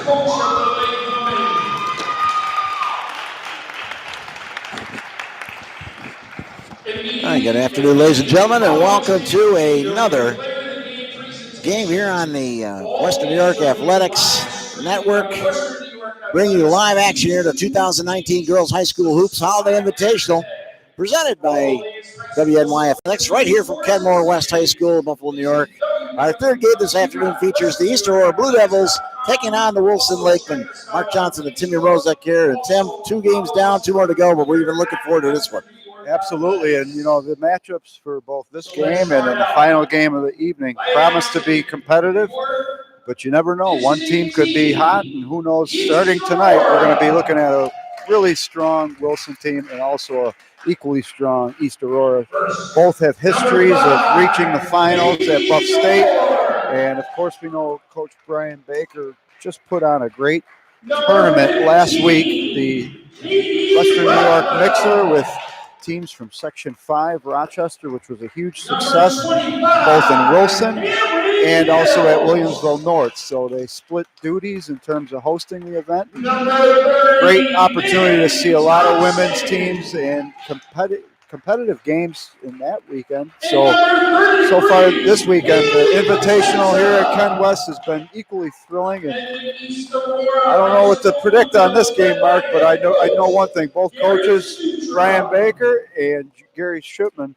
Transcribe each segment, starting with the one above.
All right, good afternoon, ladies and gentlemen, and welcome to another game here on the Western New York Athletics Network. Bringing you live action here to 2019 Girls High School Hoops Holiday Invitational, presented by WNY Athletics, right here from Kenmore West High School, Buffalo, New York. Our third game this afternoon features the East Aurora Blue Devils taking on the Wilson Lakemen. Mark Johnson and Timmy Rozek here. And Tim, 2 games down, 2 more to go, but we're even looking forward to this one. Absolutely, and the matchups for both this game and then the final game of the evening promise to be competitive, but you never know. One team could be hot, and who knows, starting tonight, we're going to be looking at a really strong Wilson team and also a equally strong East Aurora. Both have histories of reaching the finals at Buff State, and of course we know Coach Brian Baker just put on a great tournament last week, the Western New York Mixer with teams from Section 5, Rochester, which was a huge success both in Wilson and also at Williamsville North. So they split duties in terms of hosting the event. Great opportunity to see a lot of women's teams and competitive games in that weekend. So far this weekend, the invitational here at Ken West has been equally thrilling. And I don't know what to predict on this game, Mark, but I know one thing. Both coaches, Brian Baker and Gary Shutram,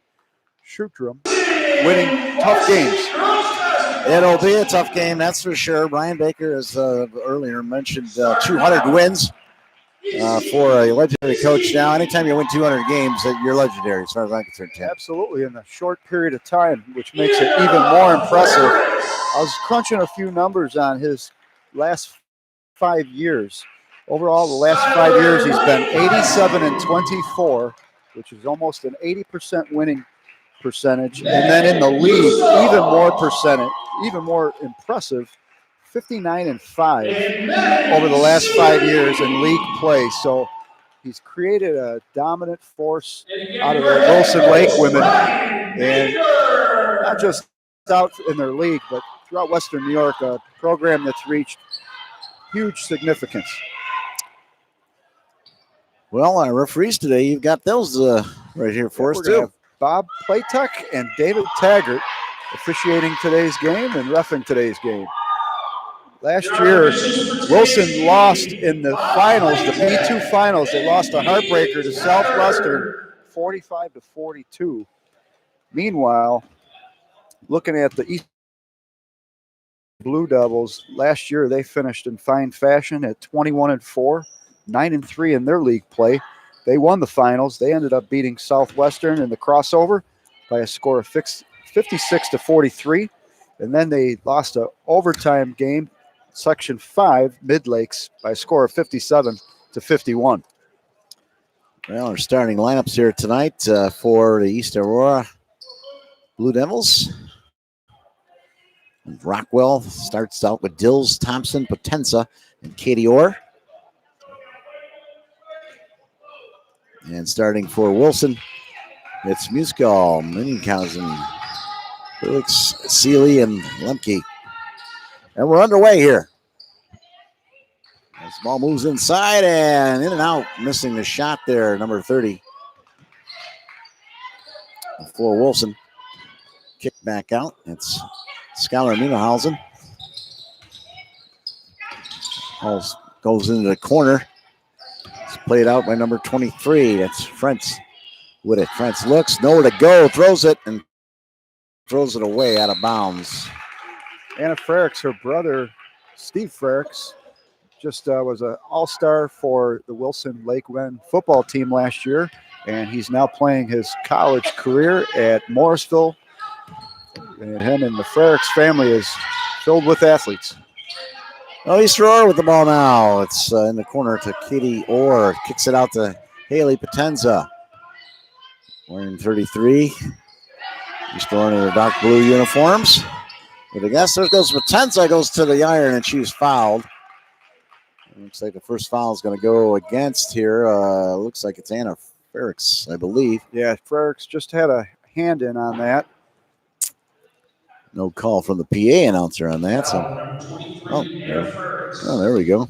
winning tough games. It'll be a tough game, that's for sure. Brian Baker, as earlier mentioned, 200 wins for a legendary coach. Now, anytime you win 200 games, you're legendary, as far as I'm concerned, Tim. Absolutely, in a short period of time, which makes it even more impressive. I was crunching a few numbers on his last 5 years. Overall, the last 5 years, he's been 87-24, which is almost an 80% winning percentage. And then in the league, even more impressive, 59-5 over the last 5 years in league play. So he's created a dominant force out of the Wilson Lake women, and not just out in their league, but throughout Western New York, a program that's reached huge significance. Well, our referees today, you've got those right here for us, too. Bob Playtuck and David Taggart officiating today's game and reffing today's game. Last year, Wilson lost in the finals, the B2 finals. They lost a heartbreaker to Southwestern, 45-42. Meanwhile, looking at the East Blue Devils, last year they finished in fine fashion at 21-4, 9-3 in their league play. They won the finals. They ended up beating Southwestern in the crossover by a score of 56-43. And then they lost an overtime game, Section 5, Mid-Lakes, by a score of 57-51. Well, our starting lineups here tonight for the East Aurora Blue Devils. Rockwell starts out with Dills, Thompson, Potenza, and Katie Orr. And starting for Wilson, it's Muskal, Minninghausen, Felix, Seeley, and Lemke. And we're underway here. This ball moves inside and in and out, missing the shot there, number 30. For Wilson. Kick back out. It's Skylar Minninghausen. Ball goes into the corner. Played out by number 23. That's Frentz with it. Frentz looks, nowhere to go, throws it, and throws it away out of bounds. Anna Frericks, her brother, Steve Frericks, just was an all-star for the Wilson Lakemen football team last year, and he's now playing his college career at Morrisville. And him and the Frericks family is filled with athletes. Oh, East Aurora with the ball now. It's in the corner to Katie Orr. Kicks it out to Haley Potenza. Wearing 33. East Aurora in their dark blue uniforms. But I guess there goes Potenza, goes to the iron, and she's fouled. It looks like the first foul is going to go against here. Looks like it's Anna Frericks, I believe. Yeah, Frericks just had a hand in on that. No call from the PA announcer on that. So, Oh, there we go.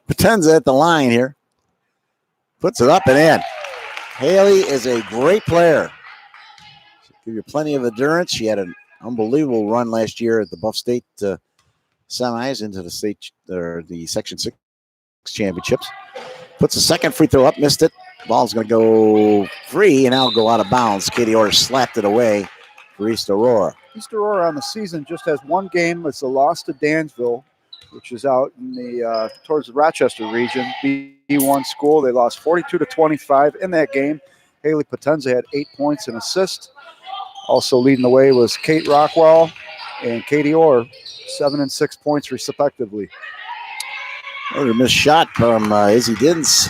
Potenza at the line here. Puts it up and in. Haley is a great player. She'll give you plenty of endurance. She had an unbelievable run last year at the Buff State semis into the state or the Section 6 championships. Puts the second free throw up, missed it. Ball's going to go free, and now it'll go out of bounds. Katie Orr slapped it away for East Aurora. East Aurora on the season just has one game. It's a loss to Dansville, which is out in the towards the Rochester region. B1 school. They lost 42-25 in that game. Haley Potenza had 8 points and assist. Also leading the way was Kate Rockwell and Katie Orr, 7 and 6 points respectively. Another missed shot from Izzy Dins.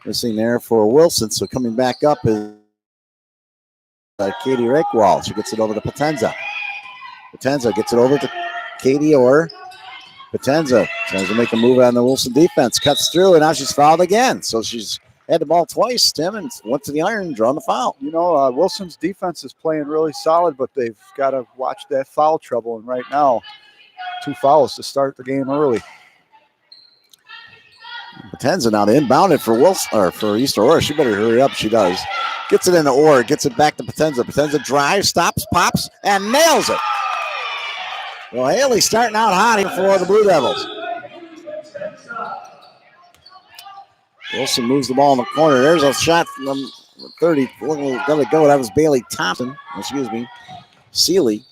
Missing there for Wilson. So coming back up is Katie Rockwell. She gets it over to Potenza. Potenza gets it over to Katie Orr. Potenza tries to make a move on the Wilson defense. Cuts through, and now she's fouled again. So she's had the ball twice, Tim, and went to the iron and drawn the foul. You know, Wilson's defense is playing really solid, but they've got to watch that foul trouble. And right now, 2 fouls to start the game early. Potenza now to inbound it for Wilson or for East Aurora. She better hurry up. She does. Gets it into Orr. Gets it back to Potenza. Potenza drives, stops, pops, and nails it. Well, Haley starting out hot here for the Blue Devils. Wilson moves the ball in the corner. There's a shot from 30. Let it go. That was Bailey Thompson. Excuse me. Seeley.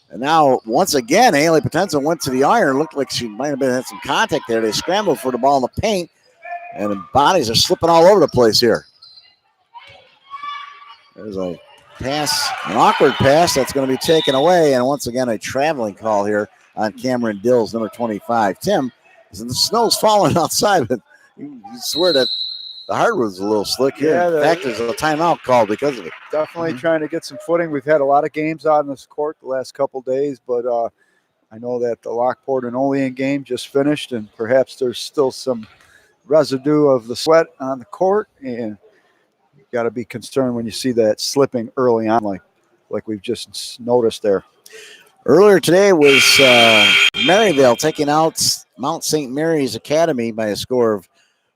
And now, once again, Haley Potenza went to the iron. Looked like she might have had some contact there. They scrambled for the ball in the paint. And the bodies are slipping all over the place here. There's a pass, an awkward pass that's going to be taken away. And once again, a traveling call here on Cameron Dills, number 25. Tim, the snow's falling outside, but you swear that the hardwood's a little slick here. Yeah, in fact, there's a timeout called because of it. Definitely trying to get some footing. We've had a lot of games out in this court the last couple days, but I know that the Lockport and Olean game just finished, and perhaps there's still some residue of the sweat on the court, and you got to be concerned when you see that slipping early on, like we've just noticed there. Earlier today was Maryville taking out Mount St. Mary's Academy by a score of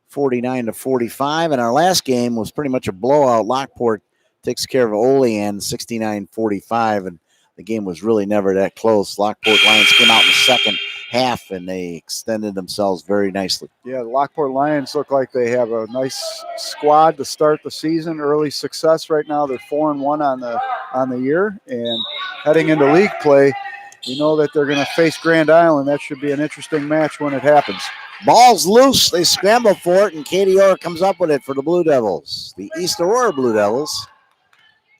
49-45, and our last game was pretty much a blowout. Lockport takes care of Olean 69-45, and the game was really never that close. Lockport Lions came out in the second half, and they extended themselves very nicely. Yeah, the Lockport Lions look like they have a nice squad to start the season. Early success right now. They're 4-1 on the year, and heading into league play, we know that they're going to face Grand Island. That should be an interesting match when it happens. Ball's loose. They scramble for it, and Katie Orr comes up with it for the Blue Devils. The East Aurora Blue Devils.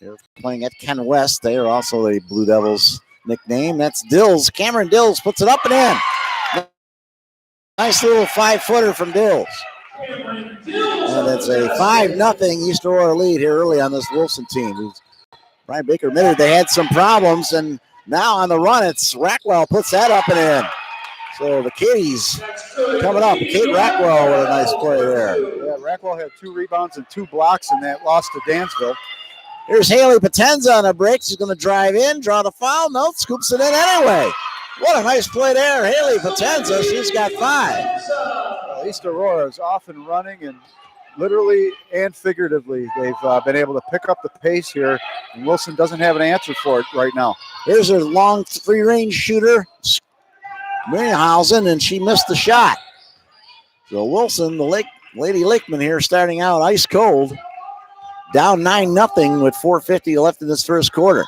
They're playing at Ken West. They are also a Blue Devils nickname. That's Dills. Cameron Dills puts it up and in. Nice little 5-footer from Dills. And it's a 5-0 East Aurora lead here early on this Wilson team. Brian Baker admitted they had some problems, and now on the run, it's Rackwell puts that up and in. So the Kitties coming up. Kate Rackwell with a nice play there. Yeah, Rackwell had 2 rebounds and 2 blocks in that loss to Dansville. Here's Haley Potenza on a break. She's going to drive in, draw the foul. No, scoops it in anyway. What a nice play there. Haley Potenza, she's got 5. East Aurora is off and running, and literally and figuratively, they've been able to pick up the pace here, and Wilson doesn't have an answer for it right now. Here's a long free-range shooter, Miriamhausen, and she missed the shot. So Wilson, the Lady Lakeman here, starting out ice cold. Down 9-0 with 4:50 left in this first quarter.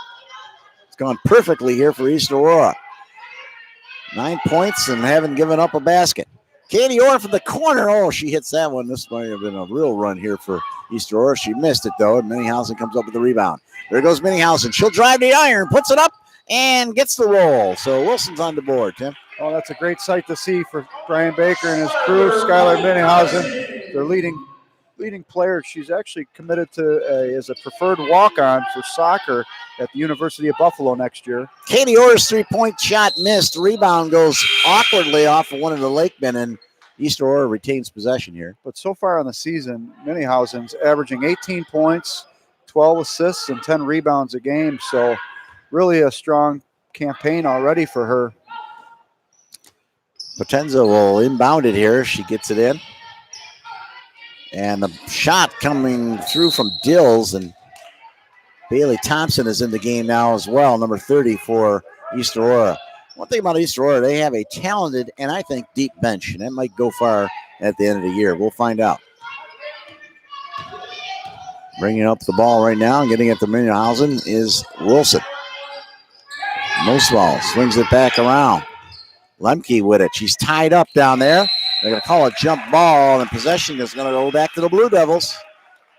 It's gone perfectly here for East Aurora. 9 points and haven't given up a basket. Katie Orr from the corner. Oh, she hits that one. This might have been a real run here for East Aurora. She missed it, though, and Minniehausen comes up with the rebound. There goes Minniehausen. She'll drive the iron, puts it up, and gets the roll. So Wilson's on the board, Tim. Oh, that's a great sight to see for Brian Baker and his crew. Skylar Minniehausen, their leading player. She's actually committed to as a preferred walk-on for soccer at the University of Buffalo next year. Katie Orr's 3-point shot missed. Rebound goes awkwardly off of one of the Lakemen, and East Aurora retains possession here. But so far on the season, Minniehausen's averaging 18 points, 12 assists, and 10 rebounds a game. So really a strong campaign already for her. Potenza will inbound it here. She gets it in. And the shot coming through from Dills, and Bailey Thompson is in the game now as well, number 30 for East Aurora. One thing about East Aurora, they have a talented and I think deep bench, and that might go far at the end of the year. We'll find out. Bringing up the ball right now and getting it to Minihausen is Wilson. Moswell swings it back around. Lemke with it. She's tied up down there. They're going to call a jump ball, and possession is going to go back to the Blue Devils.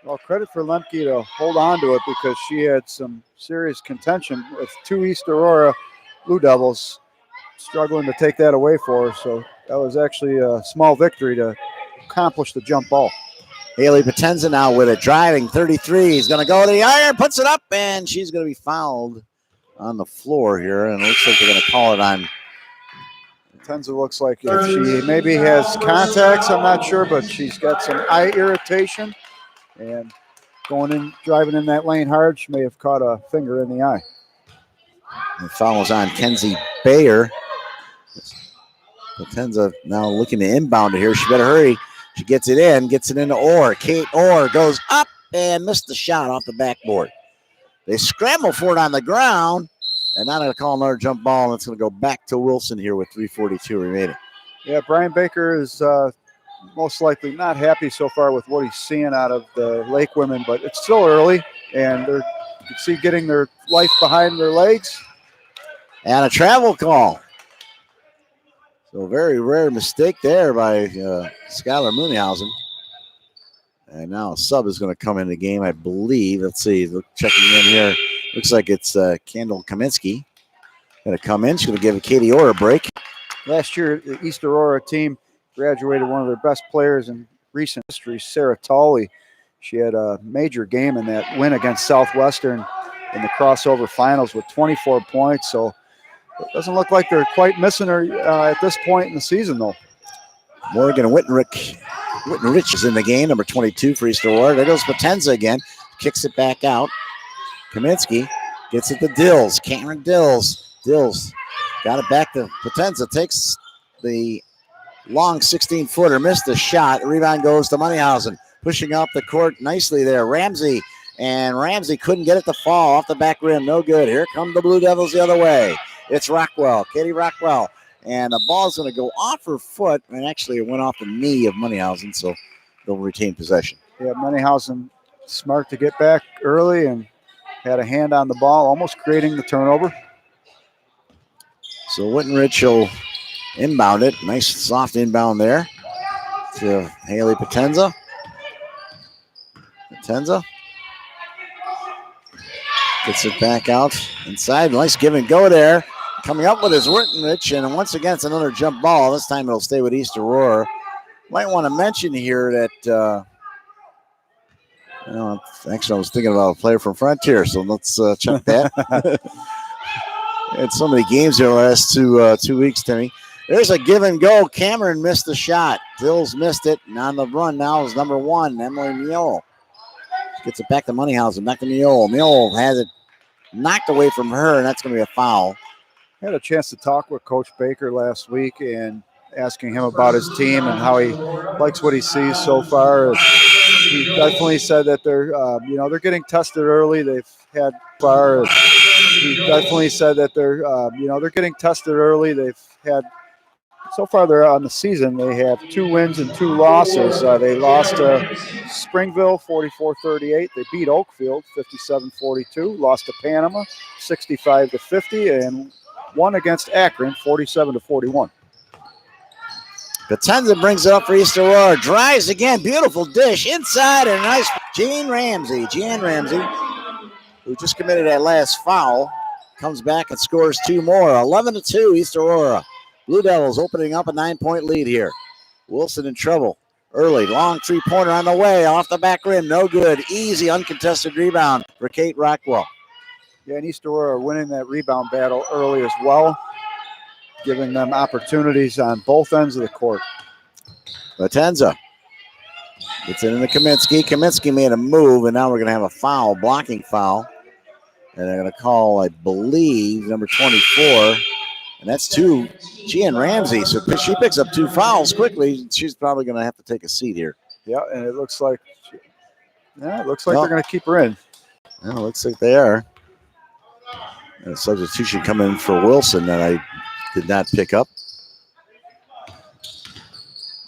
Well, credit for Lemke to hold on to it because she had some serious contention with two East Aurora Blue Devils struggling to take that away for her. So that was actually a small victory to accomplish the jump ball. Haley Potenza now with it, driving 33. He's going to go to the iron, puts it up, and she's going to be fouled on the floor here. And it looks like they're going to call it on. Potenza looks like if she maybe has contacts, I'm not sure, but she's got some eye irritation. And going in, driving in that lane hard, she may have caught a finger in the eye. And follows on Kenzie Bayer. Potenza now looking to inbound it here. She better hurry. She gets it into Orr. Kate Orr goes up and missed the shot off the backboard. They scramble for it on the ground, and now they're going to call another jump ball, and it's going to go back to Wilson here with 3:42 remaining. Yeah, Brian Baker is most likely not happy so far with what he's seeing out of the Lake women, but it's still early, and you can see getting their life behind their legs. And a travel call. So very rare mistake there by Skylar Mooneyhausen. And now a sub is going to come in the game, I believe. Let's see, checking in here. Looks like it's Kendall Kaminsky. Going to come in. She's going to give Katie Orr a break. Last year, the East Aurora team graduated one of their best players in recent history, Sarah Tolley. She had a major game in that win against Southwestern in the crossover finals with 24 points. So it doesn't look like they're quite missing her at this point in the season, though. Morgan Wittenrich is in the game, number 22 for East Aurora. There goes Potenza again. Kicks it back out. Kaminsky gets it to Dills. Cameron Dills. Dills got it back to Potenza. Takes the long 16-footer. Missed the shot. Rebound goes to Moneyhausen. Pushing up the court nicely there. Ramsey. And Ramsey couldn't get it to fall off the back rim. No good. Here come the Blue Devils the other way. It's Rockwell. Katie Rockwell. And the ball's going to go off her foot. And actually, it went off the knee of Moneyhausen. So they'll retain possession. Yeah, Moneyhausen smart to get back early and had a hand on the ball, almost creating the turnover. So Wittenrich will inbound it. Nice soft inbound there to Haley Potenza. Potenza gets it back out inside. Nice give and go there. Coming up with his Wittenrich, and once again, it's another jump ball. This time it'll stay with East Aurora. Might want to mention here that, actually I was thinking about a player from Frontier, so let's check that. Had so many games here the last 2 weeks, Timmy. There's a give and go. Cameron missed the shot. Dills missed it. And on the run now is number 1, Emily Mule. Gets it back to Moneyhausen. Back to Mule. Mule has it knocked away from her, and that's going to be a foul. I had a chance to talk with Coach Baker last week and asking him about his team and how he likes what he sees so far. He definitely said that they're getting tested early. They've had far. He definitely said that they're getting tested early. They've had so far they're on the season. They have 2 wins and 2 losses. They lost to Springville 44-38. They beat Oakfield 57-42. Lost to Panama 65-50, and won against Akron 47-41. Potenza brings it up for East Aurora. Drives again. Beautiful dish inside, and a nice Jan Ramsey, who just committed that last foul, comes back and scores 2 more. 11-2 East Aurora. Blue Devils opening up a 9-point lead here. Wilson in trouble early. Long 3-pointer on the way. Off the back rim. No good. Easy uncontested rebound for Kate Rockwell. Yeah, and East Aurora are winning that rebound battle early as well, giving them opportunities on both ends of the court. Potenza gets it into Kaminsky. Kaminsky made a move, and now we're going to have a foul, blocking foul. And they're going to call, I believe, number 24. And that's two. She and Ramsey. So she picks up 2 fouls quickly. She's probably going to have to take a seat here. Yeah, and it looks like they're going to keep her in. Well, looks like they are. And a substitution coming in for Wilson that I did not pick up.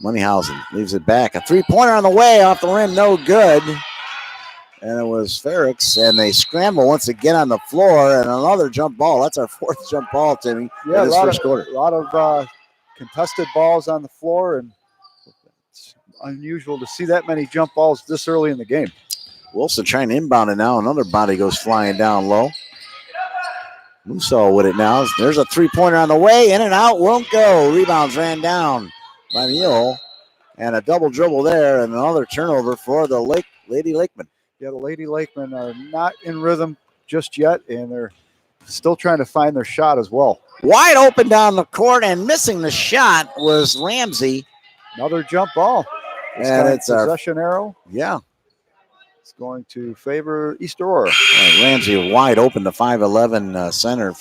Moneyhausen leaves it back. A 3-pointer on the way off the rim, no good. And it was Ferrix, and they scramble once again on the floor, and another jump ball. That's our 4th jump ball, Timmy. Yeah, in this first quarter. A lot of contested balls on the floor, and it's unusual to see that many jump balls this early in the game. Wilson trying to inbound it now. Another body goes flying down low. Musso with it now. There's a 3-pointer on the way. In and out, won't go. Rebounds ran down by Mule. And a double dribble there, and another turnover for the Lady Lakemen. Yeah, the Lady Lakemen are not in rhythm just yet, and they're still trying to find their shot as well. Wide open down the court, and missing the shot was Ramsey. Another jump ball. And it's a possession arrow. Yeah. It's going to favor East Aurora. Ramsey wide open, the 5'11" center,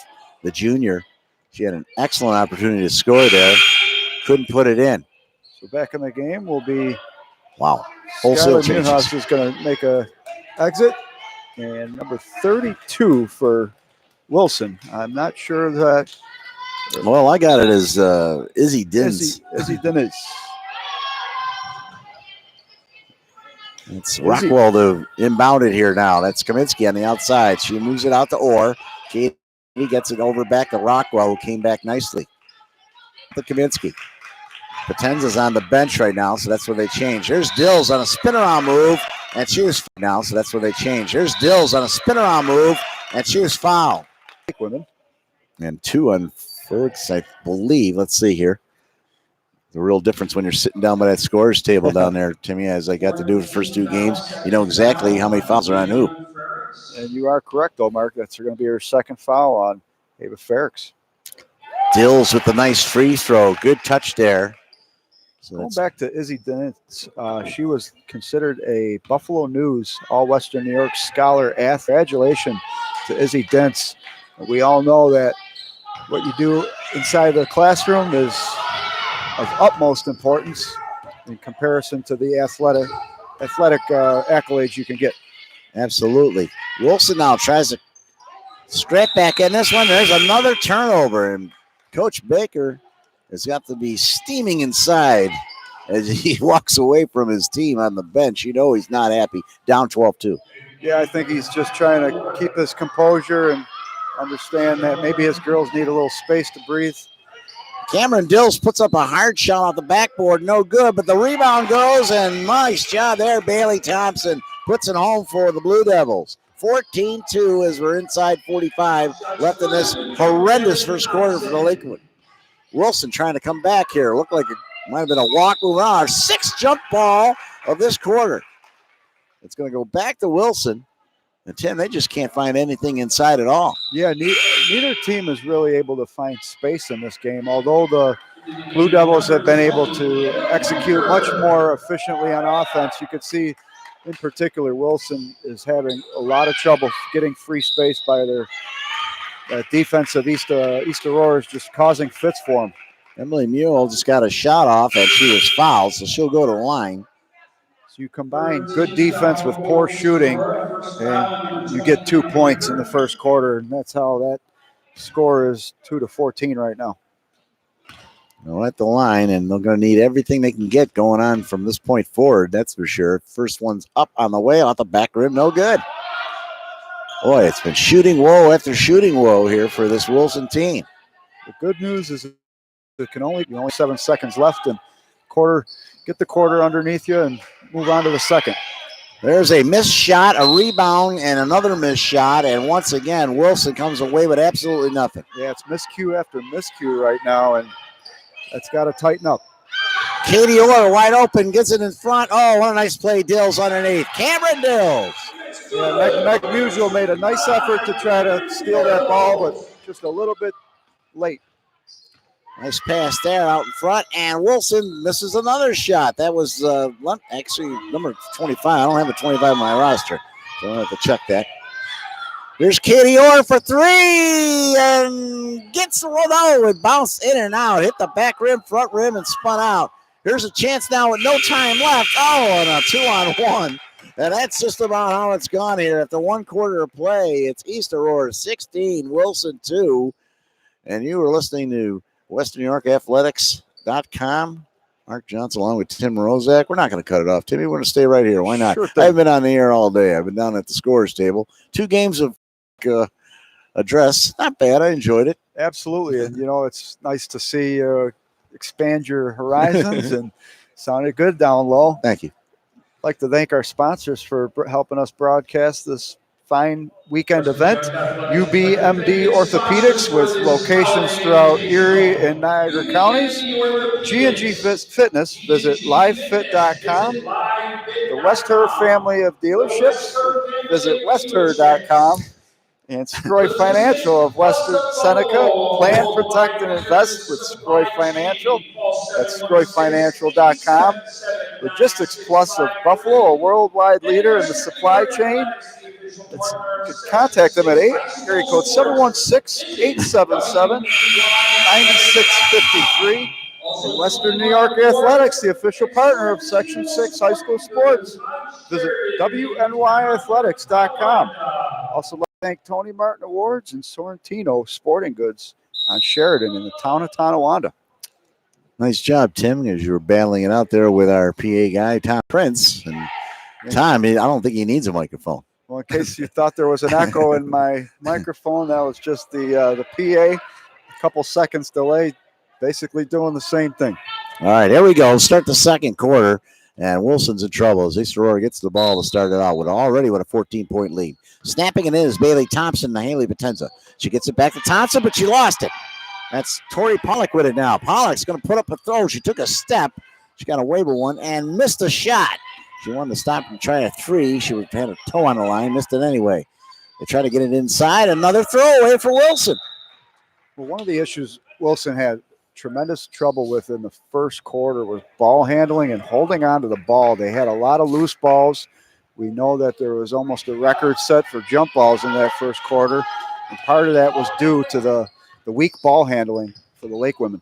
the junior. She had an excellent opportunity to score there. Couldn't put it in. So back in the game will be wholesale changes. Munoz is going to make a exit, and number 32 for Wilson. I'm not sure that. Well, I got it as Izzy Dins. Izzy Dins. It's Rockwell to inbound it here now. That's Kaminsky on the outside. She moves it out to Orr. Katie gets it over back to Rockwell, who came back nicely. To Kaminsky. Potenza's on the bench right now, so that's where they change. There's Dills on a spin-around move, and she was now, so that's where they change. There's Dills on a spin-around move, and she was fouled. Women. And 2 on Fergus, I believe. Let's see here. The real difference when you're sitting down by that scorer's table down there, Timmy, as I got to do the first 2 games, you know exactly how many fouls are on who. And you are correct, though, Mark. That's going to be her 2nd foul on Ava Ferrix. Dills with the nice free throw. Good touch there. So going back to Izzy Dentz, she was considered a Buffalo News All-Western New York Scholar athlete. Congratulations to Izzy Dentz. We all know that what you do inside the classroom is of utmost importance in comparison to the athletic accolades you can get. Absolutely. Wilson now tries to scrape back in this one. There's another turnover, and Coach Baker has got to be steaming inside as he walks away from his team on the bench. You know he's not happy. Down 12-2. Yeah, I think he's just trying to keep his composure and understand that maybe his girls need a little space to breathe. Cameron Dills puts up a hard shot off the backboard. No good, but the rebound goes, and nice job there. Bailey Thompson puts it home for the Blue Devils. 14-2 as we're inside 45 left in this horrendous first quarter for the Lakewood. Wilson trying to come back here. Looked like it might have been a walk move. Our 6th jump ball of this quarter. It's going to go back to Wilson. And Tim, they just can't find anything inside at all. Yeah, neither team is really able to find space in this game, although the Blue Devils have been able to execute much more efficiently on offense. You could see, in particular, Wilson is having a lot of trouble getting free space by their defense of East Aurora is just causing fits for them. Emily Mule just got a shot off, and she was fouled, so she'll go to the line. So you combine good defense with poor shooting, and you get 2 points in the first quarter, and that's how that score is 2-14 right now. They're at the line, and they're going to need everything they can get going on from this point forward, that's for sure. First one's up on the way, off the back rim, no good. Boy, it's been shooting woe after shooting woe here for this Wilson team. The good news is it can only 7 seconds left, and get the quarter underneath you and move on to the second. There's a missed shot, a rebound, and another missed shot, and once again, Wilson comes away with absolutely nothing. Yeah, it's miscue after miscue right now, and that's got to tighten up. Katie Orr wide open, gets it in front. Oh, what a nice play. Dills underneath. Cameron Dills. Yeah, Meg Musial made a nice effort to try to steal that ball, but just a little bit late. Nice pass there out in front, and Wilson misses another shot. That was actually number 25. I don't have a 25 on my roster, so I don't have to check that. Here's Katie Orr for three and gets the one. Oh, it bounced in and out, hit the back rim, front rim, and spun out. Here's a chance now with no time left. Oh, and a 2-on-1. And that's just about how it's gone here. After 1 quarter of play, it's East Aurora 16, Wilson 2. And you were listening to WesternNewYorkAthletics.com. Mark Johnson along with Tim Rozak. We're not going to cut it off. Timmy, we're going to stay right here. Why not? Sure thing. I've been on the air all day. I've been down at the scorers table. 2 games of address. Not bad. I enjoyed it. Absolutely. And, it's nice to see expand your horizons and sounded good down low. Thank you. I'd like to thank our sponsors for helping us broadcast this fine weekend event. UBMD Orthopedics with locations throughout Erie and Niagara counties. G&G Fitness, visit livefit.com. The Westher family of dealerships, visit westher.com. And Scroy Financial of Western Seneca. Plan, protect, and invest with Scroy Financial. That's scroyfinancial.com. Logistics Plus of Buffalo, a worldwide leader in the supply chain. You can contact them at area code 716-877-9653. And Western New York Athletics, the official partner of Section 6 high school sports. Visit WNYathletics.com. Also, thank Tony Martin Awards and Sorrentino Sporting Goods on Sheridan in the town of Tonawanda. Nice job, Tim, as you were battling it out there with our PA guy, Tom Prince. And Tom, I don't think he needs a microphone. Well, in case you thought there was an echo in my microphone, that was just the PA. A couple seconds delay, basically doing the same thing. All right, here we go. Start the second quarter, and Wilson's in trouble as East Aurora gets the ball to start it out with a 14-point lead. Snapping it in is Bailey Thompson and Haley Potenza. She gets it back to Thompson, but she lost it. That's Tori Pollock with it now. Pollock's going to put up a throw. She took a step. She got away with one and missed a shot. She wanted to stop and try a three. She had a toe on the line, missed it anyway. They try to get it inside. Another throwaway for Wilson. Well, one of the issues Wilson had tremendous trouble with in the first quarter was ball handling and holding on to the ball. They had a lot of loose balls. We know that there was almost a record set for jump balls in that first quarter. And part of that was due to the weak ball handling for the Lake women.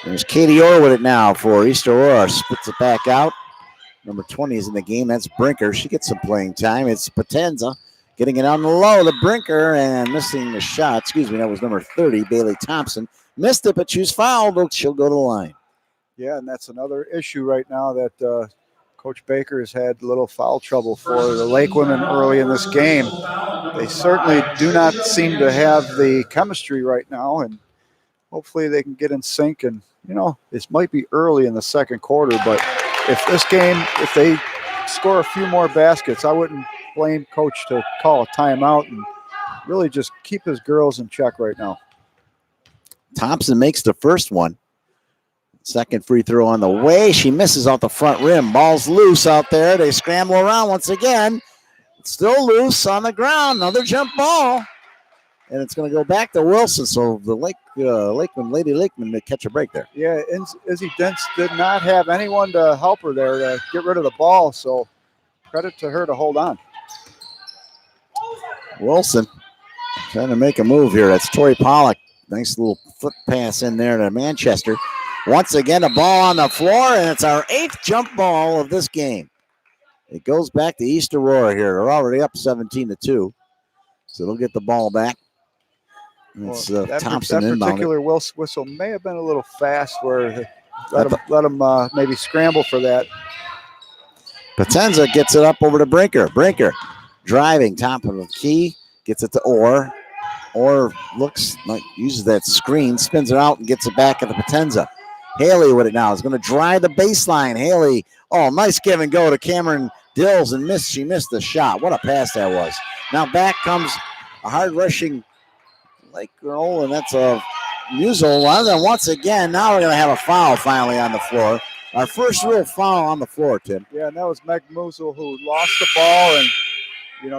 There's Katie Orr with it now for East Aurora. Splits it back out. Number 20 is in the game. That's Brinker. She gets some playing time. It's Potenza getting it on the low. The Brinker and missing the shot. That was number 30, Bailey Thompson. Missed it, but she was fouled. She'll go to the line. Yeah, and that's another issue right now that Coach Baker has had a little foul trouble for the Lake women early in this game. They certainly do not seem to have the chemistry right now, and hopefully they can get in sync. And, this might be early in the second quarter, but if they score a few more baskets, I wouldn't blame Coach to call a timeout and really just keep his girls in check right now. Thompson makes the first one. Second free throw on the way. She misses off the front rim. Ball's loose out there. They scramble around once again. It's still loose on the ground. Another jump ball. And it's going to go back to Wilson. So the Lady Lakeman may catch a break there. Yeah, Izzy Dentz did not have anyone to help her there to get rid of the ball. So credit to her to hold on. Wilson trying to make a move here. That's Tori Pollock. Nice little foot pass in there to Manchester. Once again, a ball on the floor, and it's our 8th jump ball of this game. It goes back to East Aurora here. They're already up 17-2. So they'll get the ball back. It's Thompson that inbound. Particular whistle may have been a little fast where they let him maybe scramble for that. Potenza gets it up over to Brinker. Brinker driving, top of the key, gets it to Orr. Orr looks like uses that screen, spins it out, and gets it back at the Potenza. Haley with it now is going to drive the baseline. Haley, nice give and go to Cameron Dills and she missed the shot. What a pass that was. Now back comes a hard rushing Lake girl, and that's a Musil. And then once again, now we're going to have a foul finally on the floor. Our first real foul on the floor, Tim. Yeah, and that was Meg Musil who lost the ball, and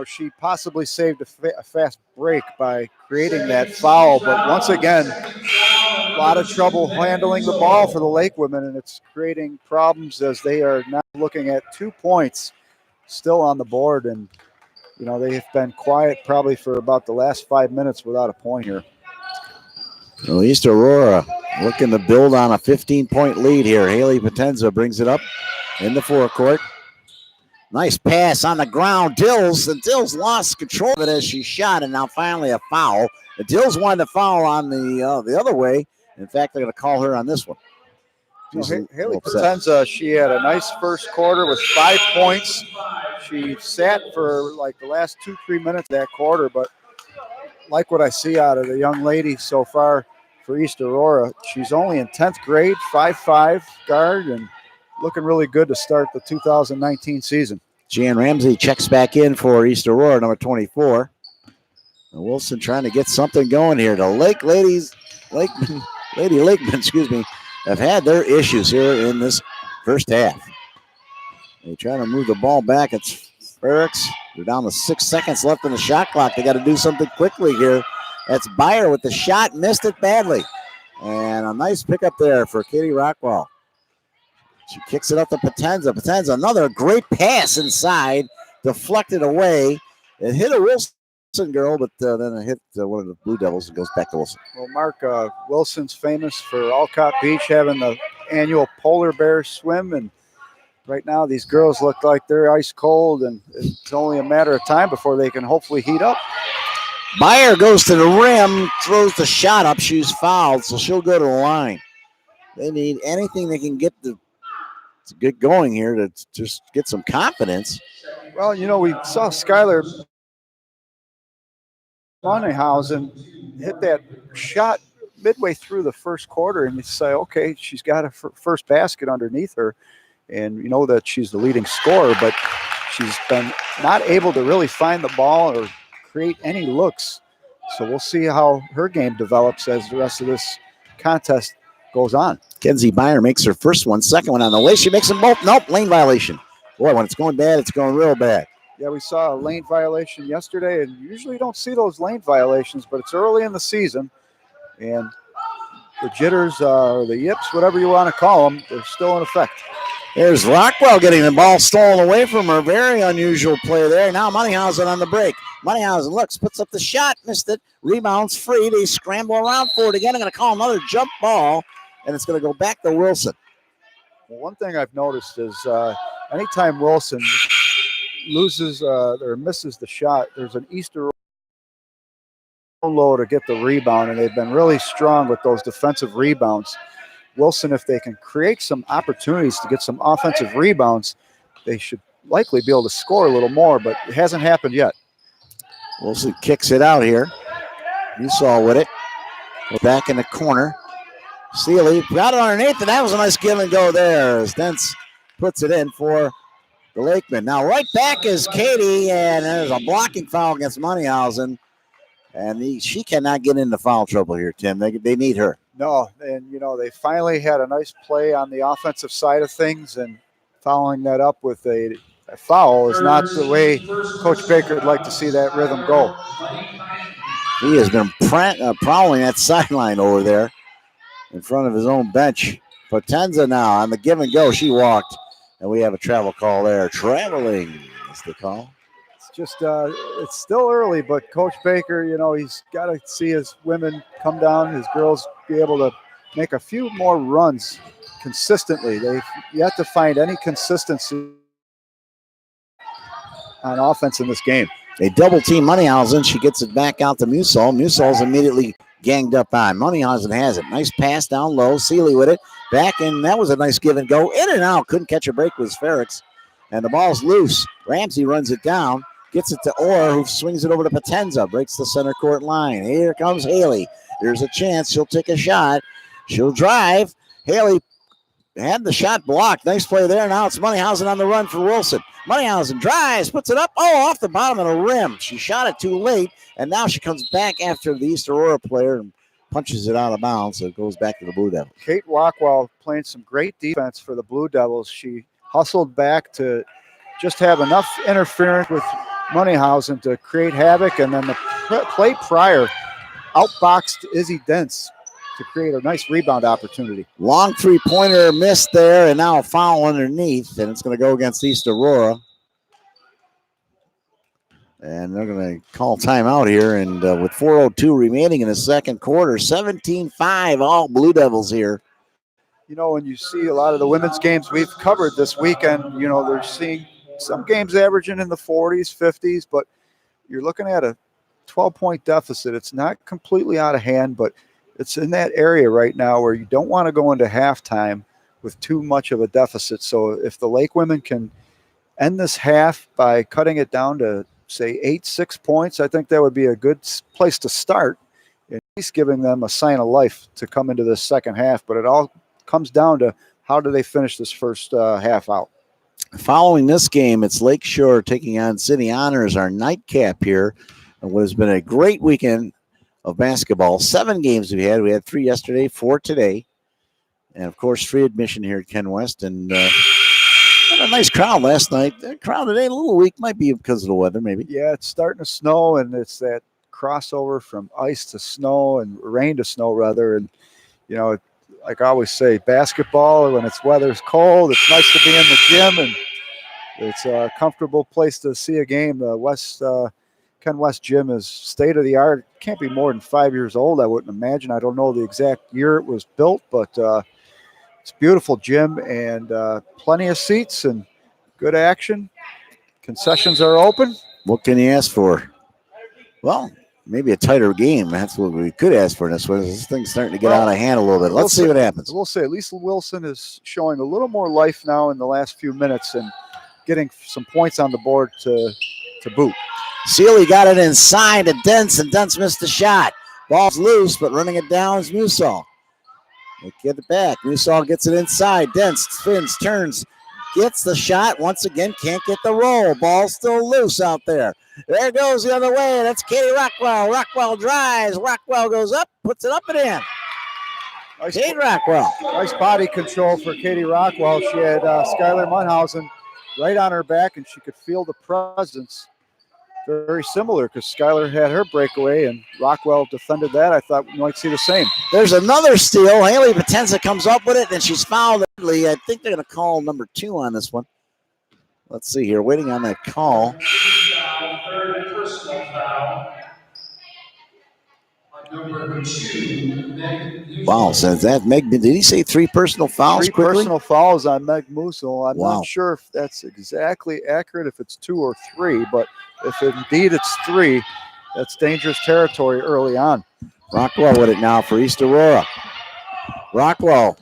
she possibly saved a fast break by creating that foul. But once again, a lot of trouble handling the ball for the Lake women, and it's creating problems as they are now looking at 2 points still on the board. And you know, they've been quiet probably for about the last 5 minutes without a point here. Well, East Aurora looking to build on a 15-point lead here. Haley Potenza brings it up in the forecourt. Nice pass on the ground. Dills lost control of it as she shot, and now finally a foul. The Dills wanted to foul on the other way. In fact, they're going to call her on this one. Haley Potenza, she had a nice first quarter with 5 points. She sat for like the last 2-3 minutes of that quarter, but like what I see out of the young lady so far for East Aurora, she's only in 10th grade, 5'5" guard, and looking really good to start the 2019 season. Jan Ramsey checks back in for East Aurora, number 24. And Wilson trying to get something going here. The Lady Lakeman, excuse me, have had their issues here in this first half. They try to move the ball back. It's Ferricks. They're down to 6 seconds left in the shot clock. They got to do something quickly here. That's Beyer with the shot, missed it badly. And a nice pickup there for Katie Rockwell. She kicks it up to Potenza. Potenza, another great pass inside, deflected away. It hit a Wilson girl, but then it hit one of the Blue Devils and goes back to Wilson. Well, Mark, Wilson's famous for Alcott Beach having the annual polar bear swim, and right now these girls look like they're ice cold, and it's only a matter of time before they can hopefully heat up. Beyer goes to the rim, throws the shot up. She's fouled, so she'll go to the line. They need anything they can get to get going here to just get some confidence. Well, you know, we saw Skylar Moneyhausen hit that shot midway through the first quarter, and you say, okay, she's got a first basket underneath her, and you know that she's the leading scorer, but she's been not able to really find the ball or create any looks. So we'll see how her game develops as the rest of this contest goes on. Kenzie Beyer makes her first one, second one on the way. She makes them both. Nope, lane violation. Boy, when it's going bad, it's going real bad. Yeah, we saw a lane violation yesterday, and usually don't see those lane violations, but it's early in the season, and the jitters or the yips, whatever you want to call them, they're still in effect. There's Rockwell getting the ball stolen away from her. Very unusual play there. Now Moneyhausen on the break. Moneyhausen looks, puts up the shot, missed it. Rebounds free. They scramble around for it again. I'm going to call another jump ball, and it's going to go back to Wilson. Well, one thing I've noticed is anytime Wilson loses or misses the shot, there's an Easter low to get the rebound, and they've been really strong with those defensive rebounds. Wilson, if they can create some opportunities to get some offensive rebounds, they should likely be able to score a little more, but it hasn't happened yet. Wilson kicks it out here. You saw with it. Go back in the corner. Seeley got it underneath, and that was a nice give and go there. Stentz puts it in for the Lakemen. Now right back is Katie, and there's a blocking foul against Moneyhausen. And she cannot get into foul trouble here, Tim. They need her. No, and, you know, they finally had a nice play on the offensive side of things, and following that up with a foul is not the way Coach Baker would like to see that rhythm go. He has been prowling that sideline over there in front of his own bench. Potenza now on the give and go. She walked, and we have a travel call there. Traveling is the call. Just it's still early, but Coach Baker, you know, he's got to see his women come down, his girls be able to make a few more runs consistently. They've yet to find any consistency on offense in this game. They double team Moneyhausen. She gets it back out to Musall. Musall's immediately ganged up on. Moneyhausen has it. Nice pass down low. Seeley with it. Back, and that was a nice give and go. In and out. Couldn't catch a break with Ferricks. And the ball's loose. Ramsey runs it down. Gets it to Orr, who swings it over to Potenza. Breaks the center court line. Here comes Haley. There's a chance. She'll take a shot. She'll drive. Haley had the shot blocked. Nice play there. Now it's Moneyhausen on the run for Wilson. Moneyhausen drives, puts it up. Oh, off the bottom of the rim. She shot it too late, and now she comes back after the East Aurora player and punches it out of bounds, so it goes back to the Blue Devils. Kate Rockwell playing some great defense for the Blue Devils. She hustled back to just have enough interference with Moneyhausen to create havoc, and then the play prior outboxed Izzy Dents to create a nice rebound opportunity. Long three-pointer missed there, and now a foul underneath, and it's going to go against East Aurora. And they're going to call timeout here. And with 4:02 remaining in the second quarter, 17-5, all Blue Devils here. You know, when you see a lot of the women's games we've covered this weekend, you know, they're seeing some games averaging in the 40s, 50s, but you're looking at a 12-point deficit. It's not completely out of hand, but it's in that area right now where you don't want to go into halftime with too much of a deficit. So if the Lake women can end this half by cutting it down to, say, 8-6 points, I think that would be a good place to start, at least giving them a sign of life to come into this second half. But it all comes down to how do they finish this first half out. Following this game, it's Lakeshore taking on City Honors, our nightcap here. And what has been a great weekend of basketball. 7 games we had. We had 3 yesterday, 4 today. And, of course, free admission here at Ken West. And had a nice crowd last night. The crowd today a little weak. Might be because of the weather, maybe. Yeah, it's starting to snow, and it's that crossover from ice to snow and rain to snow, rather. And, you know, like I always say, basketball, when it's weather's cold, it's nice to be in the gym, and it's a comfortable place to see a game. The Ken West gym is state of the art. It can't be more than 5 years old, I wouldn't imagine. I don't know the exact year it was built, but it's a beautiful gym and plenty of seats and good action. Concessions are open. What can you ask for? Well, maybe a tighter game. That's what we could ask for in this one. This thing's starting to get out of hand a little bit. Let's see what happens. We'll say at least Wilson is showing a little more life now in the last few minutes and getting some points on the board to boot. Sealy got it inside to Dents, and Dents missed the shot. Ball's loose, but running it down is Musall. They get it back. Musall gets it inside. Dents spins, turns, gets the shot. Once again, can't get the roll. Ball's still loose out there. There goes the other way. That's Katie Rockwell. Rockwell drives. Rockwell goes up, puts it up and in. Katie Rockwell. Nice body control for Katie Rockwell. She had Skylar Munhausen right on her back, and she could feel the presence. Very similar because Skylar had her breakaway and Rockwell defended that. I thought we might see the same. There's another steal. Haley Potenza comes up with it, and she's fouled. I think they're going to call number 2 on this one. Let's see here. Waiting on that call. Wow, says that Meg. Did he say 3 personal fouls? 3 quickly? Personal fouls on Meg Musel. I'm Wow. not sure if that's exactly accurate, if it's 2 or 3, but if indeed it's 3, that's dangerous territory early on. Rockwell with it now for East Aurora. Rockwell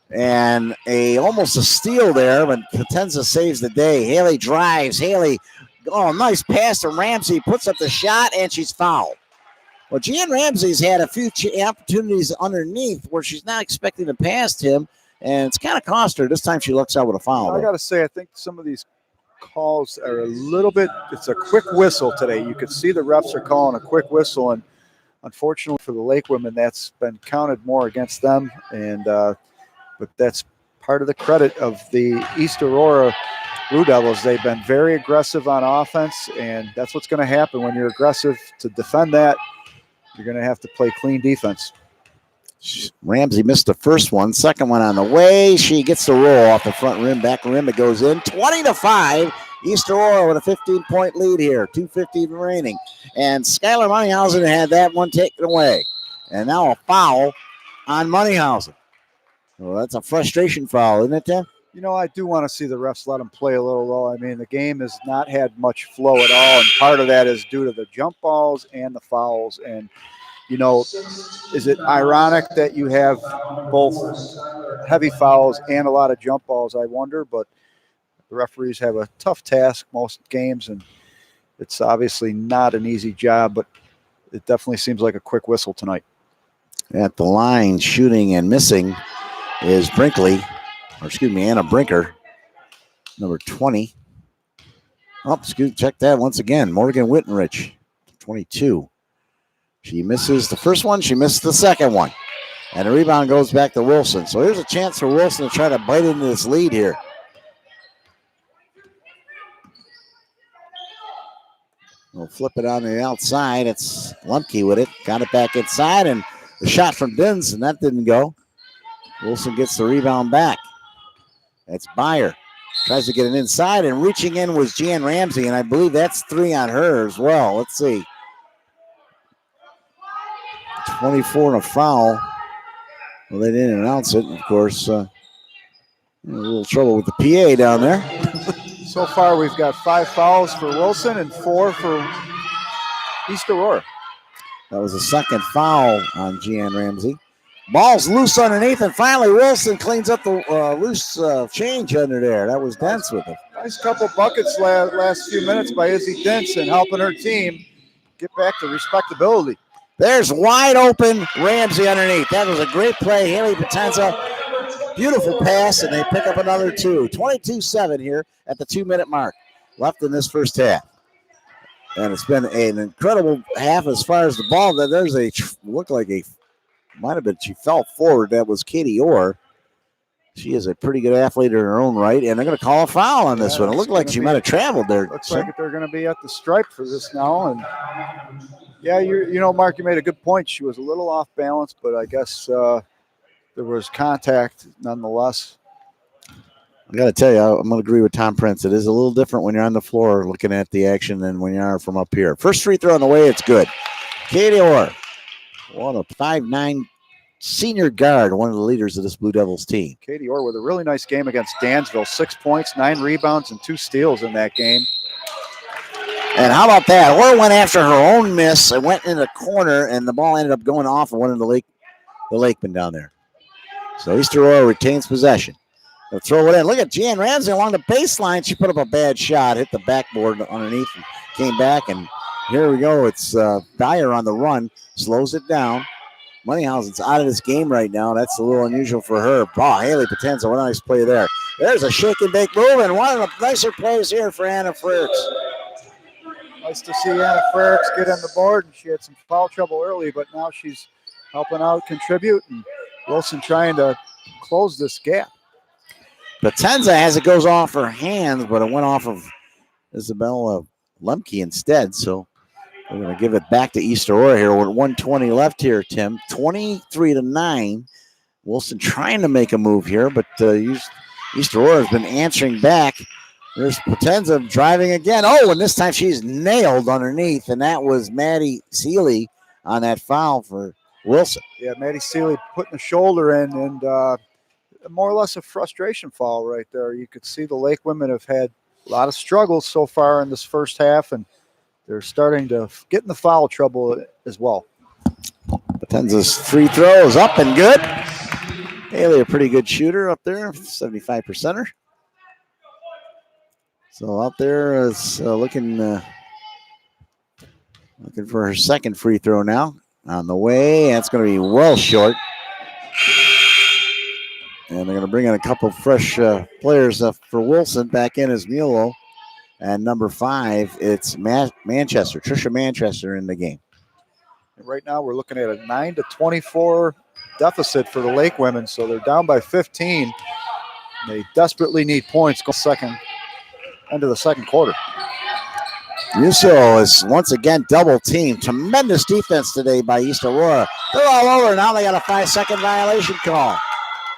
and almost a steal there, but Potenza saves the day. Haley drives. Haley, nice pass to Ramsey, puts up the shot, and she's fouled. Well, Jan Ramsey's had a few opportunities underneath where she's not expecting to pass him, and it's kind of cost her. This time she looks out with a foul. I got to say, I think some of these calls are a little bit, it's a quick whistle today. You could see the refs are calling a quick whistle, and unfortunately for the Lake women, that's been counted more against them, and but that's part of the credit of the East Aurora Blue Devils. They've been very aggressive on offense, and that's what's going to happen when you're aggressive to defend that. You're going to have to play clean defense. Ramsey missed the first one. Second one on the way. She gets the roll off the front rim. Back rim, it goes in. 20-5. East Aurora with a 15-point lead here. 2:50 remaining. And Skylar Moneyhausen had that one taken away. And now a foul on Moneyhausen. Well, that's a frustration foul, isn't it, Tim? You know, I do want to see the refs let them play a little low. I mean, the game has not had much flow at all, and part of that is due to the jump balls and the fouls. And, you know, is it ironic that you have both heavy fouls and a lot of jump balls? I wonder, but the referees have a tough task most games, and it's obviously not an easy job, but it definitely seems like a quick whistle tonight. At the line, shooting and missing is Anna Brinker, number 20. Check that once again. Morgan Wittenrich, 22. She misses the first one. She missed the second one. And the rebound goes back to Wilson. So here's a chance for Wilson to try to bite into this lead here. We'll flip it on the outside. It's Lemke with it. Got it back inside. And the shot from Dins, and that didn't go. Wilson gets the rebound back. That's Byer. Tries to get it inside, and reaching in was Jan Ramsey, and I believe that's 3 on her as well. Let's see. 24 and a foul. Well, they didn't announce it, of course. A little trouble with the PA down there. So far, we've got 5 fouls for Wilson and 4 for East Aurora. That was the second foul on Gian Ramsey. Ball's loose underneath, and finally Wilson cleans up the loose change under there. That was Dents with it. Nice couple buckets last few minutes by Izzy Denson, helping her team get back to respectability. There's wide open Ramsey underneath. That was a great play. Haley Potenza, beautiful pass, and they pick up another 2. 22-7 here at the 2-minute mark left in this first half. And it's been an incredible half as far as the ball. There's might have been, she fell forward. That was Katie Orr. She is a pretty good athlete in her own right, and they're going to call a foul on this one. It looked like she might have traveled there. Looks like they're going to be at the stripe for this now. And yeah, Mark, you made a good point. She was a little off balance, but I guess there was contact nonetheless. I got to tell you, I'm going to agree with Tom Prince. It is a little different when you're on the floor looking at the action than when you are from up here. First free throw on the way, it's good. Katie Orr, what a 5'9" senior guard, one of the leaders of this Blue Devils team. Katie Orr with a really nice game against Dansville. 6 points, 9 rebounds, and 2 steals in that game. And how about that? Orr went after her own miss and went in the corner, and the ball ended up going off of one of the Lakemen down there. So East Aurora retains possession. They'll throw it in. Look at Jan Ramsey along the baseline. She put up a bad shot, hit the backboard underneath, and came back. And here we go. It's Dyer on the run, slows it down. Moneyhausen's out of this game right now. That's a little unusual for her. Oh, Haley Potenza, what a nice play there. There's a shake and bake move, and one of the nicer plays here for Anna Frericks. Nice to see Anna Frericks get on the board. She had some foul trouble early, but now she's helping out, contribute, and Wilson trying to close this gap. Potenza as it goes off her hands, but it went off of Isabella Lemke instead, so we're going to give it back to East Aurora here with 1:20 left here, Tim. 23-9. Wilson trying to make a move here, but East Aurora has been answering back. There's Potenza driving again. Oh, and this time she's nailed underneath, and that was Maddie Seeley on that foul for Wilson. Yeah, Maddie Seeley putting the shoulder in, and more or less a frustration foul right there. You could see the Lake women have had a lot of struggles so far in this first half, and they're starting to get in the foul trouble as well. Potenza's free throw is up and good. Haley, a pretty good shooter up there, 75%er. So out there is looking for her second free throw now. On the way, that's going to be well short. And they're going to bring in a couple fresh players for Wilson. Back in as Mulo. And number 5, it's Manchester, Trisha Manchester in the game. Right now we're looking at a 9-24 deficit for the Lake women. So they're down by 15. They desperately need points into the second quarter. Musso is once again double teamed. Tremendous defense today by East Aurora. They're all over. Now they got a 5-second violation call.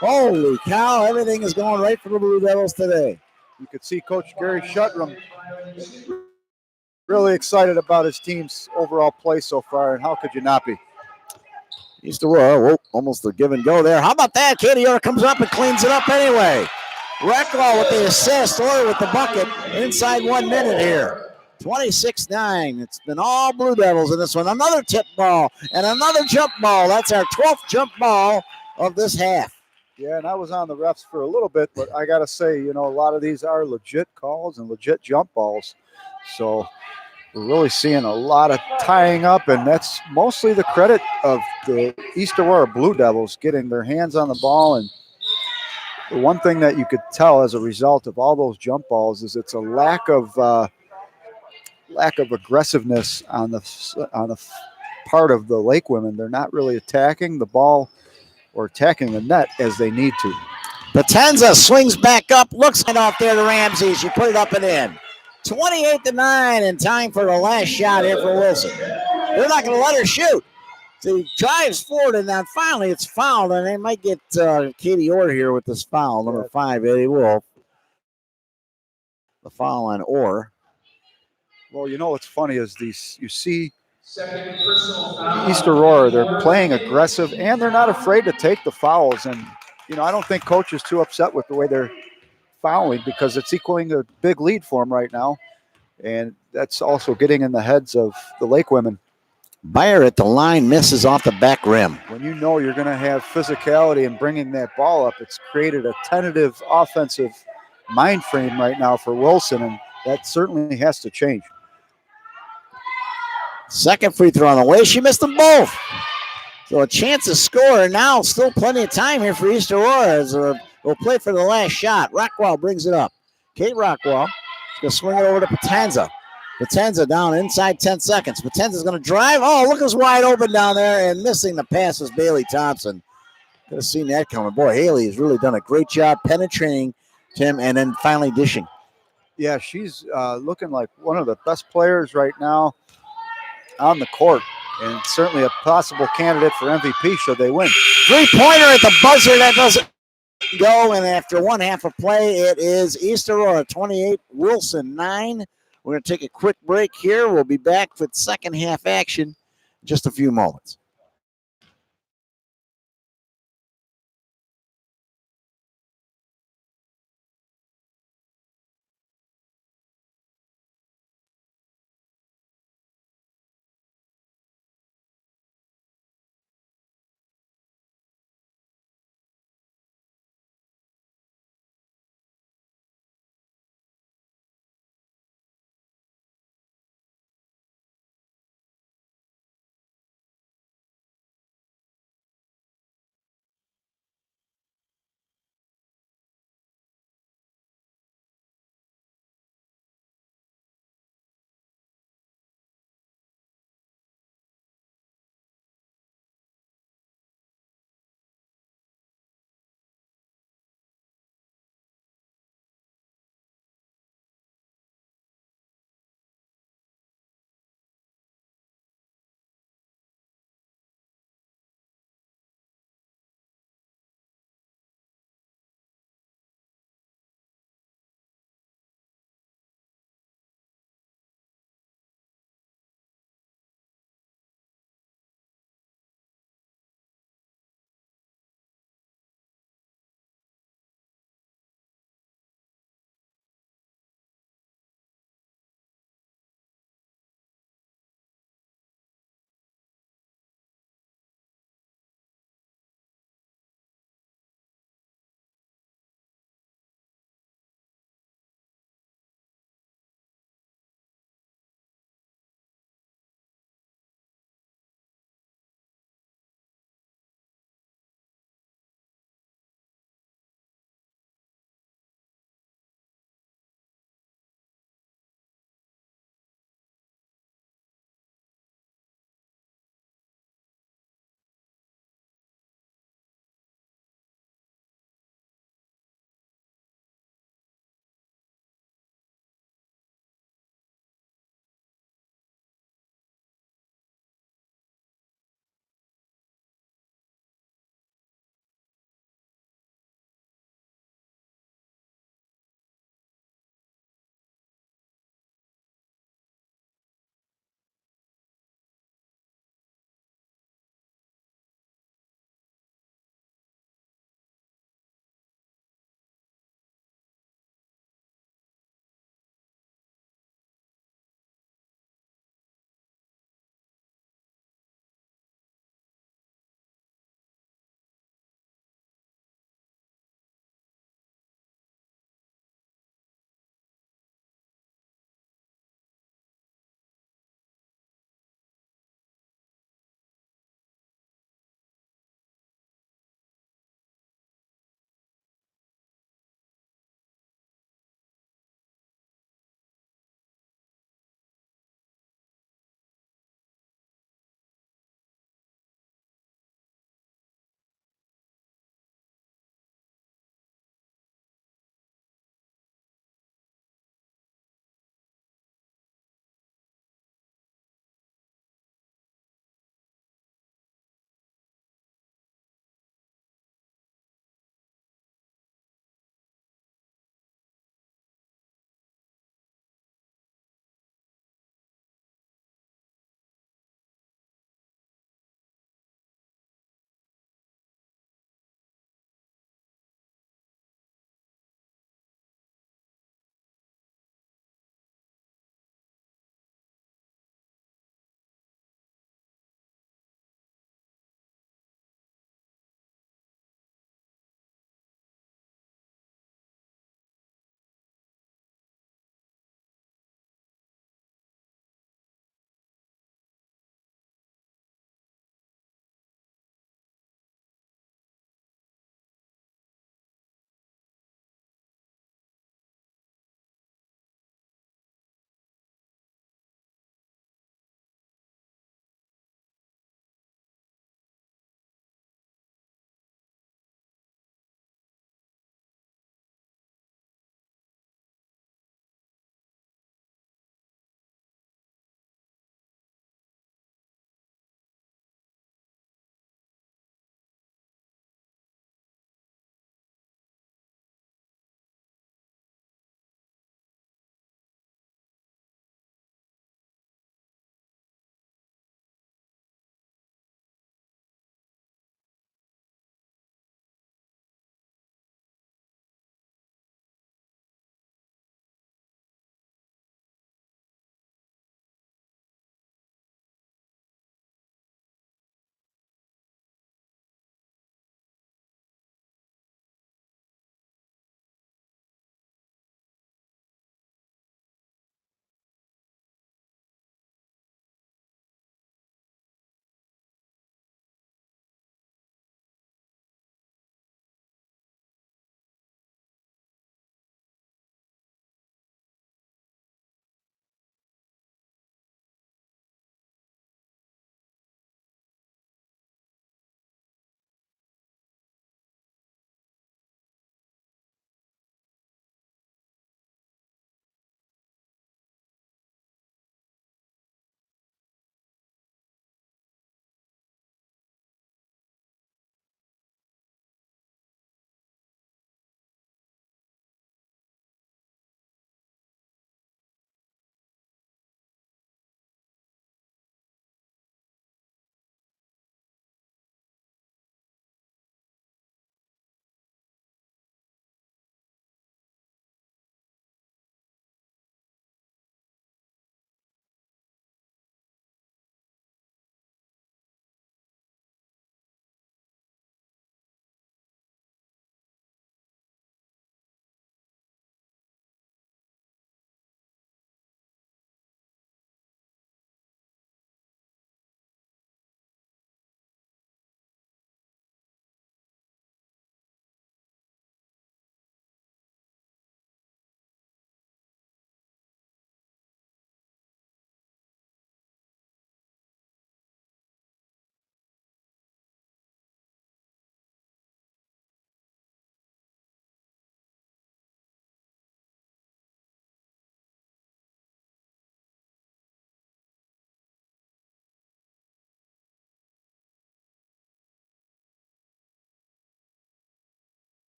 Holy cow, everything is going right for the Blue Devils today. You could see Coach Gary Shuttram really excited about his team's overall play so far, and how could you not be? East Aurora, almost a give and go there. How about that? Katie Orr comes up and cleans it up anyway. Recklow with the assist, Orr with the bucket inside 1 minute here. 26-9. It's been all Blue Devils in this one. Another tip ball and another jump ball. That's our 12th jump ball of this half. Yeah, and I was on the refs for a little bit, but I got to say, a lot of these are legit calls and legit jump balls. So we're really seeing a lot of tying up, and that's mostly the credit of the East Aurora Blue Devils getting their hands on the ball. And the one thing that you could tell as a result of all those jump balls is it's a lack of aggressiveness on the part of the Lake women. They're not really attacking the ball or attacking the net as they need to. Potenza swings back up, looks right off there to Ramsey. She put it up and in. 28-9, and time for the last shot here for Wilson. They're not going to let her shoot. She drives forward, and then finally it's fouled, and they might get Katie Orr here with this foul, number 5, Eddie Wolf. the foul on Orr. Well, what's funny is you see East Aurora, they're playing aggressive and they're not afraid to take the fouls. And, I don't think coach is too upset with the way they're fouling because it's equaling a big lead for them right now. And that's also getting in the heads of the Lake women. Beyer at the line misses off the back rim. When you know you're going to have physicality and bringing that ball up, it's created a tentative offensive mind frame right now for Wilson, and that certainly has to change. Second free throw on the way. She missed them both. So a chance to score. Now still plenty of time here for East Aurora as we'll play for the last shot. Rockwell brings it up. Kate Rockwell is going to swing it over to Potenza. Potenza down inside 10 seconds. Potenza's going to drive. Oh, look who's wide open down there, and missing the pass is Bailey Thompson. Could have seen that coming. Boy, Haley has really done a great job penetrating Tim and then finally dishing. Yeah, she's looking like one of the best players right now on the court, and certainly a possible candidate for MVP should they win. Three-pointer at the buzzer. That doesn't go, and after one half of play, it is East Aurora 28, Wilson 9. We're going to take a quick break here. We'll be back with second half action in just a few moments.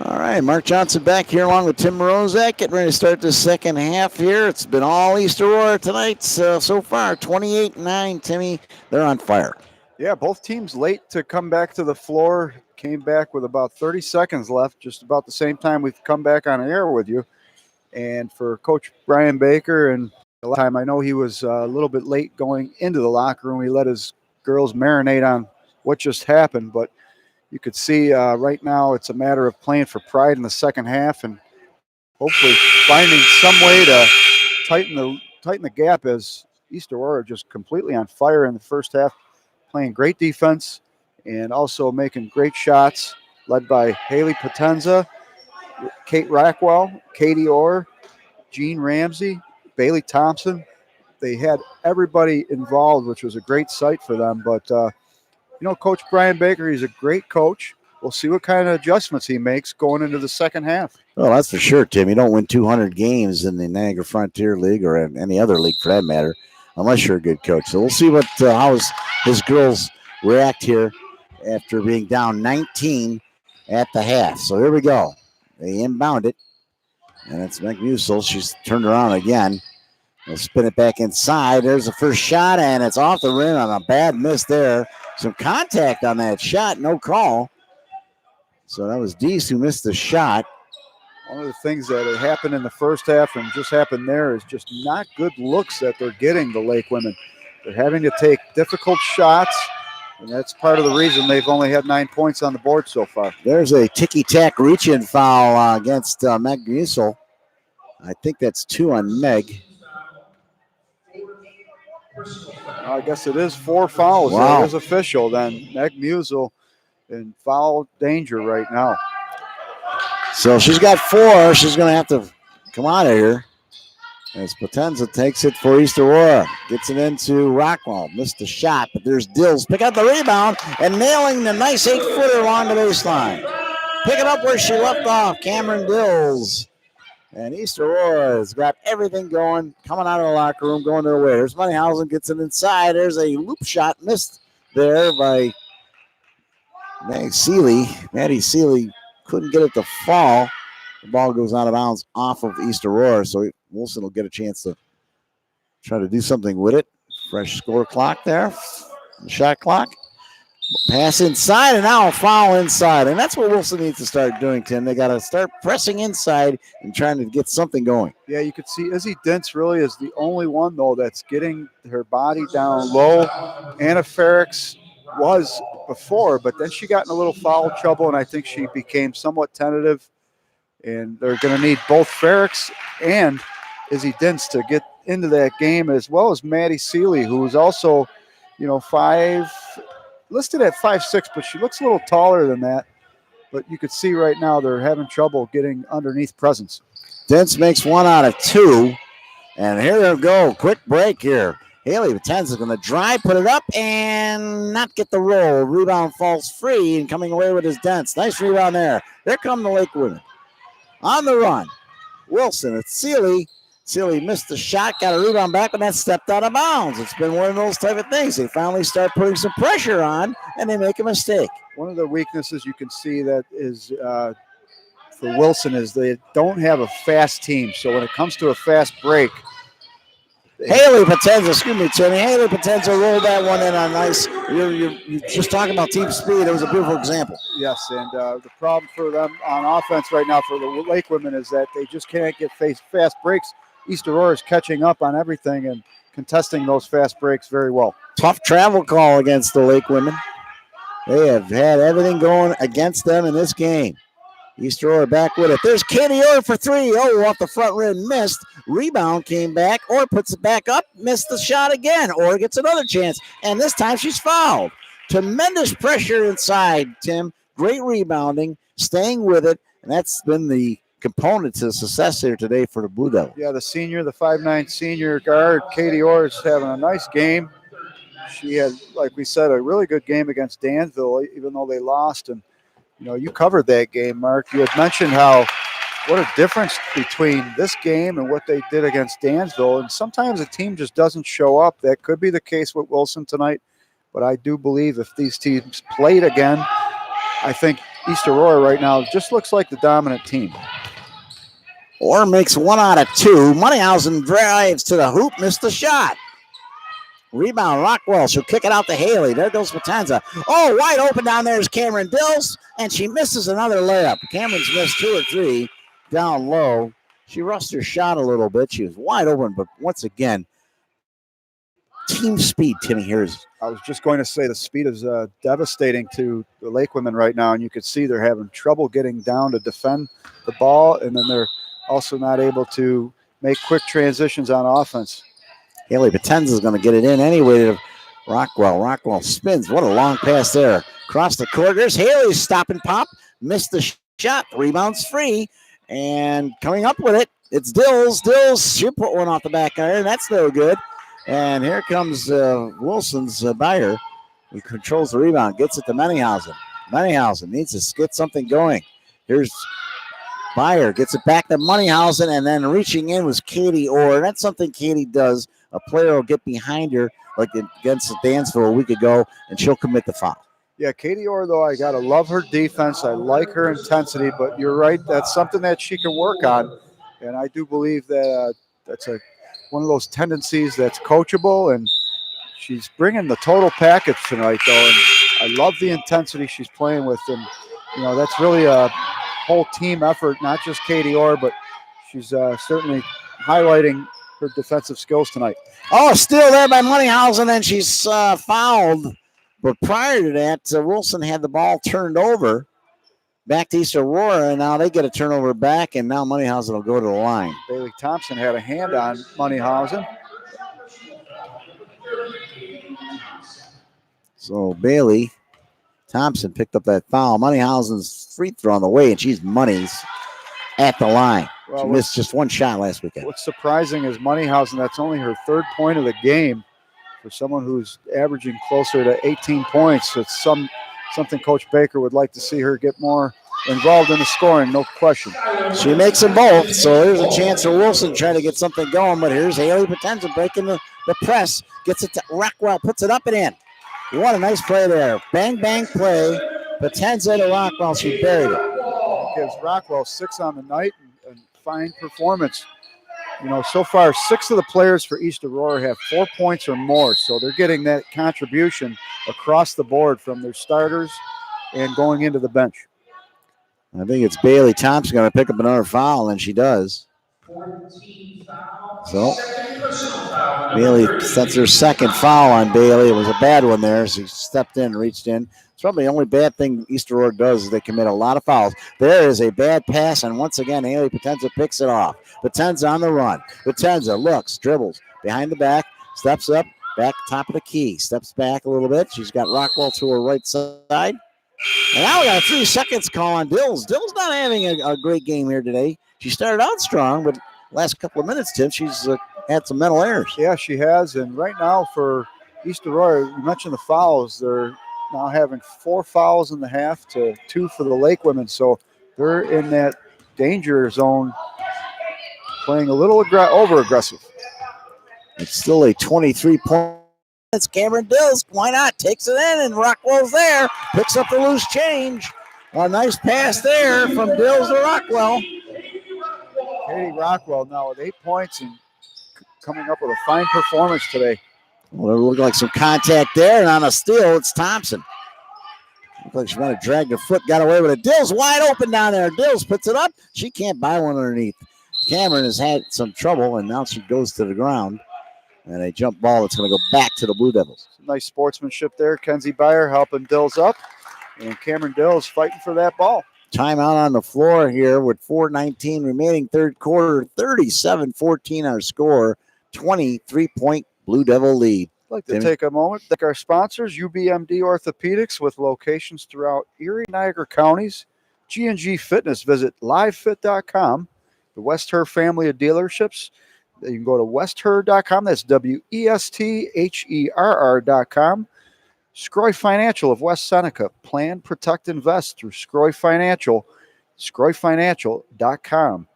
All right, Mark Johnson back here along with Tim Rozak, getting ready to start the second half here. It's been all East Aurora tonight so far, 28-9, Timmy. They're on fire. Yeah, both teams late to come back to the floor. Came back with about 30 seconds left, just about the same time we've come back on air with you. And for Coach Brian Baker, and a lot of time, I know he was a little bit late going into the locker room. He let his girls marinate on what just happened, but you could see right now it's a matter of playing for pride in the second half and hopefully finding some way to tighten the gap, as East Aurora just completely on fire in the first half, playing great defense and also making great shots, led by Haley Potenza, Kate Rackwell, Katie Orr, Jean Ramsey, Bailey Thompson. They had everybody involved, which was a great sight for them. But, Coach Brian Baker, he's a great coach. We'll see what kind of adjustments he makes going into the second half. Well, that's for sure, Tim. You don't win 200 games in the Niagara Frontier League or in any other league for that matter, unless you're a good coach. So we'll see how his girls react here after being down 19 at the half. So here we go. They inbound it, and it's McMusel. She's turned around again. They'll spin it back inside. There's the first shot, and it's off the rim on a bad miss there. Some contact on that shot, no call. So that was Deese who missed the shot. One of the things that had happened in the first half and just happened there is just not good looks that they're getting, the Lake women. They're having to take difficult shots, and that's part of the reason they've only had 9 points on the board so far. There's a ticky-tack reach-in foul against Meg Musel. I think that's 2 on Meg. I guess it is 4 fouls. Wow. It is official then. Meg Musel in foul danger right now. So she's got 4. She's going to have to come out of here. As Potenza takes it for East Aurora. Gets it into Rockwell. Missed the shot, but there's Dills. Pick up the rebound and nailing the nice 8-footer along the baseline. Pick it up where she left off. Cameron Dills. And East Aurora has got everything going, coming out of the locker room, going their way. There's Moneyhausen, gets it inside. There's a loop shot missed there by Maddie Seeley. Maddie Seeley couldn't get it to fall. The ball goes out of bounds off of East Aurora, so Wilson will get a chance to try to do something with it. Fresh score clock there, shot clock. Pass inside, and now a foul inside. And that's what Wilson needs to start doing, Tim. They got to start pressing inside and trying to get something going. Yeah, you could see Izzy Dentz really is the only one, though, that's getting her body down low. Anna Ferricks was before, but then she got in a little foul trouble, and I think she became somewhat tentative. And they're going to need both Ferricks and Izzy Dentz to get into that game, as well as Maddie Seeley, who is also, listed at 5'6", but she looks a little taller than that. But you could see right now they're having trouble getting underneath presence. Dentz makes 1 out of 2. And here we go. Quick break here. Haley Potenza is going to drive, put it up, and not get the roll. Rebound falls free, and coming away with his Dentz. Nice rebound there. There come the Lake women. On the run. Wilson, it's Seeley. Seeley missed the shot, got a rebound back, but that stepped out of bounds. It's been one of those type of things. They finally start putting some pressure on, and they make a mistake. One of the weaknesses you can see that is for Wilson is they don't have a fast team. So when it comes to a fast break, Haley Potenza, excuse me, Timmy. Haley Potenza rolled that one in on nice. You're just talking about team speed. It was a beautiful example. Yes, and the problem for them on offense right now for the Lake women is that they just can't get fast breaks. East Aurora is catching up on everything and contesting those fast breaks very well. Tough travel call against the Lake women. They have had everything going against them in this game. East Aurora back with it. There's Katie Orr for 3. Oh, off the front rim, missed. Rebound came back. Orr puts it back up, missed the shot again. Orr gets another chance, and this time she's fouled. Tremendous pressure inside, Tim. Great rebounding, staying with it, and that's been the component to success here today for the Blue Devils. Yeah, the senior, the 5'9" senior guard, Katie Orr, is having a nice game. She had, like we said, a really good game against Danville, even though they lost. And, you covered that game, Mark. You had mentioned what a difference between this game and what they did against Danville. And sometimes a team just doesn't show up. That could be the case with Wilson tonight. But I do believe if these teams played again, I think East Aurora right now just looks like the dominant team. Orr makes 1 out of 2. Moneyhausen drives to the hoop, missed the shot. Rebound, Rockwell. She'll kick it out to Haley. There goes Potenza. Oh, wide open down there is Cameron Dills, and she misses another layup. Cameron's missed 2 or 3 down low. She rushed her shot a little bit. She was wide open, but once again, team speed, Timmy, here is. I was just going to say the speed is devastating to the Lake women right now, and you could see they're having trouble getting down to defend the ball, and then they're also not able to make quick transitions on offense. Haley Potenza is going to get it in anyway to Rockwell. Rockwell spins. What a long pass there. Across the court. There's Haley's stop and pop. Missed the shot. Rebound's free. And coming up with it, it's Dills. Dills, she put one off the back iron. That's no good. And here comes Wilson's Byer, who controls the rebound. Gets it to Moneyhausen. Moneyhausen needs to get something going. Here's Byer. Gets it back to Moneyhausen. And then reaching in was Katie Orr. That's something Katie does. A player will get behind her like against Dansville a week ago, and she'll commit the foul. Yeah, Katie Orr, though, I got to love her defense. I like her intensity, but you're right. That's something that she can work on. And I do believe that that's one of those tendencies that's coachable, and she's bringing the total package tonight, though. And I love the intensity she's playing with. And, you know, that's really a whole team effort, not just Katie Orr, but she's certainly highlighting her defensive skills tonight. Oh, still there by Moneyhausen, and she's fouled. But prior to that, Wilson had the ball turned over back to East Aurora, and now they get a turnover back, and now Moneyhausen will go to the line. Bailey Thompson had a hand on Moneyhausen. So Bailey Thompson picked up that foul. Moneyhausen's free throw on the way, and she's Money's at the line. Well, she missed just one shot last weekend. What's surprising is Moneyhausen, that's only her 3rd point of the game. For someone who's averaging closer to 18 points, it's something Coach Baker would like to see her get more involved in the scoring, no question. She makes them both, so there's a chance for Wilson trying to get something going, but here's Haley Potenza breaking the press, gets it to Rockwell, puts it up and in. What a nice play there. Bang, bang play. Potenza to Rockwell, she buried it. Gives Rockwell 6 on the night and fine performance. You know, so far, 6 of the players for East Aurora have 4 points or more, so they're getting that contribution across the board from their starters and going into the bench. I think it's Bailey Thompson going to pick up another foul, and she does. So Bailey sets her 2nd foul on Bailey. It was a bad one there. She stepped in and reached in. It's probably the only bad thing East Aurora does is they commit a lot of fouls. There is a bad pass, and once again, Haley Potenza picks it off. Potenza on the run. Potenza looks, dribbles, behind the back, steps up, back top of the key, steps back a little bit. She's got Rockwell to her right side. And now we got a 3 seconds call on Dills. Dills not having a great game here today. She started out strong, but last couple of minutes, Tim, she's had some mental errors. Yeah, she has. And right now for East Aurora, you mentioned the fouls. They're now having 4 fouls in the half to 2 for the Lake women. So they're in that danger zone, playing a little over-aggressive. It's still a 23-point. It's Cameron Dills. Why not? Takes it in, and Rockwell's there. Picks up the loose change. A nice pass there from Dills to Rockwell. Katie Rockwell now with 8 points and coming up with a fine performance today. Well, it looked like some contact there, and on a steal, it's Thompson. Looked like she might have dragged her foot, got away with it. Dills wide open down there. Dills puts it up. She can't buy one underneath. Cameron has had some trouble, and now she goes to the ground. And a jump ball that's going to go back to the Blue Devils. Nice sportsmanship there. Kenzie Byer helping Dills up. And Cameron Dills fighting for that ball. Timeout on the floor here with 4:19 remaining 3rd quarter. 37-14 our score. 23-point Blue Devil lead. I'd like to take a moment to thank our sponsors, UBMD Orthopedics with locations throughout Erie, Niagara counties. G&G Fitness, visit livefit.com. The West Her family of dealerships. You can go to westher.com. That's WESTHERR.com. Scroy Financial of West Seneca. Plan, protect, invest through Scroy Financial. Scroyfinancial.com.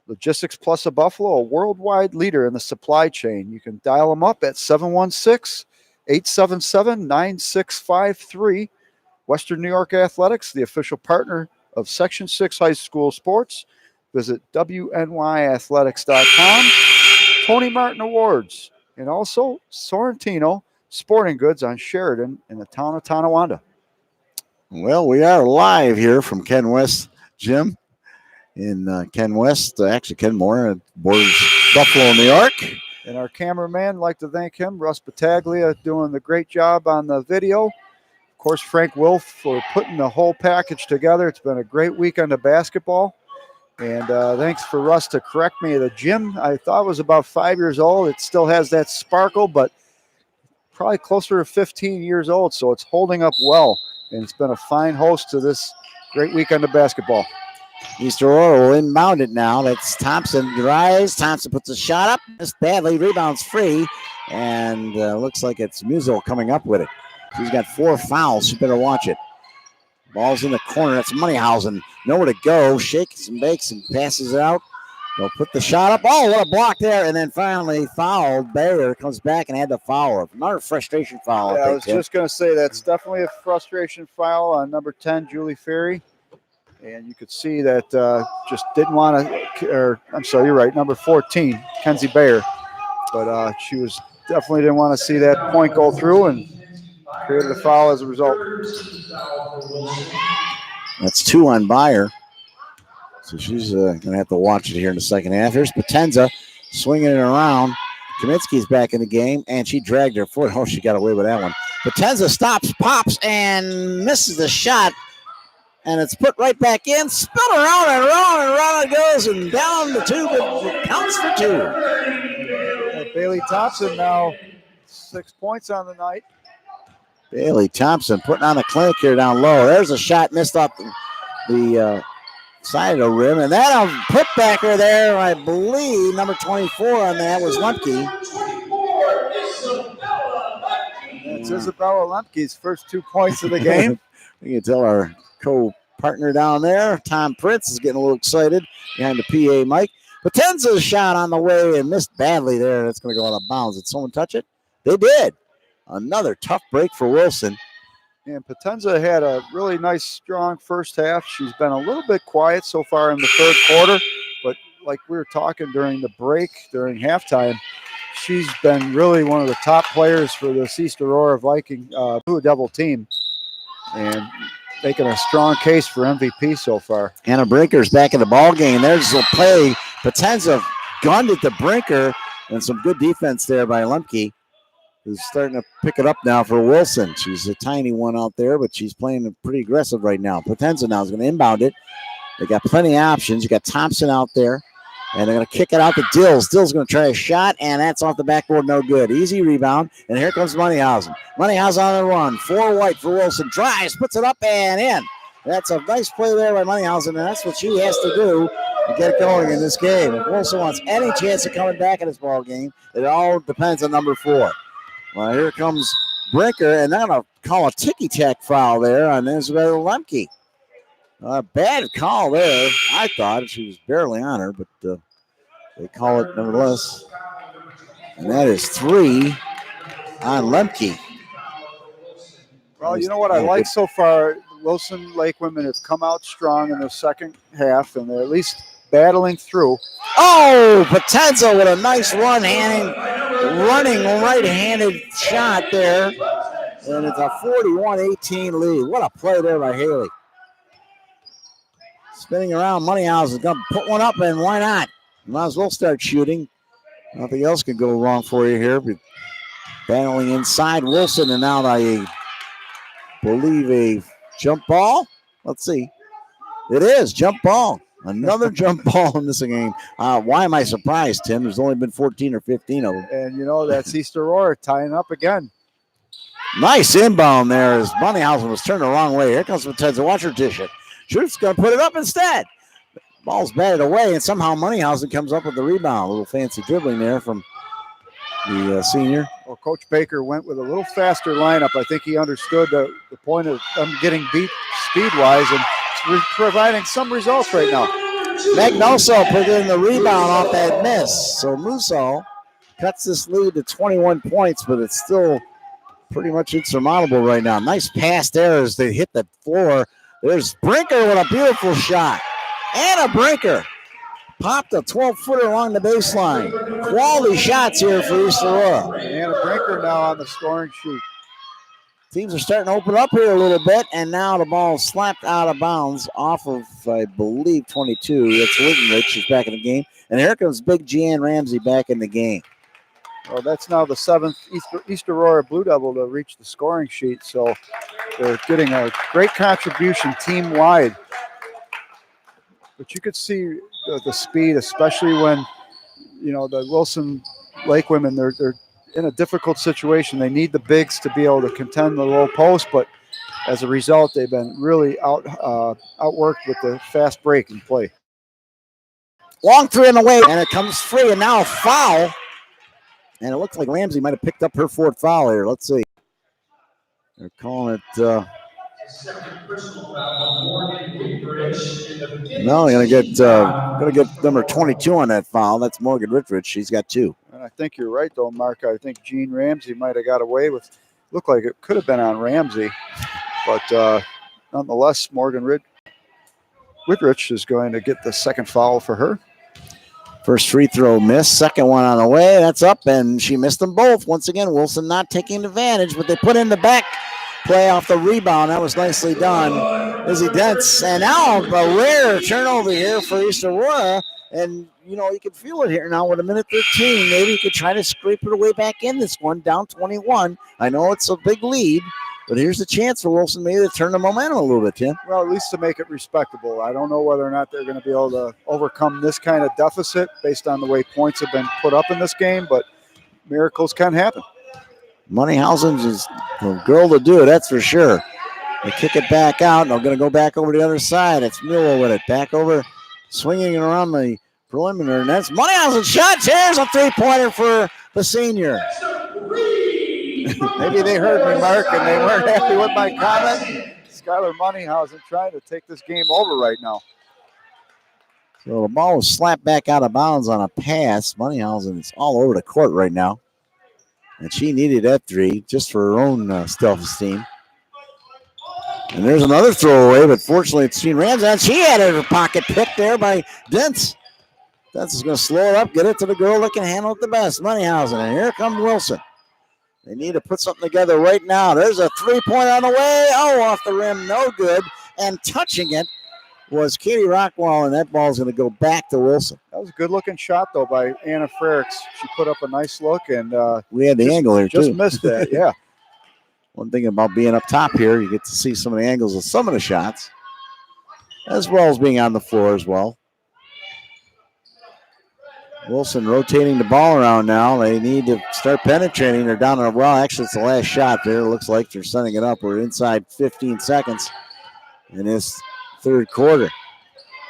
Logistics Plus of Buffalo, a worldwide leader in the supply chain. You can dial them up at 716-877-9653 Western New York Athletics, the official partner of Section 6 high school sports. Visit WNYathletics.com. Tony Martin Awards, and also Sorrentino Sporting Goods on Sheridan in the town of Tonawanda. Well, we are live here from Ken West Gym in Ken West, actually Kenmore, borders Buffalo, New York. And our cameraman, I'd like to thank him, Russ Battaglia, doing the great job on the video. Of course, Frank Wolf for putting the whole package together. It's been a great weekend of basketball. And thanks for Russ to correct me. The gym, I thought was about 5 years old. It still has that sparkle, but probably closer to 15 years old, so it's holding up well. And it's been a fine host to this great weekend of basketball. East Aurora will inbound it now. That's Thompson drives. Thompson puts a shot up. Missed badly. Rebounds free. And looks like it's Musil coming up with it. She's got 4 fouls. She better watch it. Ball's in the corner. That's Moneyhausen. Nowhere to go. Shakes and bakes and passes it out. They'll put the shot up. Oh, what a block there. And then finally fouled. Bayer comes back and had to foul her. Another frustration foul. Yeah, I was just going to say that's definitely a frustration foul on number 10, Julie Ferry. And you could see that just didn't want to, or I'm sorry, you're right, number 14, Kenzie Bayer. But she was definitely didn't want to see that point go through and created a foul as a result. That's 2 on Bayer. So she's going to have to watch it here in the second half. Here's Potenza swinging it around. Kaminsky's back in the game, and she dragged her foot. Oh, she got away with that one. Potenza stops, pops, and misses the shot. And it's put right back in. Spun around and around and around it goes, and down the tube. It counts for 2. Bailey Thompson now 6 points on the night. Bailey Thompson putting on a clinic here down low. There's a shot missed off the side of the rim. And that'll put back her there, I believe. Number 24 on that was Lumpke. That's Isabella Lumpke's first 2 points of the game. We can tell our co-partner down there, Tom Prince, is getting a little excited behind the PA mic. Potenza's shot on the way and missed badly there. That's going to go out of bounds. Did someone touch it? They did. Another tough break for Wilson. And Potenza had a really nice, strong first half. She's been a little bit quiet so far in the third quarter, but like we were talking during the break, during halftime, she's been really one of the top players for the East Aurora Viking Blue Devil team, and making a strong case for MVP so far. Anna Brinker's back in the ball game. There's a play. Potenza gunned at the Brinker, and some good defense there by Lumpke, who's starting to pick it up now for Wilson. She's a tiny one out there, but she's playing pretty aggressive right now. Potenza now is going to inbound it. They got plenty of options. You got Thompson out there, and they're going to kick it out to Dills. Dills going to try a shot, and that's off the backboard, no good. Easy rebound, and here comes Moneyhausen. Moneyhausen on the run. 4 white for Wilson. Drives, puts it up and in. That's a nice play there by Moneyhausen, and that's what she has to do to get going in this game. If Wilson wants any chance of coming back in this ball game, it all depends on number 4. Well, here comes Brinker, and they're going to call a ticky-tack foul there on Isabella Lemke. Bad call there. I thought she was barely on her, but they call it nevertheless. And that is 3 on Lemke. Well, you know what I like so far? Wilson Lake women have come out strong in the second half, and they're at least battling through. Oh, Potenza with a nice running right-handed shot there. And it's a 41-18 lead. What a play there by Haley. Spinning around, Moneyhouse is going to put one up, and why not? You might as well start shooting. Nothing else can go wrong for you here. But battling inside Wilson, and now I believe a jump ball. Let's see. It is jump ball. Another jump ball in this game. Why am I surprised, Tim? There's only been 14 or 15 of them. And, you know, that's East Aurora tying up again. Nice inbound there as Moneyhausen was turned the wrong way. Here comes Potenza. Watch her dish it. Schuertz going to put it up instead. Ball's batted away, and somehow Moneyhausen comes up with the rebound. A little fancy dribbling there from the senior. Well, Coach Baker went with a little faster lineup. I think he understood the point of them getting beat speed-wise, and providing some results right now. Magnoso put in the rebound off that miss. So Musso cuts this lead to 21 points, but it's still pretty much insurmountable right now. Nice pass there as they hit the floor. There's Brinker with a beautiful shot. Anna Brinker popped a 12-footer along the baseline. Quality shots here for East Aurora. Anna Brinker now on the scoring sheet. Teams are starting to open up here a little bit, and now the ball is slapped out of bounds off of, I believe, 22. That's Wittenrich is back in the game. And here comes Big Jan Ramsey back in the game. Well, that's now the 7th East Aurora Blue Devil to reach the scoring sheet, so they're getting a great contribution team-wide. But you could see the speed, especially when, the Wilson Lake women, they're in a difficult situation. They need the bigs to be able to contend the low post, but as a result, they've been really outworked with the fast break and play. Long three in the way, and it comes free, and now a foul. And it looks like Ramsey might have picked up her 4th foul here. Let's see. They're calling it. No, gonna get number 22 on that foul. That's Morgan Rittrich. She's got 2. And I think you're right, though, Mark. I think Jean Ramsey might have got away with. Looked like it could have been on Ramsey, but nonetheless, Morgan Rittrich is going to get the 2nd foul for her. First free throw missed. Second one on the way. That's up, and she missed them both. Once again, Wilson not taking advantage, but they put in the back play off the rebound. That was nicely done. Izzy Dents. And now a rare turnover here for East Aurora. And, you can feel it here now with a minute 13. Maybe you could try to scrape her way back in this one, down 21. I know it's a big lead, but here's a chance for Wilson maybe to turn the momentum a little bit, Tim. Well, at least to make it respectable. I don't know whether or not they're going to be able to overcome this kind of deficit based on the way points have been put up in this game, but miracles can happen. Moneyhausen is the girl to do it, that's for sure. They kick it back out, and they're going to go back over to the other side. It's Mueller with it. Back over, swinging it around the preliminary. And that's Moneyhausen shots. Here's a 3-pointer for the senior. Maybe they heard me, Mark, and they weren't happy with my comment. Skylar Moneyhausen trying to take this game over right now. So the ball was slapped back out of bounds on a pass. Moneyhausen is all over the court right now. And she needed that 3 just for her own self-esteem. And there's another throwaway, but fortunately it's Jean Ramsey. And she had her pocket picked there by Dents. Dents is going to slow it up, get it to the girl that can handle it the best, Moneyhausen. And here comes Wilson. They need to put something together right now. There's a 3-pointer on the way. Oh, off the rim, no good. And touching it was Katie Rockwell, and that ball's going to go back to Wilson. That was a good-looking shot, though, by Anna Frericks. She put up a nice look, and we had the angle here, too. Just missed that, yeah. One thing about being up top here, you get to see some of the angles of some of the shots, as well as being on the floor as well. Wilson rotating the ball around now. They need to start penetrating. They're down on actually, it's the last shot there. It looks like they're setting it up. We're inside 15 seconds in this third quarter.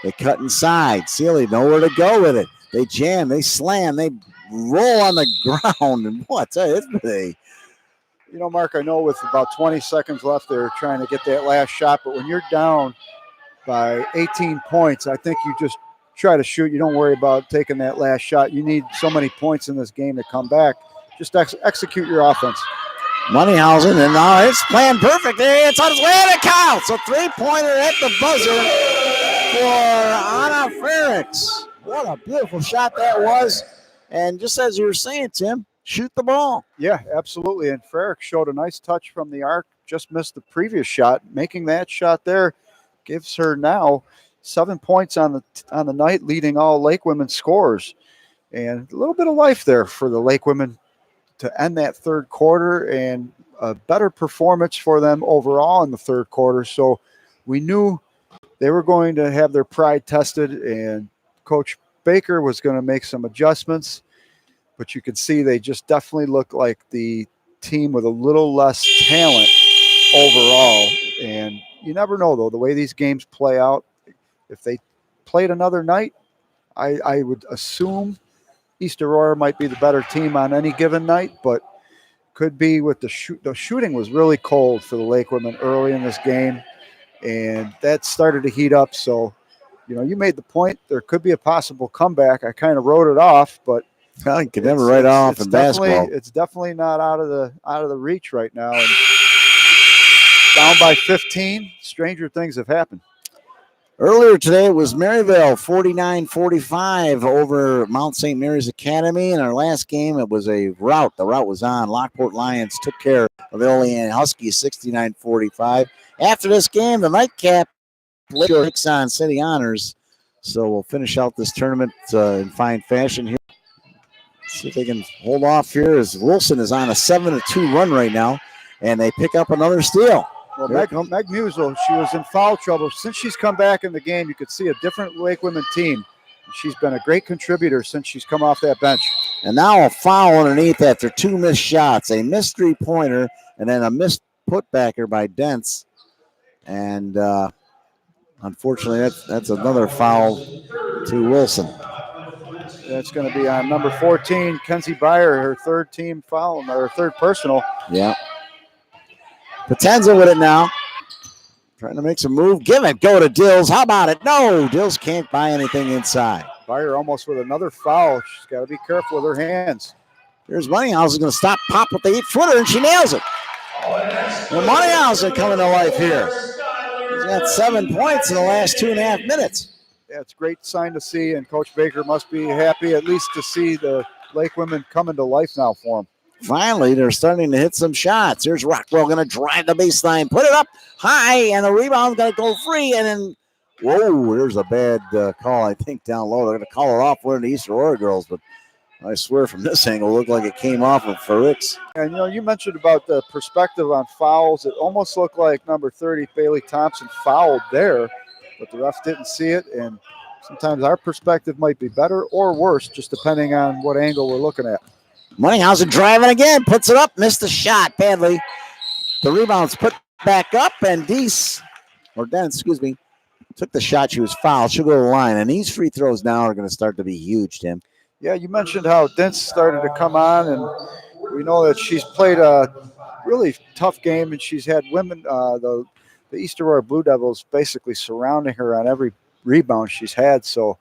They cut inside. Sealy nowhere to go with it. They jam, they slam, they roll on the ground. And what? Mark, I know with about 20 seconds left, they're trying to get that last shot. But when you're down by 18 points, I think you just try to shoot. You don't worry about taking that last shot. You need so many points in this game to come back. Just execute your offense. Moneyhausen, and now it's playing perfect. It's on its way, and it counts. A 3-pointer at the buzzer for Anna Frericks. What a beautiful shot that was. And just as you were saying, Tim, shoot the ball. Yeah, absolutely. And Frericks showed a nice touch from the arc. Just missed the previous shot. Making that shot there gives her now 7 points on the night, leading all Lake women scores. And a little bit of life there for the Lake women to end that third quarter, and a better performance for them overall in the third quarter. So we knew they were going to have their pride tested, and Coach Baker was going to make some adjustments. But you could see they just definitely look like the team with a little less talent overall. And you never know, though, the way these games play out. If they played another night, I would assume East Aurora might be the better team on any given night, but could be with the shooting was really cold for the Lake women early in this game, and that started to heat up. So, you made the point there could be a possible comeback. I kind of wrote it off, but Well, you can never write off in basketball. It's definitely not out of the reach right now. And down by 15. Stranger things have happened. Earlier today, it was Maryville 49-45 over Mount St. Mary's Academy. In our last game, it was a rout. The rout was on. Lockport Lions took care of the Olean Huskies 69-45. After this game, the nightcap takes on City Honors. So we'll finish out this tournament in fine fashion here. See if they can hold off here as Wilson is on a 7-2 run right now, and they pick up another steal. Well, Meg Musel, she was in foul trouble. Since she's come back in the game, you could see a different Lake Women team. She's been a great contributor since she's come off that bench. And now a foul underneath after 2 missed shots, a missed three-pointer, and then a missed putbacker by Dents. And unfortunately, that's another foul to Wilson. That's going to be on number 14, Kenzie Byer, her third team foul, or third personal. Yeah. Potenza with it now. Trying to make some move. Give it. Go to Dills. How about it? No. Dills can't buy anything inside. Byer almost with another foul. She's got to be careful with her hands. Here's Moneyhausen going to stop pop with the 8-footer, and she nails it. Well, Moneyhausen coming to life here. He's got 7 points in the last 2.5 minutes. Yeah, it's a great sign to see, and Coach Baker must be happy at least to see the Lake women coming to life now for him. Finally, they're starting to hit some shots. Here's Rockwell going to drive the baseline, put it up high, and the rebound's going to go free. And then, whoa, there's a bad call, I think, down low. They're going to call it off one of the East Aurora girls, but I swear from this angle, it looked like it came off of Faricks. And, you mentioned about the perspective on fouls. It almost looked like number 30, Bailey Thompson, fouled there, but the ref didn't see it. And sometimes our perspective might be better or worse, just depending on what angle we're looking at. Moneyhausen driving again, puts it up, missed the shot badly. The rebound's put back up, and Dents, took the shot. She was fouled. She'll go to the line, and these free throws now are going to start to be huge, Tim. Yeah, you mentioned how Dents started to come on, and we know that she's played a really tough game, and she's had women, the East Aurora Blue Devils, basically surrounding her on every rebound she's had, so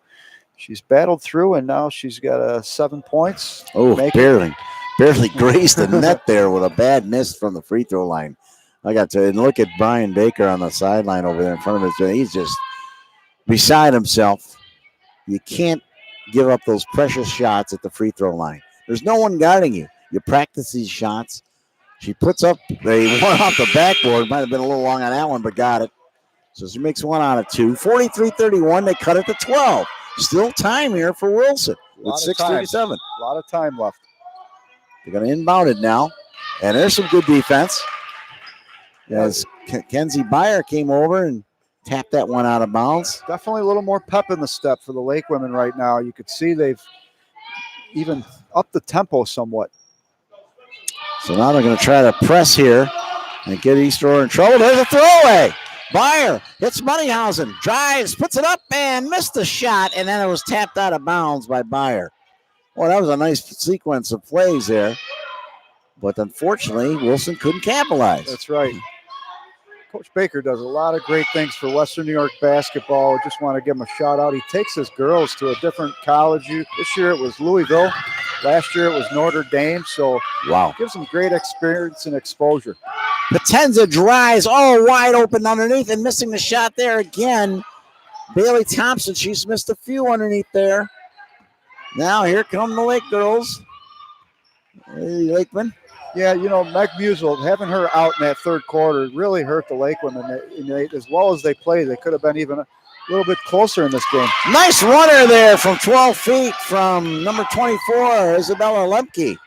she's battled through, and now she's got 7 points. Oh, barely grazed the net there with a bad miss from the free throw line. I got to look at Brian Baker on the sideline over there in front of us. He's just beside himself. You can't give up those precious shots at the free throw line. There's no one guarding you. You practice these shots. She puts up one off the backboard. Might have been a little long on that one, but got it. So she makes 1 out of 2. 43-31. They cut it to 12. Still time here for Wilson with 6:37. A lot of time left. They're going to inbound it now. And there's some good defense. As Kenzie Byer came over and tapped that one out of bounds. Definitely a little more pep in the step for the Lake women right now. You could see they've even upped the tempo somewhat. So now they're going to try to press here and get East Aurora in trouble. There's a throwaway. Byer hits Moneyhausen, drives, puts it up, and missed the shot, and then it was tapped out of bounds by Byer. Well, that was a nice sequence of plays there. But unfortunately, Wilson couldn't capitalize. That's right. Coach Baker does a lot of great things for Western New York basketball. I just want to give him a shout out. He takes his girls to a different college. This year it was Louisville. Last year it was Notre Dame. So wow, gives them great experience and exposure. Potenza drives all wide open underneath and missing the shot there again. Bailey Thompson, she's missed a few underneath there. Now here come the Lake girls. Hey, Lakeman. Yeah, Meg Musel, having her out in that third quarter really hurt the Lake women. As well as they played, they could have been even a little bit closer in this game. Nice runner there from 12 feet from number 24, Isabella Lemke.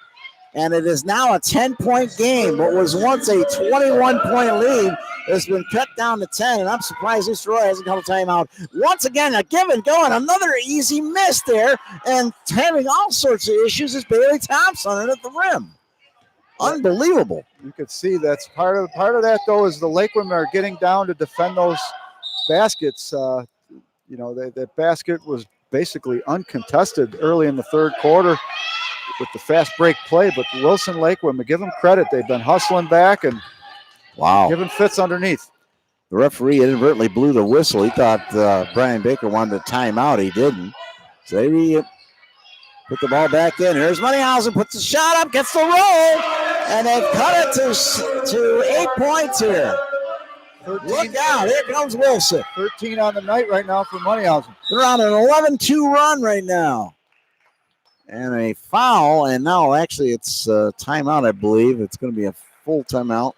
And it is now a 10-point game. What was once a 21-point lead has been cut down to 10, and I'm surprised East Aurora hasn't called a timeout. Once again, a give and go, and another easy miss there, and having all sorts of issues is Bailey Thompson at the rim. Unbelievable. You could see that's part of that, though, is the Lake women are getting down to defend those baskets. That basket was basically uncontested early in the third quarter with the fast break play, but Wilson Lake women, give them credit. They've been hustling back and giving fits underneath. The referee inadvertently blew the whistle. He thought Brian Baker wanted a timeout. He didn't. So they Put the ball back in. Here's Moneyhausen, puts the shot up, gets the roll, and they've cut it to 8 points here. 13, Look out, here comes Wilson. 13 on the night right now for Moneyhausen. They're on an 11-2 run right now. And a foul, and now actually it's timeout, I believe. It's going to be a full timeout.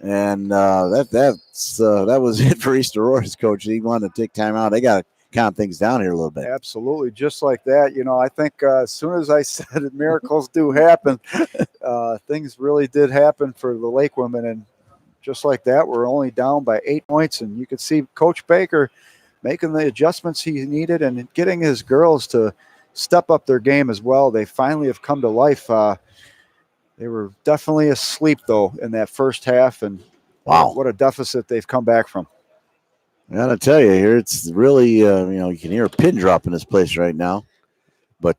And that was it for East Aurora's coach. He wanted to take timeout. They got to calm things down here a little bit. Absolutely, just like that. I think as soon as I said it, miracles do happen, things really did happen for the Lake women. And just like that, we're only down by 8 points. And you could see Coach Baker making the adjustments he needed and getting his girls to step up their game as well. They finally have come to life. They were definitely asleep, though, in that first half. And wow, what a deficit they've come back from. I got to tell you here, it's really, you can hear a pin drop in this place right now. But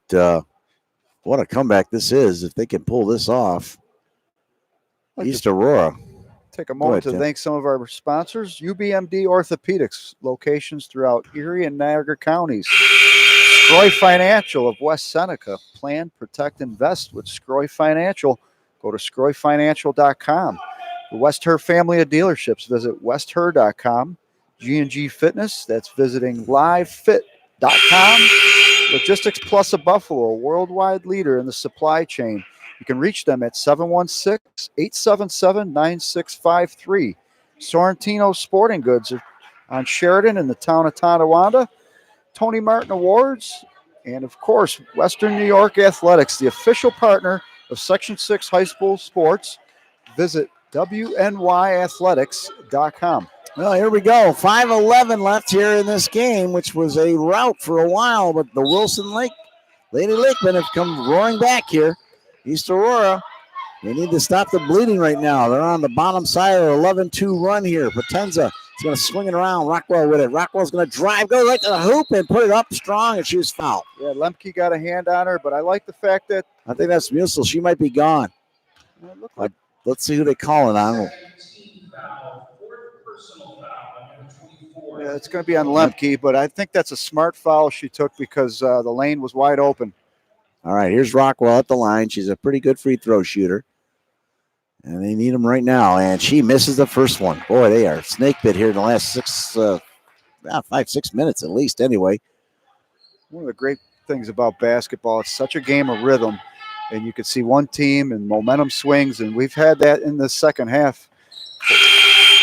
what a comeback this is if they can pull this off. East Aurora. Take a moment to thank some of our sponsors. UBMD Orthopedics, locations throughout Erie and Niagara counties. Scroy Financial of West Seneca. Plan, protect, invest with Scroy Financial. Go to scroyfinancial.com. The West Her family of dealerships. Visit westher.com. G&G Fitness, that's visiting livefit.com. Logistics Plus of Buffalo, a worldwide leader in the supply chain. You can reach them at 716-877-9653. Sorrentino Sporting Goods on Sheridan in the town of Tonawanda. Tony Martin Awards. And, of course, Western New York Athletics, the official partner of Section 6 high school sports. Visit WNYathletics.com. Well, here we go. 5:11 left here in this game, which was a rout for a while, but the Wilson Lady Lakemen have come roaring back here. East Aurora, they need to stop the bleeding right now. They're on the bottom side of an 11-2 run here. Potenza is going to swing it around. Rockwell with it. Rockwell's going to drive, go right to the hoop, and put it up strong, and she was fouled. Yeah, Lemke got a hand on her, but I like the fact that... I think that's Musil. She might be gone. Let's see who they call it on. Yeah, it's going to be on Lemke, but I think that's a smart foul she took because the lane was wide open. All right, here's Rockwell at the line. She's a pretty good free throw shooter. And they need them right now. And she misses the first one. Boy, they are snake bit here in the last 5-6 minutes at least anyway. One of the great things about basketball, it's such a game of rhythm. And you can see one team and momentum swings, and we've had that in the second half.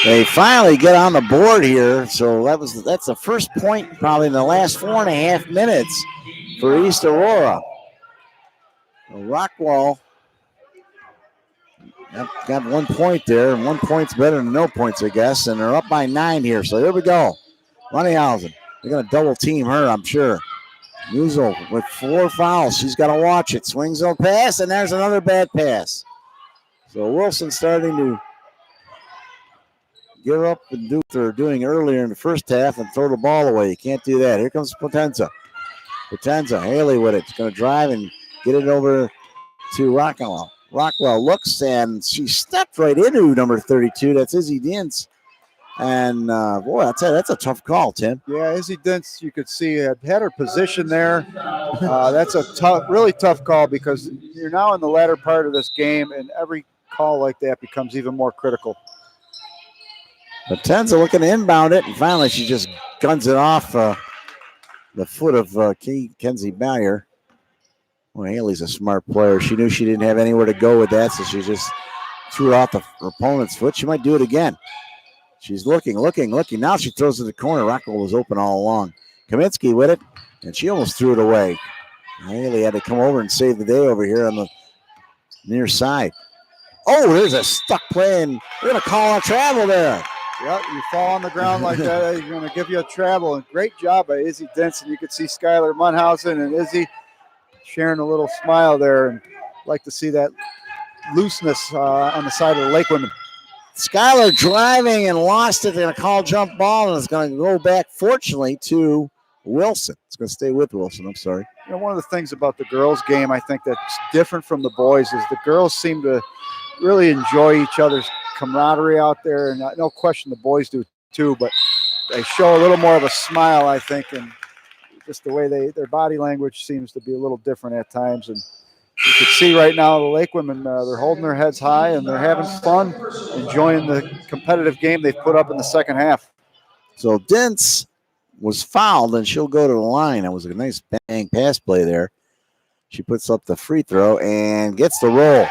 They finally get on the board here. So that's the first point probably in the last 4.5 minutes for East Aurora. Rockwell got 1 point there, and 1 point's better than no points, I guess. And they're up by 9 here. So here we go. Moneyhausen. They're going to double team her, I'm sure. Musil with 4 fouls. She's got to watch it. Swings a pass, and there's another bad pass. So Wilson starting to give up and do what they're doing earlier in the first half and throw the ball away. You can't do that. Here comes Potenza. Haley with it. She's going to drive and get it over to Rockwell. Rockwell looks, and she stepped right into number 32. That's Izzy Dintz. And, boy, I'll tell you, that's a tough call, Tim. Yeah, Izzy Dintz, you could see, had her position there. That's a really tough call because you're now in the latter part of this game, and every call like that becomes even more critical. Potenza looking to inbound it, and finally she just guns it off the foot of Kenzie Bowyer. Well, Haley's a smart player. She knew she didn't have anywhere to go with that, so she just threw it off her opponent's foot. She might do it again. She's looking. Now she throws it to the corner. Rockwell was open all along. Kaminsky with it, and she almost threw it away. Haley had to come over and save the day over here on the near side. Oh, there's a stuck play, and they're going to call on travel there. Yep, you fall on the ground like that, you're going to give you a travel. And great job by Izzy Denson. You could see Skylar Munhausen and Izzy sharing a little smile there, and like to see that looseness on the side of the Lake women. Skylar driving and lost it. They're going to call jump ball, and it's going to go back, fortunately, to Wilson. It's going to stay with Wilson. I'm sorry. You know, one of the things about the girls' game, I think that's different from the boys, is the girls seem to really enjoy each other's camaraderie out there, and no question the boys do too, but they show a little more of a smile, I think, and just the way their body language seems to be a little different at times. And you can see right now the Lake women, they're holding their heads high and they're having fun, enjoying the competitive game they've put up in the second half. So Dents was fouled, and she'll go to the line. That was a nice bang pass play there. She puts up the free throw and gets the roll.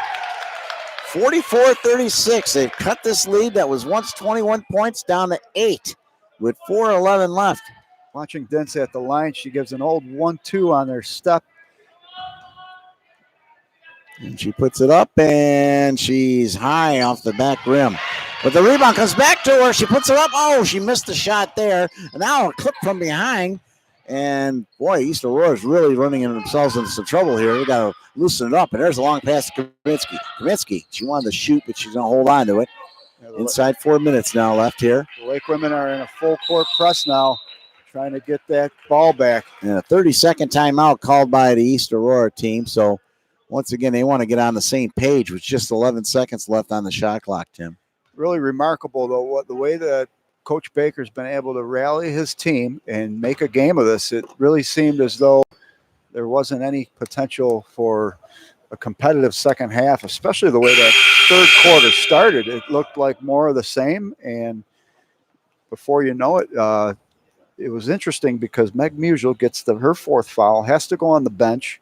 44-36. They've cut this lead that was once 21 points down to 8 with 4:11 left. Watching Dents at the line, she gives an old 1-2 on their step. And she puts it up, and she's high off the back rim. But the rebound comes back to her. She puts it up. Oh, she missed the shot there. And now a clip from behind. And, boy, East Aurora is really running themselves into some trouble here. They got to loosen it up. And there's a long pass to Kaminsky. Kaminsky, she wanted to shoot, but she's going to hold on to it. Inside 4 minutes now left here. The Lake women are in a full court press now, trying to get that ball back. And a 30-second timeout called by the East Aurora team. So, once again, they want to get on the same page with just 11 seconds left on the shot clock, Tim. Really remarkable, though, the way that Coach Baker's been able to rally his team and make a game of this. It really seemed as though there wasn't any potential for a competitive second half, especially the way that third quarter started. It looked like more of the same, and before you know it, it was interesting because Meg Musial gets her fourth foul, has to go on the bench.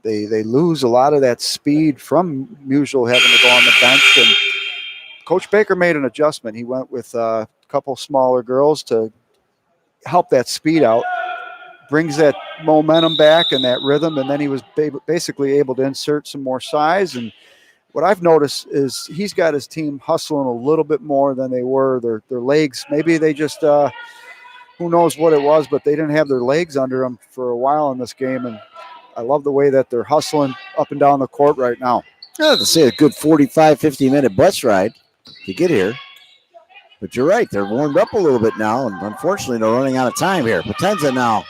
They lose a lot of that speed from Musial having to go on the bench, and Coach Baker made an adjustment. He went with a couple smaller girls to help that speed out, brings that momentum back and that rhythm, and then he was basically able to insert some more size. And what I've noticed is he's got his team hustling a little bit more than they were. Their legs, maybe they just, who knows what it was, but they didn't have their legs under them for a while in this game. And I love the way that they're hustling up and down the court right now. I have to say a good 45, 50-minute bus ride to get here. But you're right, they're warmed up a little bit now, and unfortunately they're running out of time here. Potenza now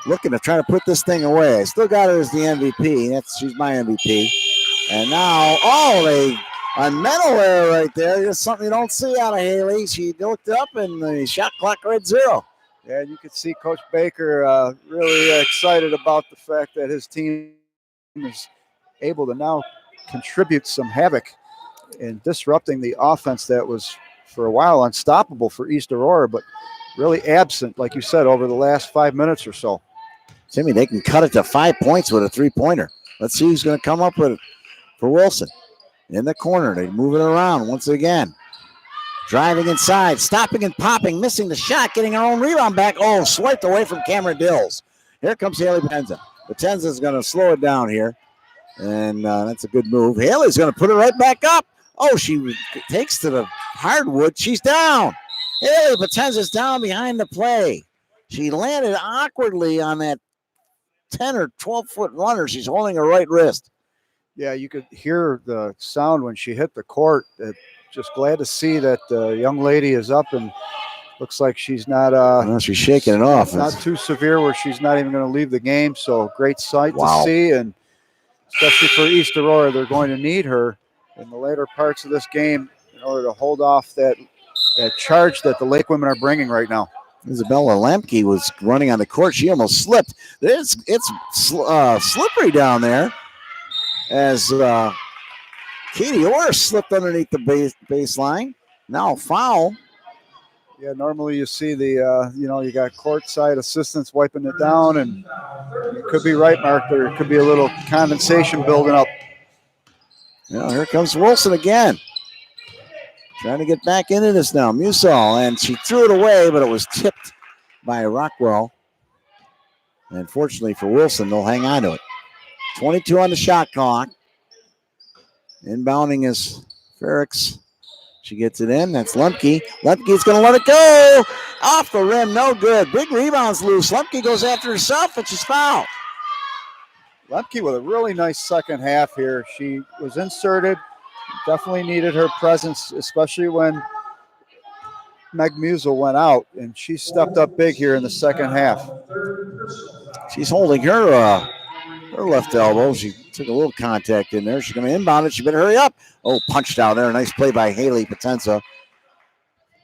looking to try to put this thing away. I still got her as the MVP. She's my MVP. And now, a mental error right there. Just something you don't see out of Haley. She looked up and the shot clock read 0. Yeah, you could see Coach Baker really excited about the fact that his team is able to now contribute some havoc in disrupting the offense that was for a while unstoppable for East Aurora, but really absent, like you said, over the last 5 minutes or so. Timmy, they can cut it to 5 points with a three-pointer. Let's see who's going to come up with it for Wilson. In the corner, they move it around once again. Driving inside, stopping and popping, missing the shot, getting her own rebound back. Oh, swiped away from Cameron Dills. Here comes Haley Potenza. Potenza's going to slow it down here, and that's a good move. Haley's going to put it right back up. Oh, she takes to the hardwood. She's down. Haley Potenza's down behind the play. She landed awkwardly on that 10 or 12-foot runner. She's holding her right wrist. Yeah, you could hear the sound when she hit the court. Just glad to see that the young lady is up and looks like she's not she's shaking it off. Not too severe where she's not even going to leave the game. So great sight to see, and especially for East Aurora, they're going to need her in the later parts of this game in order to hold off that charge that the Lake women are bringing right now. Isabella Lemke was running on the court. She almost slipped. It's slippery down there as Katie Orr slipped underneath the baseline. Now foul. Yeah, normally you see the, you got courtside assistants wiping it down, and you could be right, Mark. There could be a little condensation building up. Yeah, here comes Wilson again. Trying to get back into this now. Musall, and she threw it away, but it was tipped by Rockwell. And fortunately for Wilson, they'll hang on to it. 22 on the shot clock. Inbounding is Ferricks. She gets it in. That's Lemke. Lemke's going to let it go. Off the rim, no good. Big rebounds loose. Lemke goes after herself, and she's fouled. Lemke with a really nice second half here. She was inserted. Definitely needed her presence, especially when Meg Musial went out, and she stepped up big here in the second half. She's holding her left elbow. She took a little contact in there. She's going to inbound it. She better hurry up. Oh, punched out there. Nice play by Haley Potenza.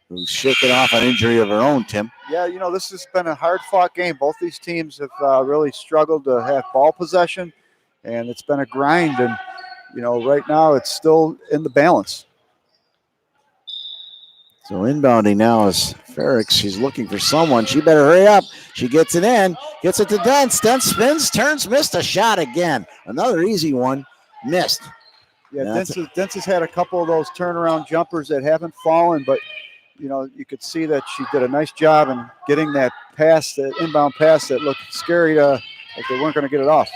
who's shaking off an injury of her own, Tim. Yeah, this has been a hard-fought game. Both these teams have really struggled to have ball possession, and it's been a grind. And, right now it's still in the balance. So inbounding now is Ferrix. She's looking for someone. She better hurry up. She gets it in, gets it to Dents. Dents spins, turns, missed a shot again. Another easy one, missed. Yeah, Dents has had a couple of those turnaround jumpers that haven't fallen, but you could see that she did a nice job in getting that pass, that inbound pass that looked scary, like they weren't going to get it off.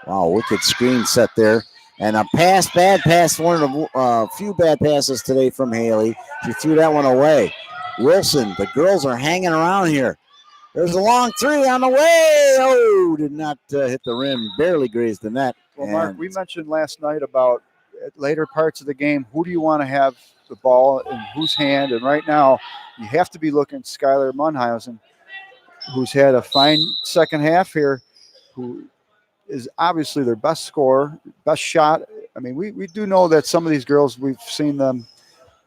Wow, wicked screen set there. And a bad pass, one of a few bad passes today from Haley. She threw that one away. Wilson, the girls are hanging around here. There's a long three on the way. Oh, did not hit the rim, barely grazed the net. Well, Mark, we mentioned last night about at later parts of the game, who do you want to have the ball in whose hand? And right now, you have to be looking at Skylar Munhausen, who's had a fine second half here, who is obviously their best scorer, best shot. I mean, we do know that some of these girls, we've seen them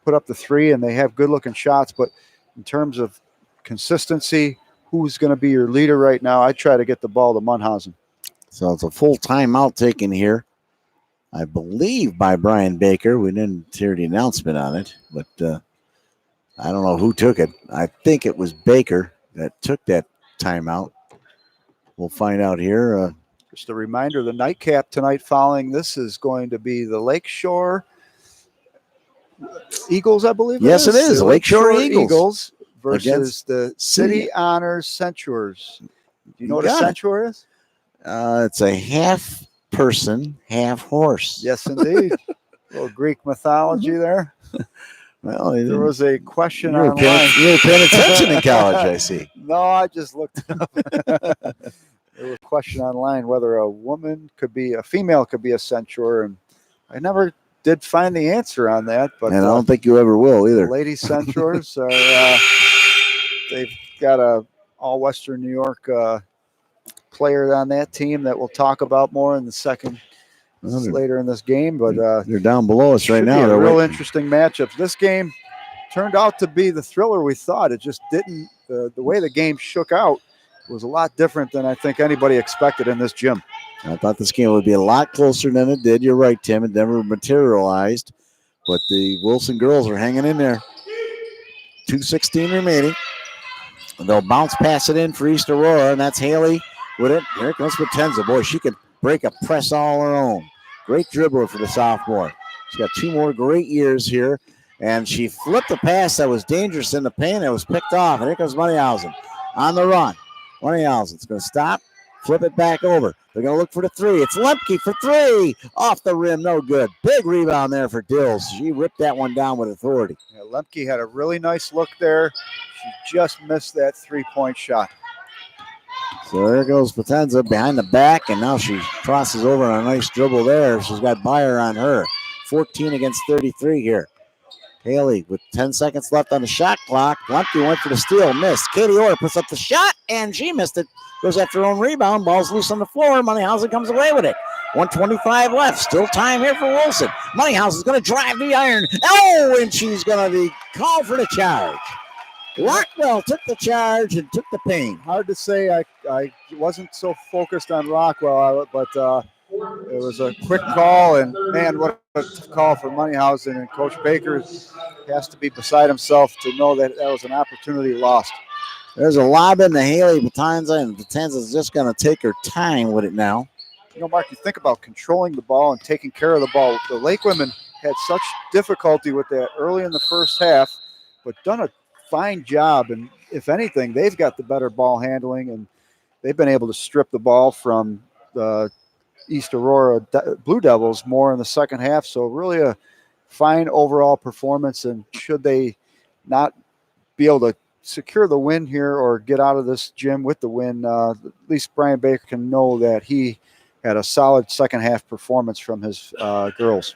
put up the three and they have good-looking shots, but in terms of consistency, who's going to be your leader right now? I try to get the ball to Munhausen. So it's a full timeout taken here, I believe, by Brian Baker. We didn't hear the announcement on it, but I don't know who took it. I think it was Baker that took that timeout. We'll find out here. Just a reminder, the nightcap tonight following this is going to be the Lakeshore Eagles, I believe. Yes, it is. The Lakeshore Eagles versus the City Honors Centaurs. Do you know what a centaur is? It's a half person, half horse. Yes, indeed. A little Greek mythology there. Well, there was a question you were online. You were paying attention in college, I see. No, I just looked it up. There was a question online whether a female could be a centaur, and I never did find the answer on that. But and I don't think you ever will either. Lady centaurs are they've got a all Western New York player on that team that we'll talk about more in the second later in this game. But they're down below us right now. They're real interesting matchups. This game turned out to be the thriller we thought. It just didn't. The way the game shook out was a lot different than I think anybody expected in this gym. I thought this game would be a lot closer than it did. You're right, Tim. It never materialized, but the Wilson girls are hanging in there. 2:16 remaining. They'll bounce pass it in for East Aurora, and that's Haley with it. Here comes Potenza. Boy, she could break a press all her own. Great dribbler for the sophomore. She's got 2 more great years here, and she flipped a pass that was dangerous in the paint. It was picked off, and here comes Munhausen on the run. Munhausen's going to stop, flip it back over. They're going to look for the three. It's Lemke for 3. Off the rim, no good. Big rebound there for Dills. She ripped that one down with authority. Yeah, Lemke had a really nice look there. She just missed that 3-point shot. So there goes Potenza behind the back, and now she crosses over on a nice dribble there. She's got Byer on her. 14 against 33 here. Haley with 10 seconds left on the shot clock. Lemke went for the steal, missed. Katie Orr puts up the shot, and she missed it. Goes after her own rebound. Ball's loose on the floor. Munhausen comes away with it. 1:25 left. Still time here for Wilson. Munhausen's going to drive the iron. Oh, and she's going to be called for the charge. Rockwell took the charge and took the pain. Hard to say. I wasn't so focused on Rockwell, but it was a quick call, and man, what a call for Munhausen. And Coach Baker has to be beside himself to know that that was an opportunity lost. There's a lob in to Haley Potenza, and Potenza's just going to take her time with it now. Mark, you think about controlling the ball and taking care of the ball. The Lake women had such difficulty with that early in the first half, but done a fine job. And if anything, they've got the better ball handling, and they've been able to strip the ball from the East Aurora Blue Devils more in the second half. So really a fine overall performance. And should they not be able to secure the win here or get out of this gym with the win, at least Brian Baker can know that he had a solid second half performance from his girls.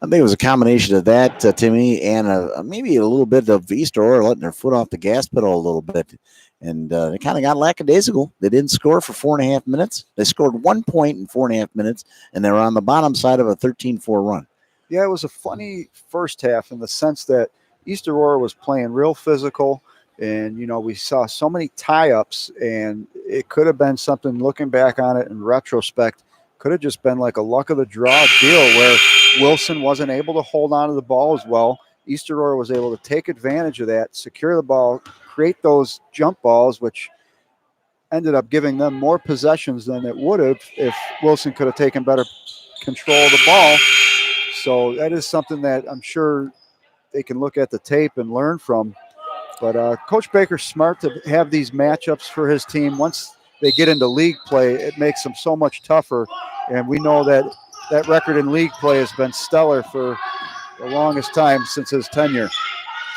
I think it was a combination of that, Timmy, and maybe a little bit of East Aurora letting their foot off the gas pedal a little bit. And they kind of got lackadaisical. They didn't score for 4.5 minutes. They scored 1 point in 4.5 minutes, and they were on the bottom side of a 13-4 run. Yeah, it was a funny first half in the sense that East Aurora was playing real physical, and we saw so many tie-ups, and it could have been something. Looking back on it in retrospect, could have just been like a luck of the draw deal where Wilson wasn't able to hold on to the ball as well. East Aurora was able to take advantage of that, secure the ball, create those jump balls, which ended up giving them more possessions than it would have if Wilson could have taken better control of the ball. So that is something that I'm sure they can look at the tape and learn from. But Coach Baker's smart to have these matchups for his team. Once they get into league play, it makes them so much tougher. And we know that that record in league play has been stellar for the longest time since his tenure.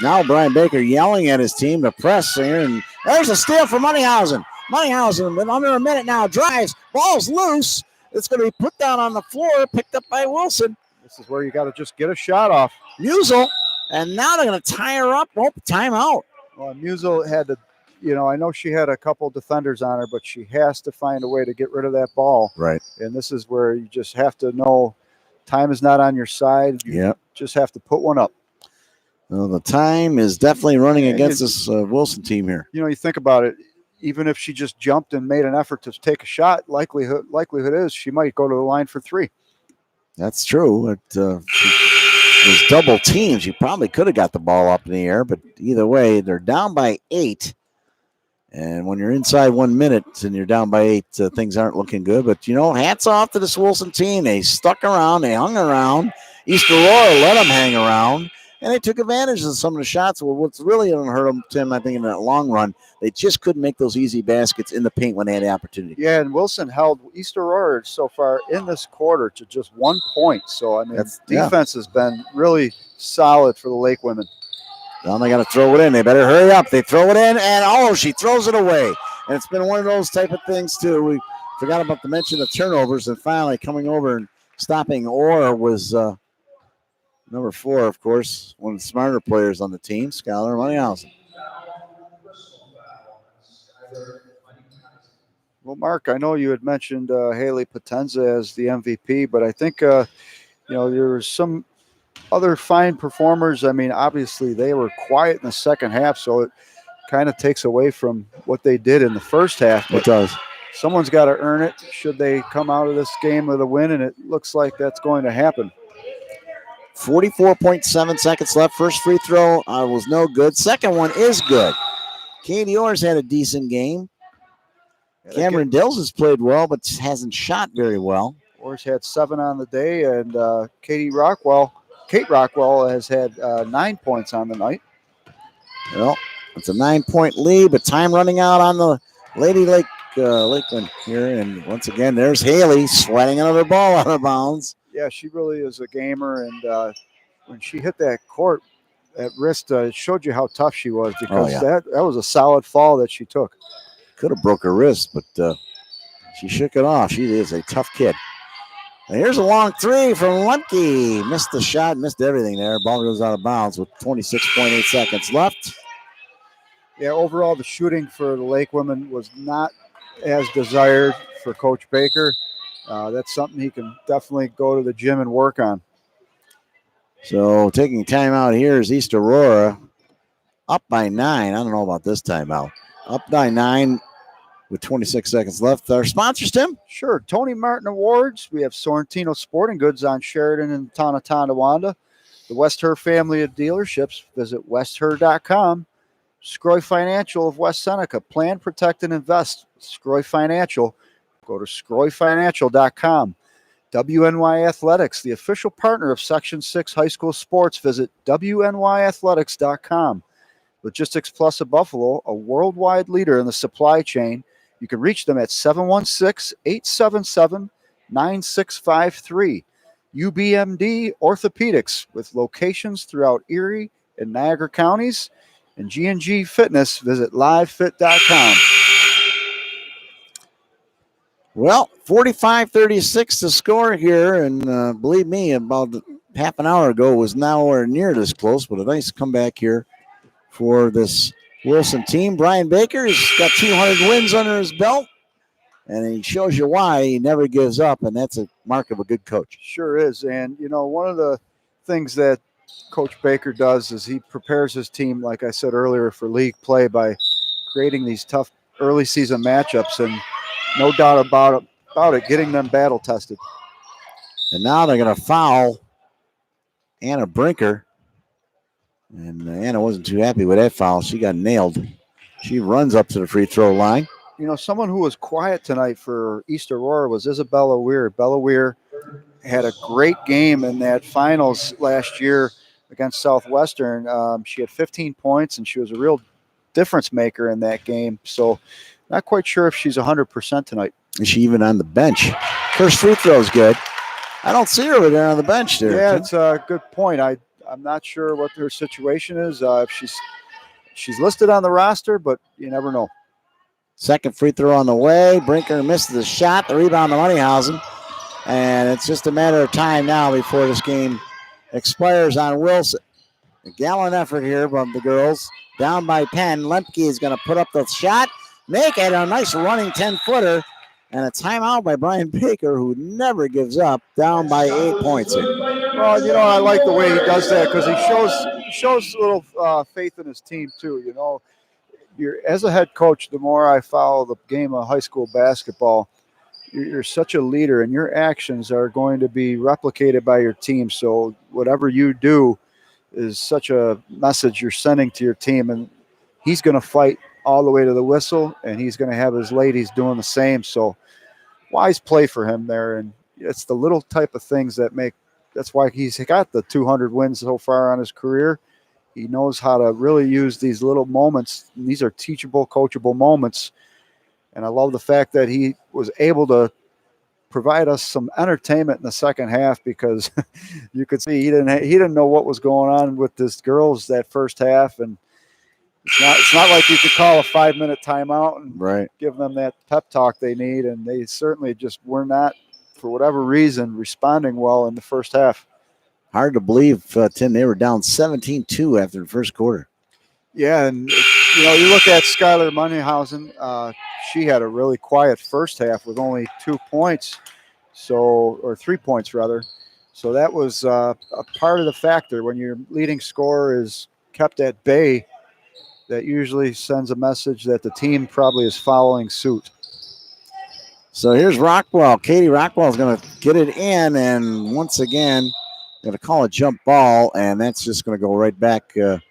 Now Brian Baker yelling at his team to press here, and there's a steal for Moneyhausen. Moneyhausen, with under a minute now, drives, ball's loose. It's going to be put down on the floor, picked up by Wilson. This is where you got to just get a shot off. Musel, and now they're going to tie her up. Oh, timeout. Well, Musel had to, I know she had a couple defenders on her, but she has to find a way to get rid of that ball. Right. And this is where you just have to know time is not on your side. You just have to put one up. Well, the time is definitely running against this Wilson team here. You think about it. Even if she just jumped and made an effort to take a shot, likelihood is she might go to the line for three. That's true. It was double teams. She probably could have got the ball up in the air, but either way, they're down by 8. And when you're inside 1 minute and you're down by 8, things aren't looking good. But, hats off to this Wilson team. They stuck around. They hung around. East Aurora let them hang around. And they took advantage of some of the shots. Well, what's really going to hurt them, Tim, I think, in that long run, they just couldn't make those easy baskets in the paint when they had the opportunity. Yeah, and Wilson held East Aurora so far in this quarter to just 1 point. So, I mean, defense has been really solid for the Lake women. Now they got to throw it in. They better hurry up. They throw it in, and, she throws it away. And it's been one of those type of things, too. We forgot about to mention the turnovers, and finally coming over and stopping Aurora was number 4, of course, one of the smarter players on the team, Skylar Moneyhausen. Well, Mark, I know you had mentioned Haley Potenza as the MVP, but I think, there were some other fine performers. I mean, obviously they were quiet in the second half, so it kind of takes away from what they did in the first half. It does. Someone's got to earn it should they come out of this game with a win, and it looks like that's going to happen. 44.7 seconds left. First free throw was no good. Second one is good. Katie Orr's had a decent game. Cameron Dills has played well, but hasn't shot very well. Orr's had 7 on the day, and Kate Rockwell has had 9 points on the night. Well, it's a 9-point lead, but time running out on the Lady Lakeland here. And once again, there's Haley sweating another ball out of bounds. Yeah, she really is a gamer, and when she hit that court at wrist, it showed you how tough she was, because that was a solid fall that she took. Could have broke her wrist, but she shook it off. She is a tough kid. And here's a long 3 from Lemke. Missed the shot, missed everything there. Ball goes out of bounds with 26.8 seconds left. Yeah, overall, the shooting for the Lake women was not as desired for Coach Baker. That's something he can definitely go to the gym and work on. So taking time out here is East Aurora, up by 9. I don't know about this timeout. Up by 9 with 26 seconds left. Our sponsors, Tim? Sure. Tony Martin Awards. We have Sorrentino Sporting Goods on Sheridan and Tonawanda. The Westher family of dealerships. Visit westher.com. Scroy Financial of West Seneca. Plan, protect, and invest. Scroy Financial. Go to scroyfinancial.com. WNY Athletics, the official partner of Section 6 high school sports. Visit WNYathletics.com. Logistics Plus of Buffalo, a worldwide leader in the supply chain. You can reach them at 716-877-9653. UBMD Orthopedics, with locations throughout Erie and Niagara counties. And G&G Fitness, visit livefit.com. Well, 45-36 to score here, and believe me, about half an hour ago was nowhere near this close, but a nice comeback here for this Wilson team. Brian Baker has got 200 wins under his belt, and he shows you why he never gives up, and that's a mark of a good coach. Sure is. And, one of the things that Coach Baker does is he prepares his team, like I said earlier, for league play by creating these tough early season matchups, and no doubt about it, getting them battle tested. And now they're going to foul Anna Brinker. And Anna wasn't too happy with that foul. She got nailed. She runs up to the free throw line. You know, someone who was quiet tonight for East Aurora was Isabella Weir. Bella Weir had a great game in that finals last year against Southwestern. She had 15 points, and she was a real difference maker in that game. So not quite sure if she's 100% tonight. Is she even on the bench? First free throw is good. I don't see her over there on the bench there. Yeah, it's a good point. I'm not sure what her situation is. If she's listed on the roster, but you never know. Second free throw on the way. Brinker missed the shot. The rebound to Moneyhausen. And it's just a matter of time now before this game expires on Wilson. A gallant effort here from the girls. Down by 10. Lemke is going to put up the shot. Make it a nice running 10-footer. And a timeout by Brian Baker, who never gives up, down by 8 points here. Well, you know, I like the way he does that because he shows a little faith in his team, too. You know, as a head coach, the more I follow the game of high school basketball, you're such a leader, and your actions are going to be replicated by your team. So whatever you do is such a message you're sending to your team, and he's going to fight all the way to the whistle, and he's going to have his ladies doing the same. So wise play for him there, and it's the little type of things that make – that's why he's got the 200 wins so far on his career. He knows how to really use these little moments. And these are teachable, coachable moments. And I love the fact that he was able to provide us some entertainment in the second half because you could see he didn't know what was going on with this girls that first half. And it's not like you could call a 5-minute timeout and give them that pep talk they need. And they certainly just were not, for whatever reason, responding well in the first half. Hard to believe, Tim, they were down 17-2 after the first quarter. Yeah, and you know, you look at Skylar Moneyhausen, she had a really quiet first half with only 2 points, or 3 points rather. So that was a part of the factor. When your leading scorer is kept at bay, that usually sends a message that the team probably is following suit. So here's Rockwell. Katie Rockwell is going to get it in, and once again, going to call a jump ball, and that's just going to go right back to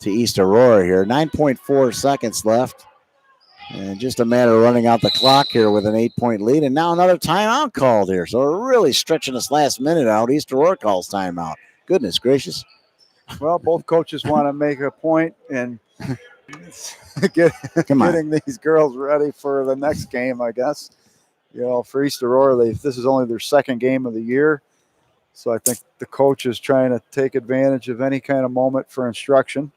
East Aurora here. 9.4 seconds left, and just a matter of running out the clock here with an 8-point lead, and now another timeout called here. So we're really stretching this last minute out. East Aurora calls timeout. Goodness gracious. Well, both coaches want to make a point and getting these girls ready for the next game, I guess. You know, for East Aurora, this is only their second game of the year. So I think the coach is trying to take advantage of any kind of moment for instruction.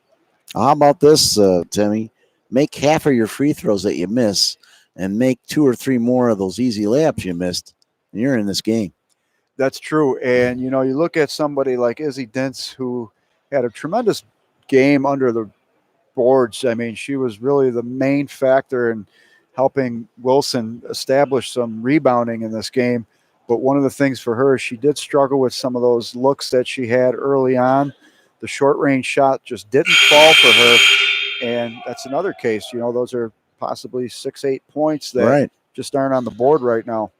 How about this, Timmy? Make half of your free throws that you miss and make 2 or 3 more of those easy layups you missed, and you're in this game. That's true. And, you know, you look at somebody like Izzy Dentz, who had a tremendous game under the boards. I mean, she was really the main factor in helping Wilson establish some rebounding in this game. But one of the things for her, she did struggle with some of those looks that she had early on. The short-range shot just didn't fall for her, and that's another case. You know, those are possibly 6-8 points that just aren't on the board right now.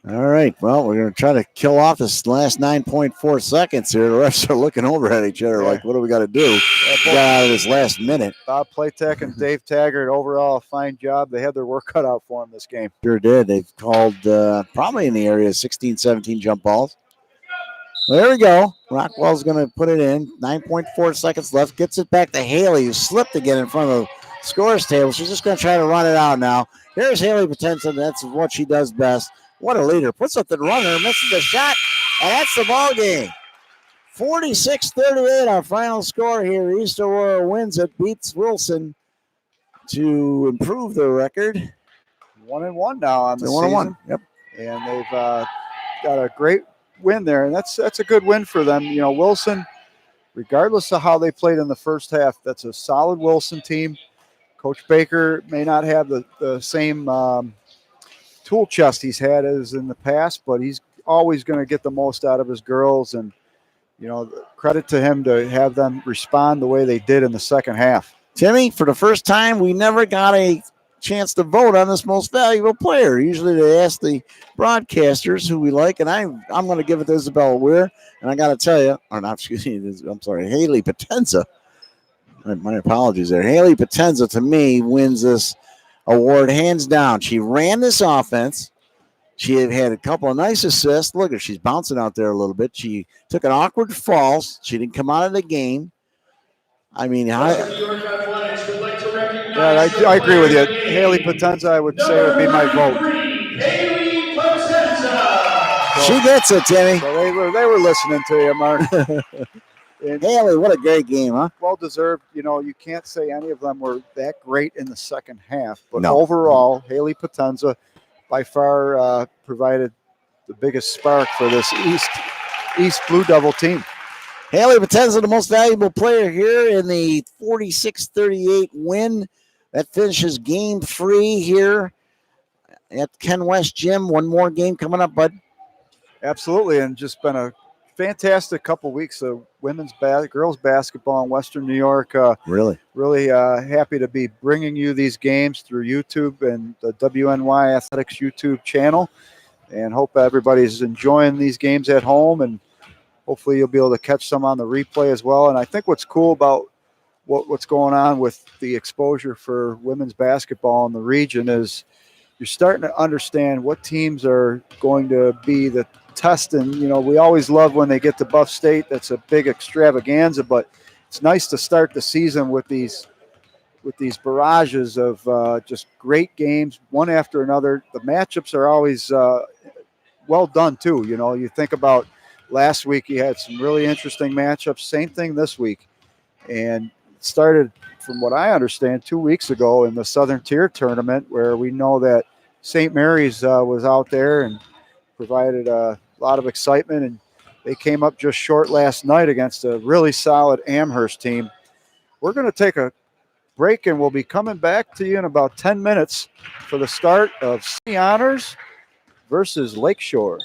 All right, well, we're going to try to kill off this last 9.4 seconds here. The refs are looking over at each other like, what do we got to do? Get out of this last minute. Bob Platek and Dave Taggart, overall, a fine job. They had their work cut out for them this game. Sure did. They've called probably in the area 16, 17 jump balls. Well, there we go. Rockwell's going to put it in. 9.4 seconds left. Gets it back to Haley, who slipped again in front of the scores table. She's just going to try to run it out now. Here's Haley Potenson. That's what she does best. What a leader. Puts up the runner, misses the shot, and that's the ball game. 46-38, our final score here. East Aurora wins it, beats Wilson to improve their record. 1-1 now on the season. 1-1. Yep. And they've got a great win there, and that's a good win for them. You know, Wilson, regardless of how they played in the first half, that's a solid Wilson team. Coach Baker may not have the same tool chest he's had as in the past, but he's always going to get the most out of his girls, and Credit to him to have them respond the way they did in the second half. Timmy, for the first time, we never got a chance to vote on this most valuable player. Usually they ask the broadcasters who we like, and I'm going to give it to Isabella Weir. And I got to tell you, or not, excuse me, I'm sorry, Haley Potenza. My apologies there. Haley Potenza, to me, wins this award hands down. She ran this offense. She had a couple of nice assists. Look at her. She's bouncing out there a little bit. She took an awkward fall. She didn't come out of the game. I mean, I agree with you. Haley Potenza, I would say, would be my vote. She gets it, Timmy. So they were listening to you, Mark. Haley, what a great game, huh? Well deserved. You can't say any of them were that great in the second half, but No. overall, Haley Potenza by far provided the biggest spark for this East Blue Devil team. Haley Potenza, the most valuable player here in the 46-38 win. That finishes game 3 here at Ken West Gym. One more game coming up, bud. Absolutely, and just been a fantastic couple weeks of girls basketball in Western New York. Really happy to be bringing you these games through YouTube and the WNY Athletics YouTube channel, and hope everybody's enjoying these games at home, and hopefully you'll be able to catch some on the replay as well. And I think what's cool about what's going on with the exposure for women's basketball in the region is you're starting to understand what teams are going to be the test. And, we always love when they get to Buff State. That's a big extravaganza, but it's nice to start the season with these barrages of just great games, one after another. The matchups are always well done, too. You think about last week, you had some really interesting matchups. Same thing this week. And it started, from what I understand, 2 weeks ago in the Southern Tier tournament, where we know that St. Mary's was out there and provided a lot of excitement. And they came up just short last night against a really solid Amherst team. We're going to take a break, and we'll be coming back to you in about 10 minutes for the start of City Honors versus Lakeshore.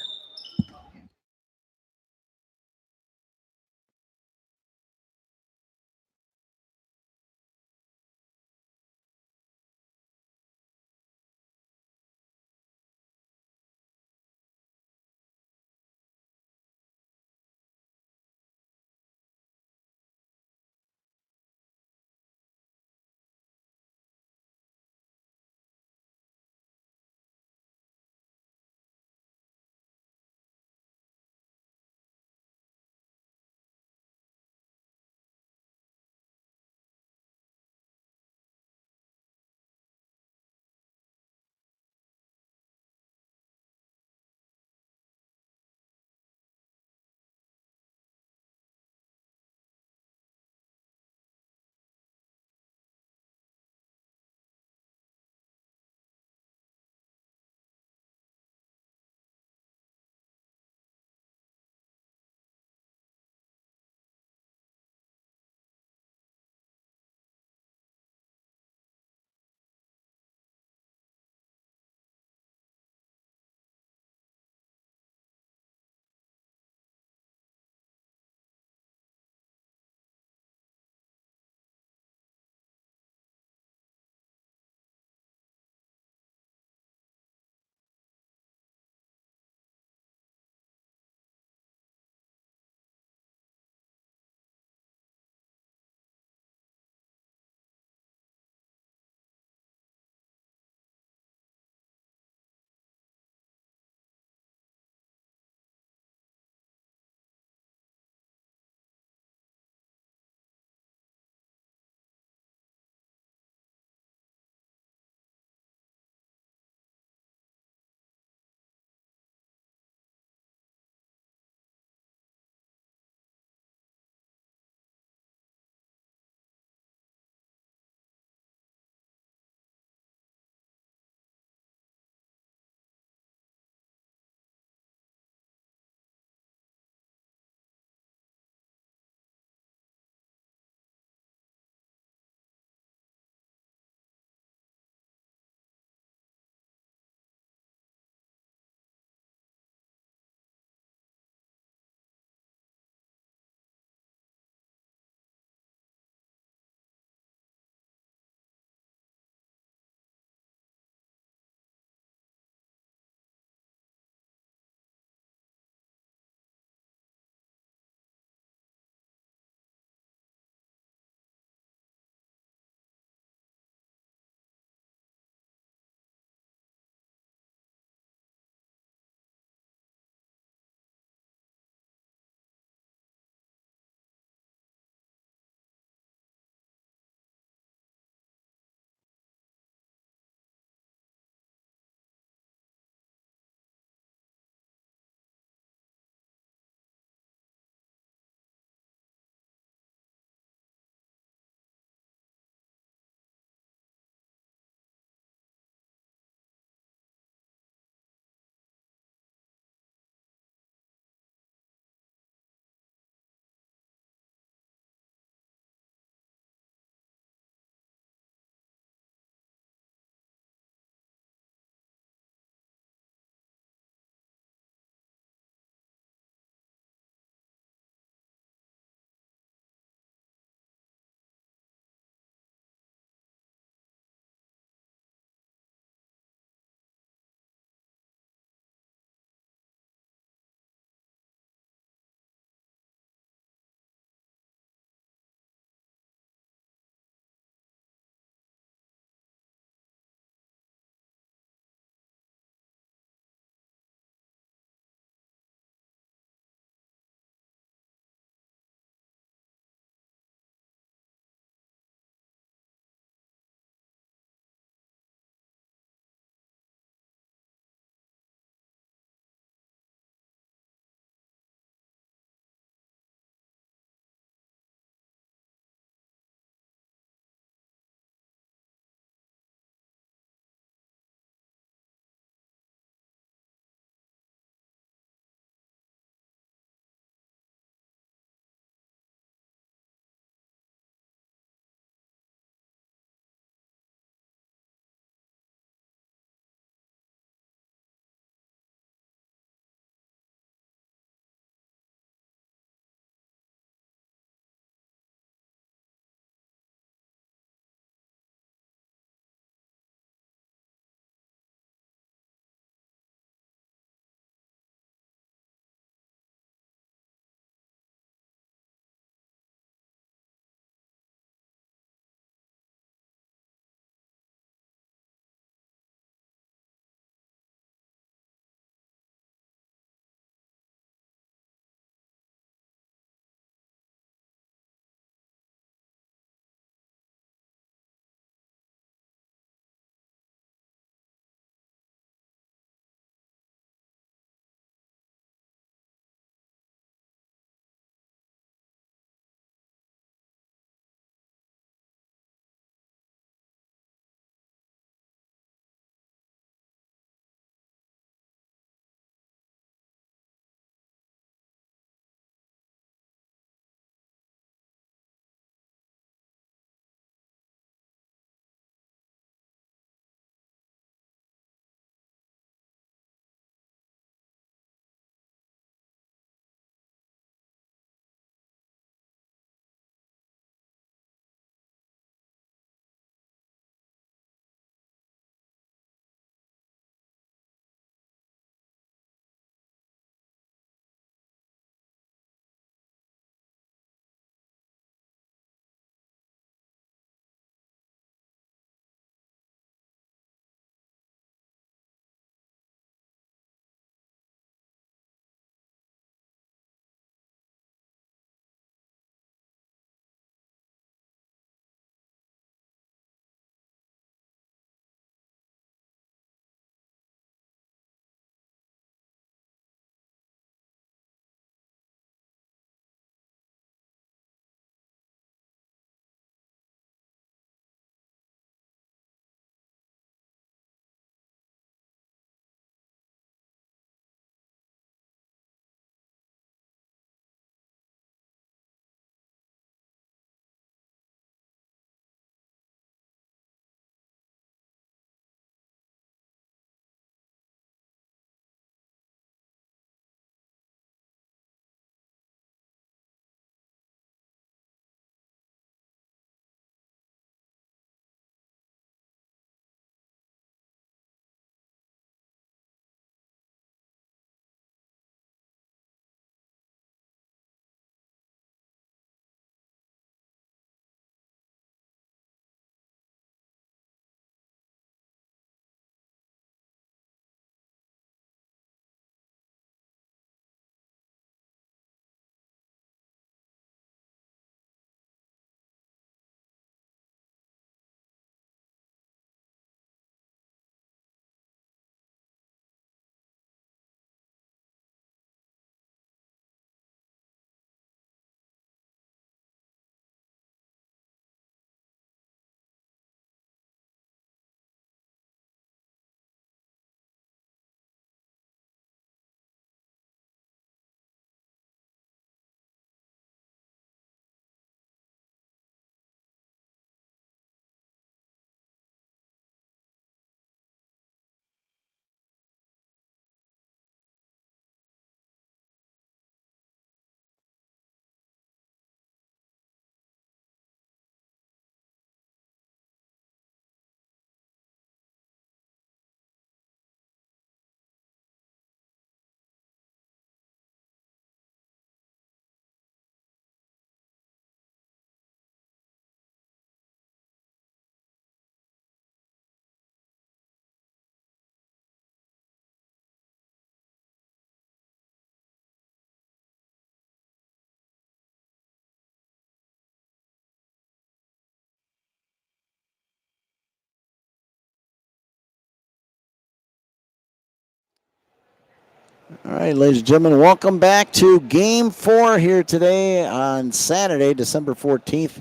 All right, ladies and gentlemen, welcome back to Game 4 here today on Saturday, December 14th.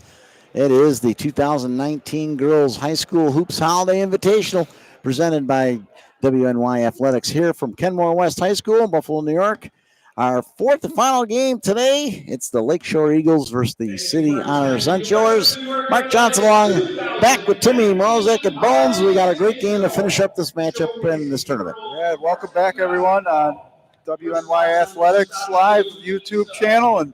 It is the 2019 Girls High School Hoops Holiday Invitational presented by WNY Athletics here from Kenmore West High School in Buffalo, New York. Our fourth and final game today, it's the Lakeshore Eagles versus the City Honor Sunshowers. Mark Johnson along, back with Timmy Morozek at Bones. We got a great game to finish up this matchup in this tournament. Yeah, welcome back, everyone, on WNY Athletics Live YouTube channel. And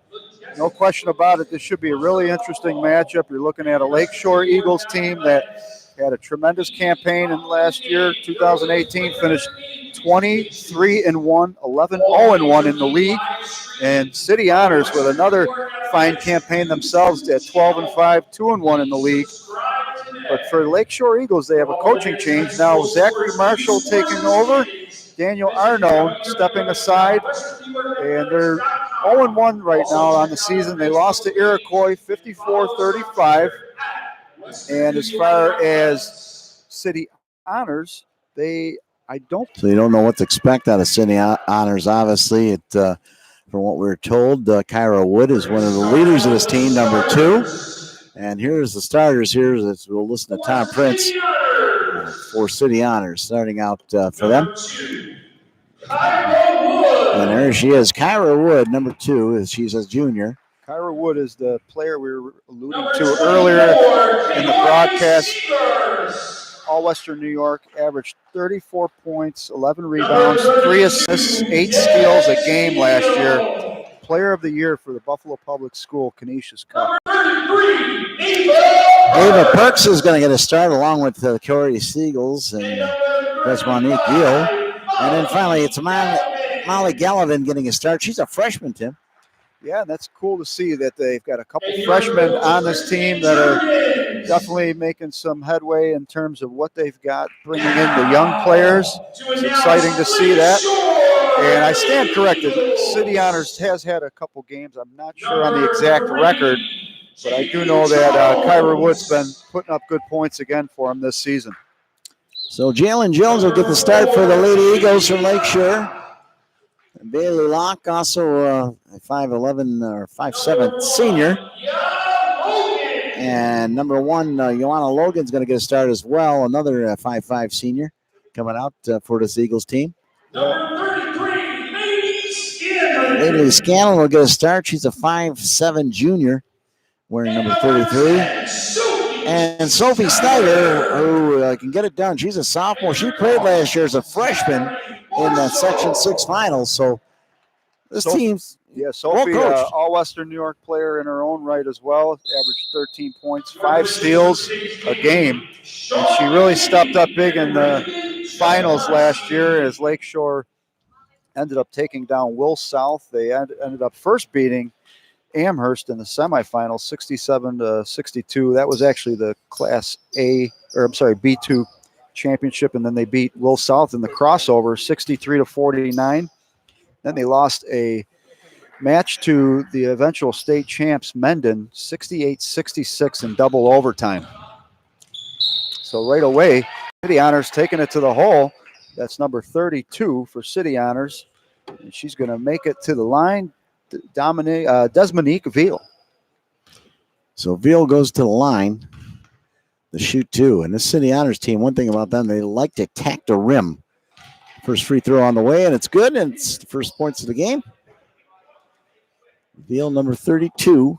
no question about it, this should be a really interesting matchup. You're looking at a Lakeshore Eagles team that had a tremendous campaign in last year, 2018, finished 23-1, 11-0-1 in the league. And City Honors with another fine campaign themselves at 12-5, 2-1 in the league. But for Lakeshore Eagles, they have a coaching change now. Zachary Marshall taking over, Daniel Arno stepping aside, and they're 0-1 right now on the season. They lost to Iroquois 54-35. And as far as City Honors, So you don't know what to expect out of City Honors, obviously. From what we're told, Kyra Wood is one of the leaders of this team, number 2. And here's the starters here. We'll listen to Tom Prince for City Honors, starting out for them. And there she is, Kyra Wood, number 2, as she's a junior. Kyra Wood is the player we were alluding to earlier in the broadcast. All Western New York, averaged 34 points, 11 rebounds, 3 assists, 8 steals a game last year. Player of the Year for the Buffalo Public School Canisius Cup. Ava Perks is going to get a start along with Corey Siegels and Monique Gill. And then finally, it's Molly Gallivan getting a start. She's a freshman, Tim. Yeah, that's cool to see that they've got a couple freshmen on this team that are definitely making some headway in terms of what they've got, bringing in the young players. It's exciting to see that. And I stand corrected. City Honors has had a couple games. I'm not sure on the exact record, but I do know that Kyra Wood's been putting up good points again for them this season. So Jalen Jones will get the start for the Lady Eagles from Lakeshore. And Bailey Locke, also a 5'11" or 5'7" senior. And number 1, Joanna Logan's going to get a start as well, another 5'5" senior coming out for this Eagles team. Lady Scanlon will get a start. She's a 5'7" junior, wearing number 33. And Sophie Snyder, who can get it done. She's a sophomore. She played last year as a freshman in the Section 6 finals. So this team's Sophie, all-Western New York player in her own right as well. Averaged 13 points, 5 steals a game. And she really stepped up big in the finals last year as Lakeshore ended up taking down Will South. They ended up first beating Amherst in the semifinals, 67-62. That was actually the Class B2 championship, and then they beat Will South in the crossover, 63-49. Then they lost a match to the eventual state champs, Mendon, 68-66 in double overtime. So right away, City Honors taking it to the hole. That's number 32 for City Honors. And she's going to make it to the line. Desmonique Veal. So Veal goes to the line to shoot 2. And this City Honors team, one thing about them, they like to attack the rim. First free throw on the way, and it's good. And it's the first points of the game. Veal, number 32,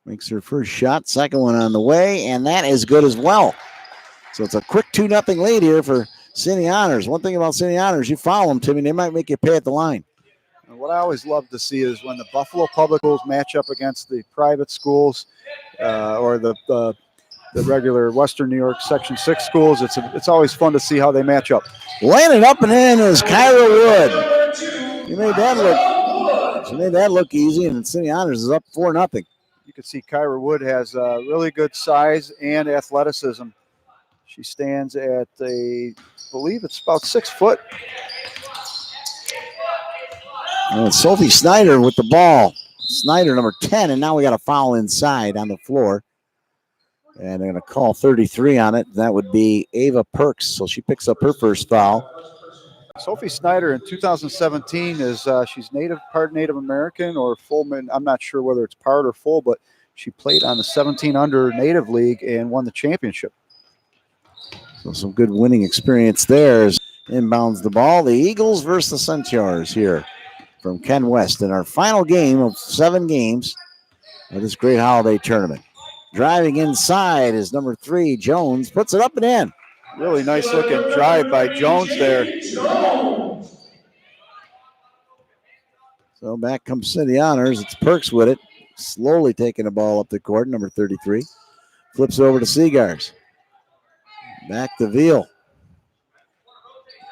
makes her first shot. Second one on the way, and that is good as well. So it's a quick 2-0 lead here for City Honors. One thing about City Honors, you follow them, Timmy, they might make you pay at the line. And what I always love to see is when the Buffalo Public Schools match up against the private schools or the regular Western New York Section 6 schools. It's always fun to see how they match up. Laying it up and in is Kyra Wood. She made that look easy, and City Honors is up 4-0. You can see Kyra Wood has really good size and athleticism. She stands at I believe it's about 6 foot. And Sophie Snyder with the ball. Snyder, number 10, and now we got a foul inside on the floor. And they're going to call 33 on it. That would be Ava Perks. So she picks up her first foul. Sophie Snyder in 2017 is she's part Native American or full. I'm not sure whether it's part or full, but she played on the 17 under Native League and won the championship. So some good winning experience there as inbounds the ball. The Eagles versus the Centaurs here from Ken West in our final game of 7 games of this great holiday tournament. Driving inside is number 3, Jones. Puts it up and in. Really nice looking drive by Jones there. So back comes City Honors. It's Perks with it. Slowly taking the ball up the court, number 33. Flips it over to Seagars. Back to Veal.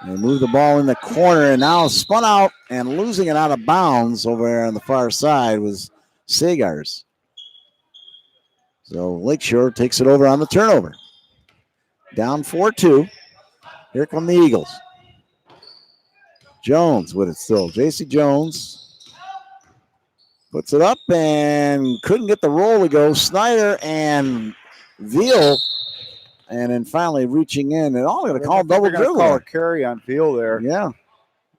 They move the ball in the corner and now spun out and losing it out of bounds over there on the far side was Seagars. So Lakeshore takes it over on the turnover. Down 4-2. Here come the Eagles. Jones with it still. J.C. Jones puts it up and couldn't get the roll to go. Snyder and Veal, and then finally reaching in. And all going to call double dribble. Call a carry on Veal there. Yeah.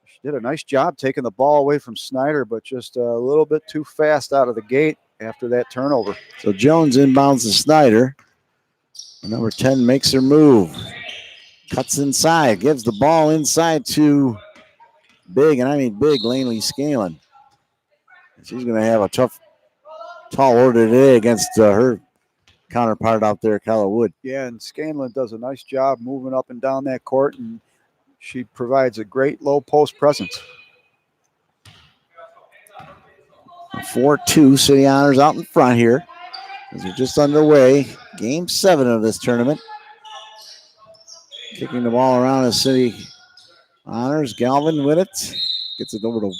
She did a nice job taking the ball away from Snyder, but just a little bit too fast out of the gate after that turnover. So Jones inbounds to Snyder. Number 10 makes her move. Cuts inside. Gives the ball inside to big, and I mean big, Laney Scanlon. She's going to have a tough, tall order today against her counterpart out there, Keller Wood. Yeah, and Scanlon does a nice job moving up and down that court, and she provides a great low post presence. 4-2, City Honors out in front here as we're just underway. Game 7 of this tournament. Kicking the ball around as City Honors. Galvin with it. Gets it over to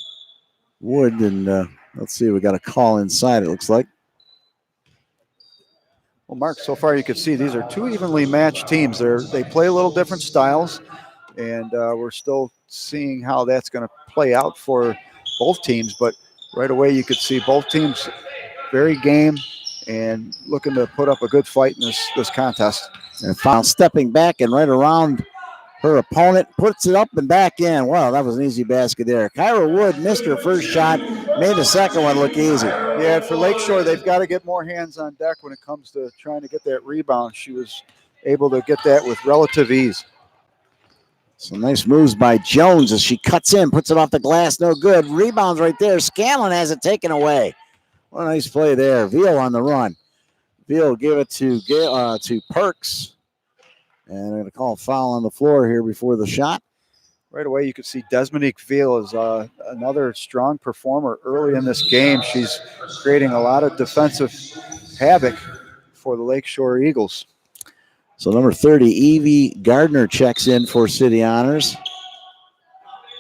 Wood, and let's see, we got a call inside, it looks like. Well, Mark, so far you can see these are 2 evenly matched teams. They play a little different styles, and we're still seeing how that's going to play out for both teams. But right away you could see both teams very game and looking to put up a good fight in this contest. And foul stepping back and right around her opponent, puts it up and back in. Wow, that was an easy basket there. Kyra Wood missed her first shot, made the second one look easy. Yeah, for Lakeshore, they've got to get more hands on deck when it comes to trying to get that rebound. She was able to get that with relative ease. Some nice moves by Jones as she cuts in, puts it off the glass, no good. Rebounds right there. Scanlon has it taken away. What a nice play there. Veal on the run. Veal give it to Perks. And they're going to call a foul on the floor here before the shot. Right away, you can see Desmonique Veal is another strong performer early in this game. She's creating a lot of defensive havoc for the Lakeshore Eagles. So number 30, Evie Gardner checks in for City Honors.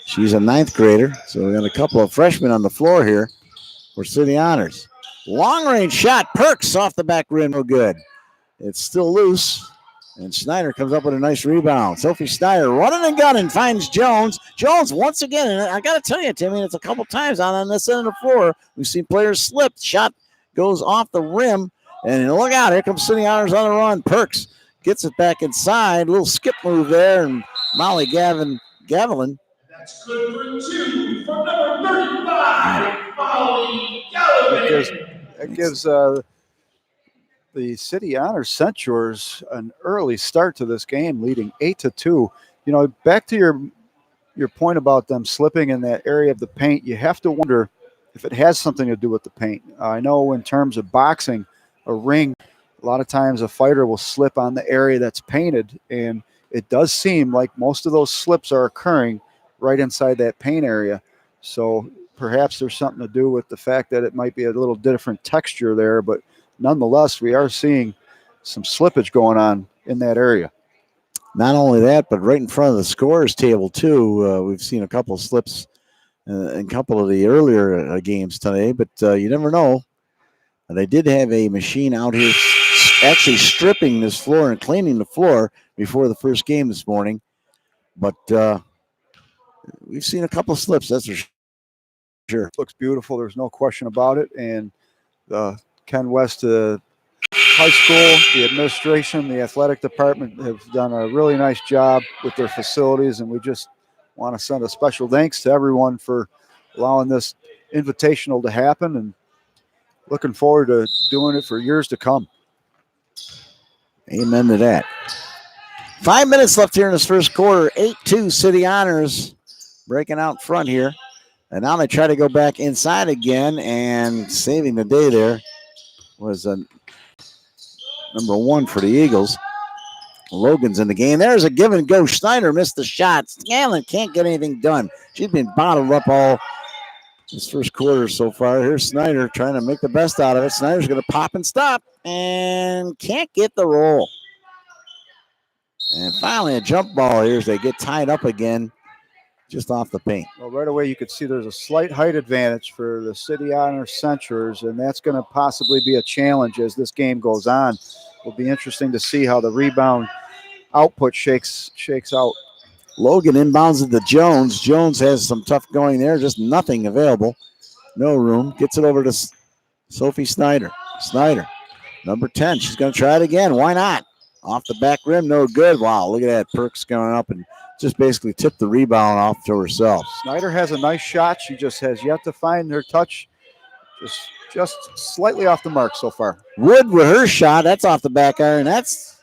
She's a 9th grader. So we got a couple of freshmen on the floor here for City Honors. Long range shot. Perks off the back rim. No good. It's still loose. And Snyder comes up with a nice rebound. Sophie Snyder running and gunning, finds Jones. Jones once again, and I got to tell you, Timmy, it's a couple times on this end of the floor. We've seen players slip. Shot goes off the rim. And look out, here comes City Honors on the run. Perks gets it back inside. A little skip move there. And Molly Gavilan. That's good for 2 from number 35, Molly Gavilan. That gives the City Honors Centaurs an early start to this game, leading 8-2. You know, back to your point about them slipping in that area of the paint, you have to wonder if it has something to do with the paint. I know in terms of boxing, a ring, a lot of times a fighter will slip on the area that's painted, and it does seem like most of those slips are occurring right inside that paint area. So perhaps there's something to do with the fact that it might be a little different texture there, but nonetheless, we are seeing some slippage going on in that area. Not only that, but right in front of the scorers table, too. We've seen a couple of slips in a couple of the earlier games today, but you never know. They did have a machine out here actually stripping this floor and cleaning the floor before the first game this morning. But we've seen a couple of slips, that's for sure. It looks beautiful. There's no question about it. And Ken West High School, the administration, the athletic department have done a really nice job with their facilities, and we just want to send a special thanks to everyone for allowing this invitational to happen, and looking forward to doing it for years to come. Amen to that. 5 minutes left here in this first quarter. 8-2 City Honors breaking out front here. And now they try to go back inside again, and saving the day there was number 1 for the Eagles. Logan's in the game. There's a give and go. Schneider missed the shot. Scanlon can't get anything done. She's been bottled up all this first quarter so far. Here's Snyder trying to make the best out of it. Snyder's going to pop and stop and can't get the roll. And finally a jump ball here as they get tied up again just off the paint. Well, right away you could see there's a slight height advantage for the City Honor Centers, and that's going to possibly be a challenge as this game goes on. It'll be interesting to see how the rebound output shakes out. Logan inbounds it to Jones. Jones has some tough going there, just nothing available. No room. Gets it over to Sophie Snyder. Snyder, number 10. She's going to try it again. Why not? Off the back rim, no good. Wow, look at that. Perks going up and just basically tipped the rebound off to herself. Snyder has a nice shot. She just has yet to find her touch. Just slightly off the mark so far. Wood with her shot. That's off the back iron. That's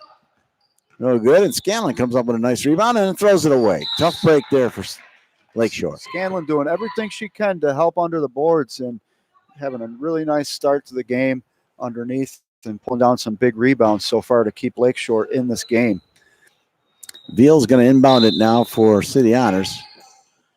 no good. And Scanlon comes up with a nice rebound and throws it away. Tough break there for Lakeshore. Scanlon doing everything she can to help under the boards and having a really nice start to the game underneath and pulling down some big rebounds so far to keep Lakeshore in this game. Veal's going to inbound it now for City Honors.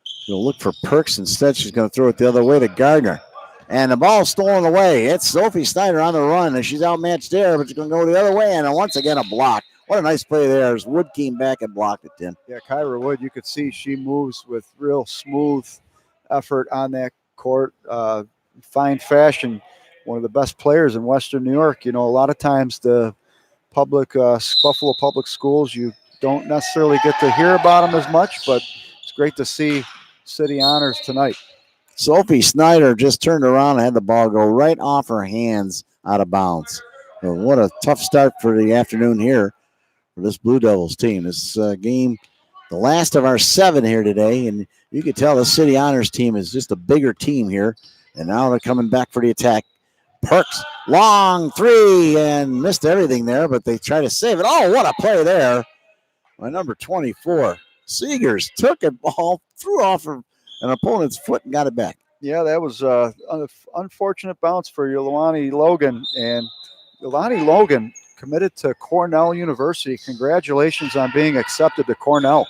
She'll look for Perks. Instead, she's going to throw it the other way to Gardner. And the ball's stolen away. It's Sophie Snyder on the run, and she's outmatched there, but she's going to go the other way, and once again a block. What a nice play there as Wood came back and blocked it, Tim. Yeah, Kyra Wood, you could see she moves with real smooth effort on that court. Fine fashion, one of the best players in Western New York. You know, a lot of times the public, Buffalo public schools, you don't necessarily get to hear about them as much, but it's great to see City Honors tonight. Sophie Snyder just turned around and had the ball go right off her hands out of bounds. So what a tough start for the afternoon here for this Blue Devils team. This game, the last of our 7 here today, and you can tell the City Honors team is just a bigger team here. And now they're coming back for the attack. Perks, long 3, and missed everything there, but they try to save it. Oh, what a play there by number 24. Seegers took a ball, threw off an opponent's foot and got it back. Yeah, that was an unfortunate bounce for Yolani Logan. And Yolani Logan committed to Cornell University. Congratulations on being accepted to Cornell.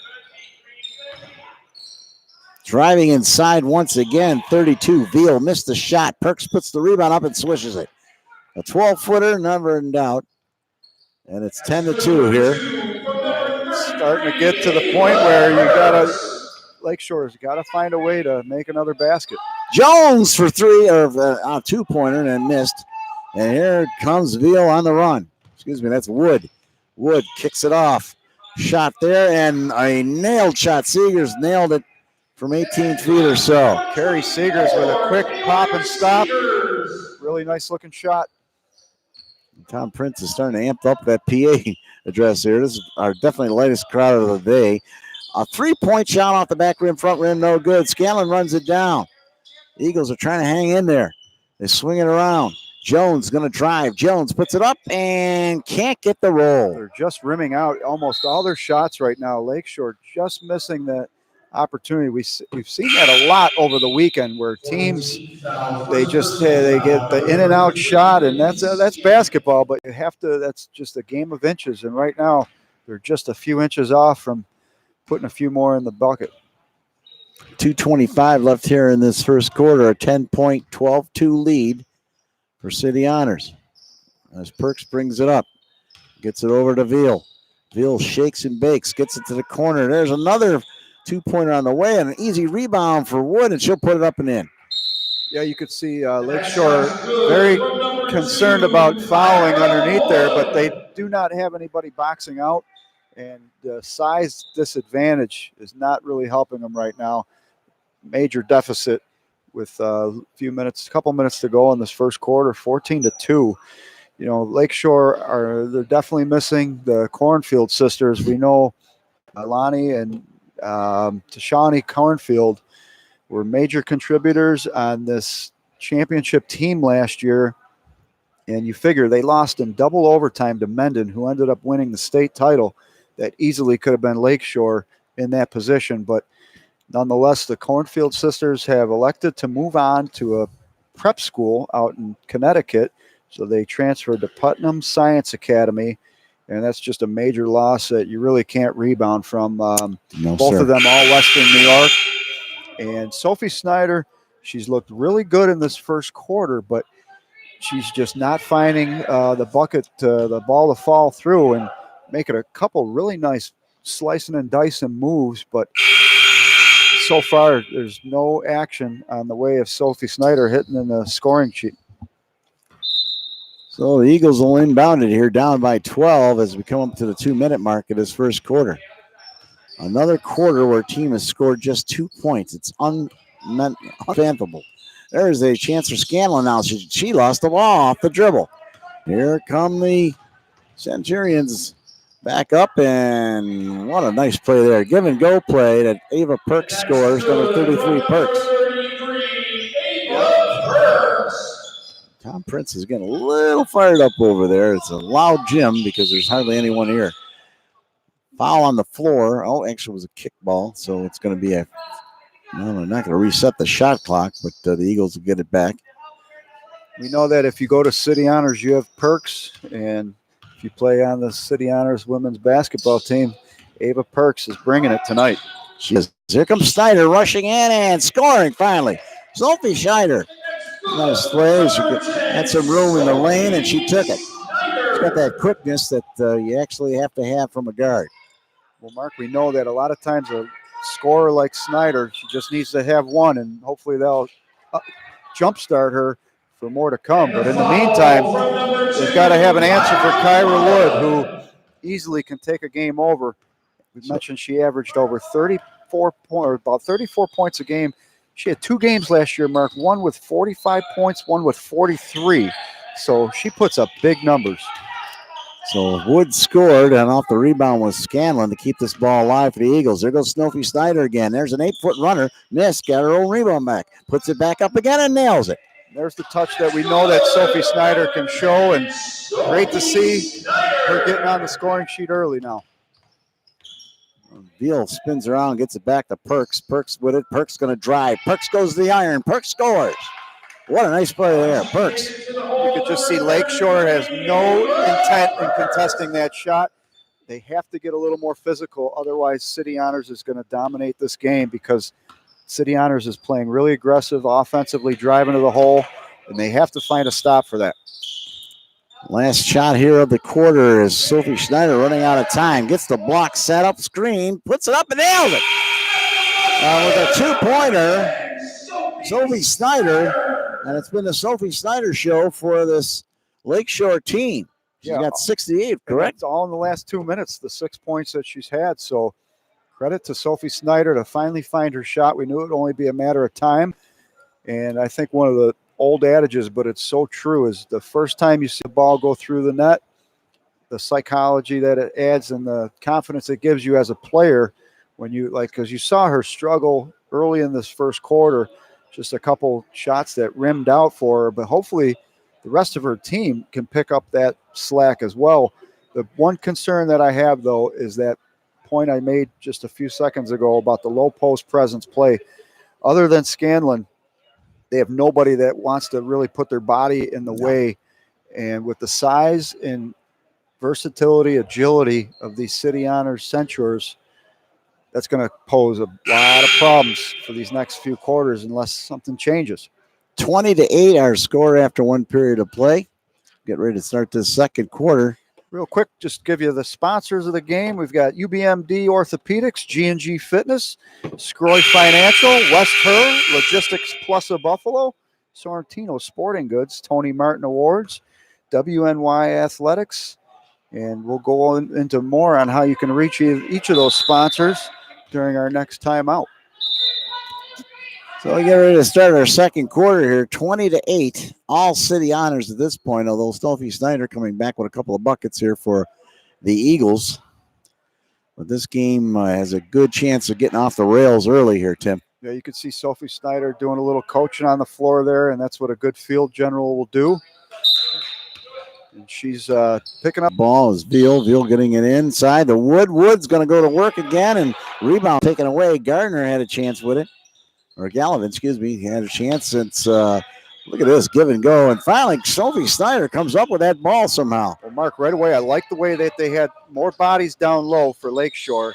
Driving inside once again, 32. Veal missed the shot. Perks puts the rebound up and swishes it. A 12-footer, never in doubt. And it's 10-2 here. Starting to get to the point where Lakeshore's got to find a way to make another basket. Jones for 3, or a 2-pointer, and missed. And here comes Veal on the run. Excuse me, that's Wood. Wood kicks it off. Shot there, and a nailed shot. Seegers nailed it from 18 feet or so. Carrie Seegers with a quick pop and stop. Really nice looking shot. Tom Prince is starting to amp up that PA address here. This is our definitely lightest crowd of the day. A 3-point shot off the back rim, front rim, no good. Scanlon runs it down. Eagles are trying to hang in there. They swing it around. Jones going to drive. Jones puts it up and can't get the roll. They're just rimming out almost all their shots right now. Lakeshore just missing that opportunity. We've seen that a lot over the weekend where teams, they get the in and out shot, and that's basketball, but you have to, that's just a game of inches. And right now they're just a few inches off from putting a few more in the bucket. 2:25 left here in this first quarter, a 10-point, 12-2 lead for City Honors. As Perks brings it up, gets it over to Veal. Veal shakes and bakes, gets it to the corner. There's another 2-pointer on the way, and an easy rebound for Wood, and she'll put it up and in. Yeah, you could see Lakeshore very concerned about fouling underneath there, but they do not have anybody boxing out, and the size disadvantage is not really helping them right now. Major deficit with a couple minutes to go in this first quarter, 14-2. You know, Lakeshore they're definitely missing the Cornfield sisters. We know Lonnie and Shawnee Cornfield were major contributors on this championship team last year. And you figure they lost in double overtime to Mendon, who ended up winning the state title. That easily could have been Lakeshore in that position. But nonetheless, the Cornfield sisters have elected to move on to a prep school out in Connecticut. So they transferred to Putnam Science Academy. And that's just a major loss that you really can't rebound from. Both of them all Western New York. And Sophie Snyder, she's looked really good in this first quarter, but she's just not finding the ball to fall through and making a couple really nice slicing and dicing moves. But so far, there's no action on the way of Sophie Snyder hitting in the scoring sheet. So the Eagles will inbound it here, down by 12 as we come up to the 2-minute mark of this first quarter. Another quarter where a team has scored just 2 points. It's unfathomable. There's a chance for Scanlon now. She lost the ball off the dribble. Here come the Centurions back up, and what a nice play there. Give and go play that Ava Perks scores, number 33 Perks. Tom Prince is getting a little fired up over there. It's a loud gym because there's hardly anyone here. Foul on the floor. Oh, actually it was a kickball, so it's going to be no, they're not going to reset the shot clock, but the Eagles will get it back. We know that if you go to City Honors, you have Perks, and if you play on the City Honors women's basketball team, Ava Perks is bringing it tonight. She is. Here comes Snyder rushing in and scoring finally. Sophie Snyder. Nice play. She had some room in the lane, and she took it. She's got that quickness that you actually have to have from a guard. Well, Mark, we know that a lot of times a scorer like Snyder, she just needs to have one, and hopefully they'll jumpstart her for more to come. But in the meantime, they've got to have an answer for Kyra Wood, who easily can take a game over. We mentioned she averaged over about 34 points a game. She had 2 games last year, Mark, one with 45 points, one with 43. So she puts up big numbers. So Wood scored, and off the rebound was Scanlon to keep this ball alive for the Eagles. There goes Sophie Snyder again. There's an 8-foot runner. Missed, got her own rebound back. Puts it back up again and nails it. There's the touch that we know that Sophie Snyder can show, and great to see her getting on the scoring sheet early now. Veal spins around, gets it back to Perks. Perks with it. Perks going to drive. Perks goes to the iron. Perks scores. What a nice play there. Perks. You could just see Lakeshore has no intent in contesting that shot. They have to get a little more physical. Otherwise, City Honors is going to dominate this game because City Honors is playing really aggressive offensively, driving to the hole, and they have to find a stop for that. Last shot here of the quarter is Sophie Snyder running out of time. Gets the block set up, screen, puts it up and nails it. With a 2-pointer, Sophie Snyder, and it's been the Sophie Snyder show for this Lakeshore team. She's got 68, correct? It's all in the last 2 minutes, the 6 points that she's had. So credit to Sophie Snyder to finally find her shot. We knew it would only be a matter of time. And I think one of the old adages, but it's so true, is the first time you see the ball go through the net, the psychology that it adds and the confidence it gives you as a player when you, because you saw her struggle early in this first quarter, just a couple shots that rimmed out for her, but hopefully the rest of her team can pick up that slack as well. The one concern that I have, though, is that point I made just a few seconds ago about the low post presence play. Other than Scanlon, they have nobody that wants to really put their body in the way. And with the size and versatility, agility of these City Honors Centaurs, that's going to pose a lot of problems for these next few quarters unless something changes. 20-8 our score after 1 period of play. Get ready to start this second quarter. Real quick, just give you the sponsors of the game. We've got UBMD Orthopedics, G&G Fitness, Scroy Financial, West Her, Logistics Plus of Buffalo, Sorrentino Sporting Goods, Tony Martin Awards, WNY Athletics, and we'll go into more on how you can reach each of those sponsors during our next time out. So we get ready to start our second quarter here, 20-8. All City Honors at this point, although Sophie Snyder coming back with a couple of buckets here for the Eagles. But this game has a good chance of getting off the rails early here, Tim. Yeah, you can see Sophie Snyder doing a little coaching on the floor there, and that's what a good field general will do. And she's picking up. Ball is Veal. Veal getting it inside. The Wood's going to go to work again, and rebound taken away. Gardner had a chance with it. Or Gallivan, excuse me. He had a chance since, look at this, give and go. And finally, Sophie Snyder comes up with that ball somehow. Well, Mark, right away, I like the way that they had more bodies down low for Lakeshore.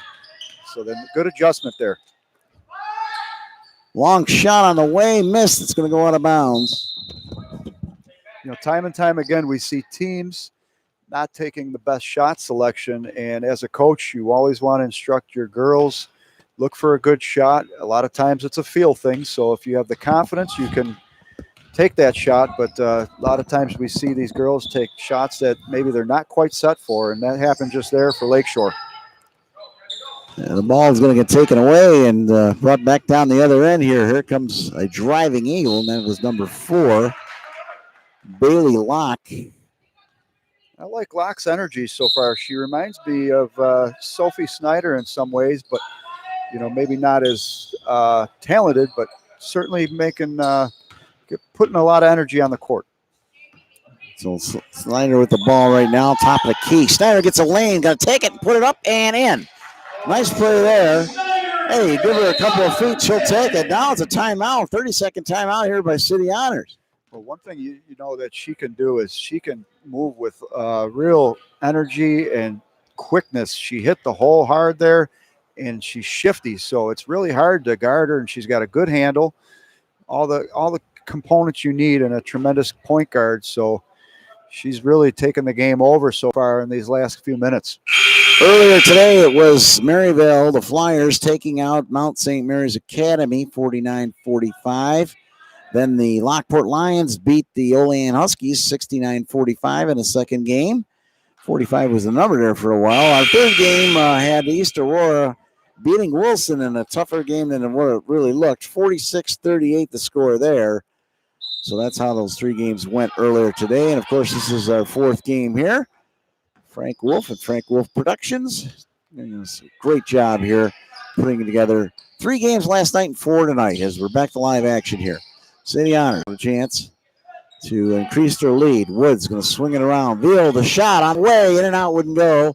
So then good adjustment there. Long shot on the way, missed. It's going to go out of bounds. You know, time and time again, we see teams not taking the best shot selection. And as a coach, you always want to instruct your girls, look for a good shot. A lot of times it's a feel thing. So if you have the confidence, you can take that shot. But a lot of times we see these girls take shots that maybe they're not quite set for. And that happened just there for Lakeshore. And the ball is going to get taken away and brought back down the other end here. Here comes a driving eagle, and that was number 4, Bailey Locke. I like Locke's energy so far. She reminds me of Sophie Snyder in some ways, but, you know, maybe not as talented, but certainly making putting a lot of energy on the court. So Snyder with the ball right now, top of the key. Snyder gets a lane, got to take it and put it up and in. Nice play there. Hey, give her a couple of feet, she'll take it. Now it's a timeout, 30-second timeout here by City Honors. Well, one thing you know that she can do is she can move with real energy and quickness. She hit the hole hard there, and she's shifty, so it's really hard to guard her, and she's got a good handle. All the components you need in a tremendous point guard, so she's really taken the game over so far in these last few minutes. Earlier today, it was Maryville, the Flyers, taking out Mount St. Mary's Academy, 49-45. Then the Lockport Lions beat the Olean Huskies, 69-45 in the second game. 45 was the number there for a while. Our third game had East Aurora beating Wilson in a tougher game than what it really looked. 46-38 the score there. So that's how those 3 games went earlier today. And, of course, this is our 4th game here. Frank Wolf at Frank Wolf Productions. Great job here putting together 3 games last night and 4 tonight as we're back to live action here. City Honors a chance to increase their lead. Woods going to swing it around. Veal, the shot on the way, in and out, wouldn't go.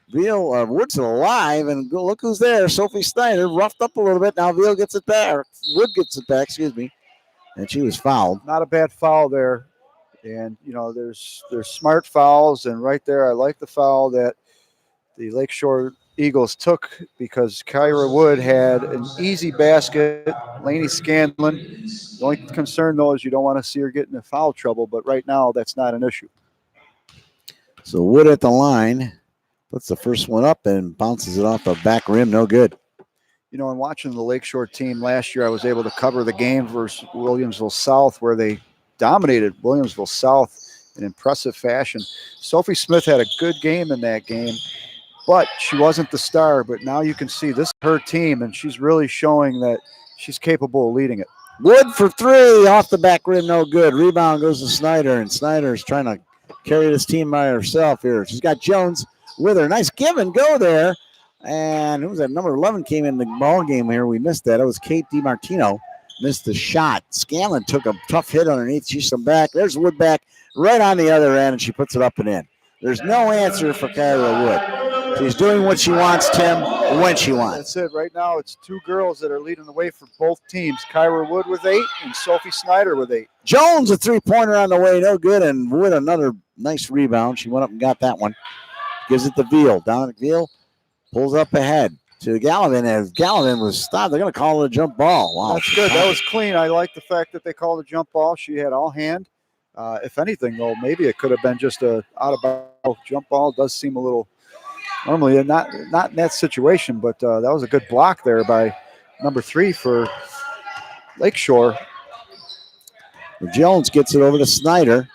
Veal, Woods alive, and look who's there. Sophie Snyder roughed up a little bit. Now Veal gets it back. Wood gets it back, excuse me. And she was fouled. Not a bad foul there. And, you know, there's smart fouls. And right there, I like the foul that the Lakeshore Eagles took because Kyra Wood had an easy basket. Lainey Scanlon. The only concern, though, is you don't want to see her get into foul trouble. But right now, that's not an issue. So Wood at the line. Puts the first one up and bounces it off the back rim. No good. You know, in watching the Lakeshore team last year, I was able to cover the game versus Williamsville South where they dominated Williamsville South in impressive fashion. Sophie Smith had a good game in that game, but she wasn't the star. But now you can see this is her team, and she's really showing that she's capable of leading it. Wood for 3 off the back rim, no good. Rebound goes to Snyder, and Snyder's trying to carry this team by herself here. She's got Jones with her. Nice give and go there. And who was that? Number 11 came in the ball game here. We missed that. It was Kate DiMartino. Missed the shot. Scanlon took a tough hit underneath. She's some back. There's Wood back right on the other end, and she puts it up and in. There's no answer for Kyra Wood. She's doing what she wants, Tim, when she wants. That's it. Right now, it's 2 girls that are leading the way for both teams. Kyra Wood with 8 and Sophie Snyder with 8. Jones, a 3-pointer on the way, no good, and Wood another nice rebound. She went up and got that one. Gives it to Veal. Dominic Veal pulls up ahead to Gallivan. As Gallivan was stopped, they're going to call it a jump ball. Wow. That's good. That was clean. I like the fact that they called a jump ball. She had all hand. If anything, though, maybe it could have been just a out-of-bounds jump ball. It does seem a little normally not in that situation, but that was a good block there by number 3 for Lakeshore. Jones gets it over to Snyder.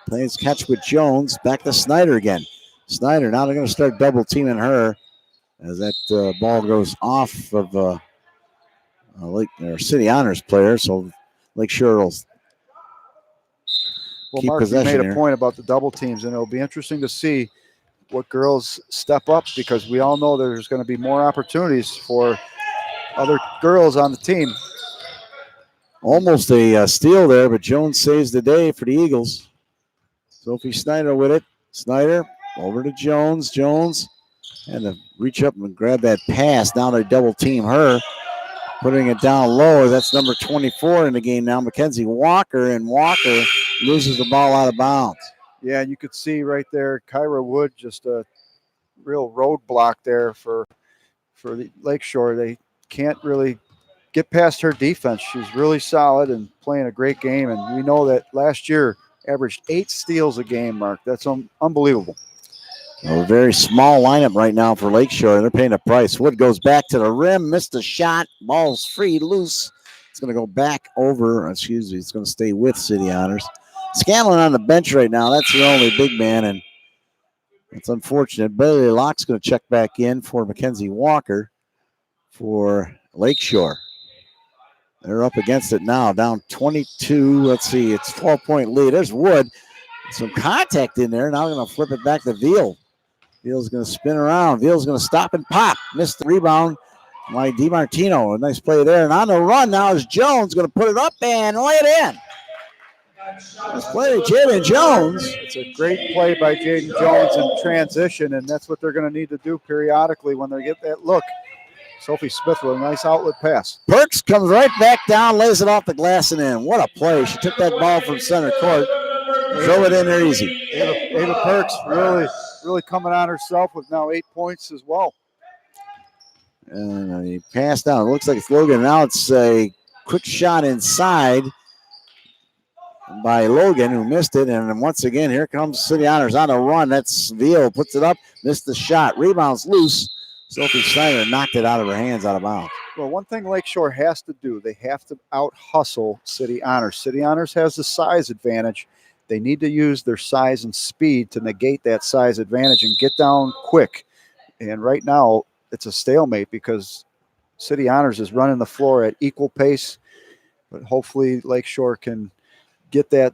Plays catch with Jones. Back to Snyder again. Snyder, now they're going to start double teaming her as that ball goes off of City Honors player. So Lakeshore will keep Mark, you possession made a here. point about the double teams, and it'll be interesting to see. what girls step up, because we all know there's going to be more opportunities for other girls on the team. Almost a steal there, but Jones saves the day for the Eagles. Sophie Snyder with it. Snyder over to Jones. Jones had to reach up and grab that pass. Now they double team her, putting it down lower. That's number 24 in the game now, Mackenzie Walker, and Walker loses the ball out of bounds. Yeah, you could see right there, Kyra Wood, just a real roadblock there for the Lakeshore. They can't really get past her defense. She's really solid and playing a great game. And we know that last year averaged 8 steals a game, Mark. That's unbelievable. A very small lineup right now for Lakeshore. They're paying a price. Wood goes back to the rim, missed a shot. Ball's free, loose. It's going to go back over. It's going to stay with City Honors. Scanlon on the bench right now. That's their only big man, and it's unfortunate. Bailey Locke's going to check back in for Mackenzie Walker for Lakeshore. They're up against it now, down 22. Let's see, it's 12-point lead. There's Wood. Some contact in there. Now we're going to flip it back to Veal. Veal's going to spin around. Veal's going to stop and pop. Missed the rebound by DiMartino. A nice play there. And on the run now is Jones going to put it up and lay it in. Nice play, Jaden Jones. It's a great play by Jaden Jones in transition, and that's what they're going to need to do periodically when they get that look. Sophie Smith with a nice outlet pass. Perks comes right back down, lays it off the glass and in. What a play. She took that ball from center court, drove it in there easy. Ava Perks really coming on herself with now 8 points as well. And he passed down. It looks like it's Logan. Now it's a quick shot inside by Logan, who missed it. And then once again, here comes City Honors on a run. That's Veal, puts it up, missed the shot. Rebounds loose. Sophie Snyder knocked it out of her hands, out of bounds. Well, one thing Lakeshore has to do, they have to out-hustle City Honors. City Honors has the size advantage. They need to use their size and speed to negate that size advantage and get down quick. And right now, it's a stalemate because City Honors is running the floor at equal pace. But hopefully Lakeshore can get that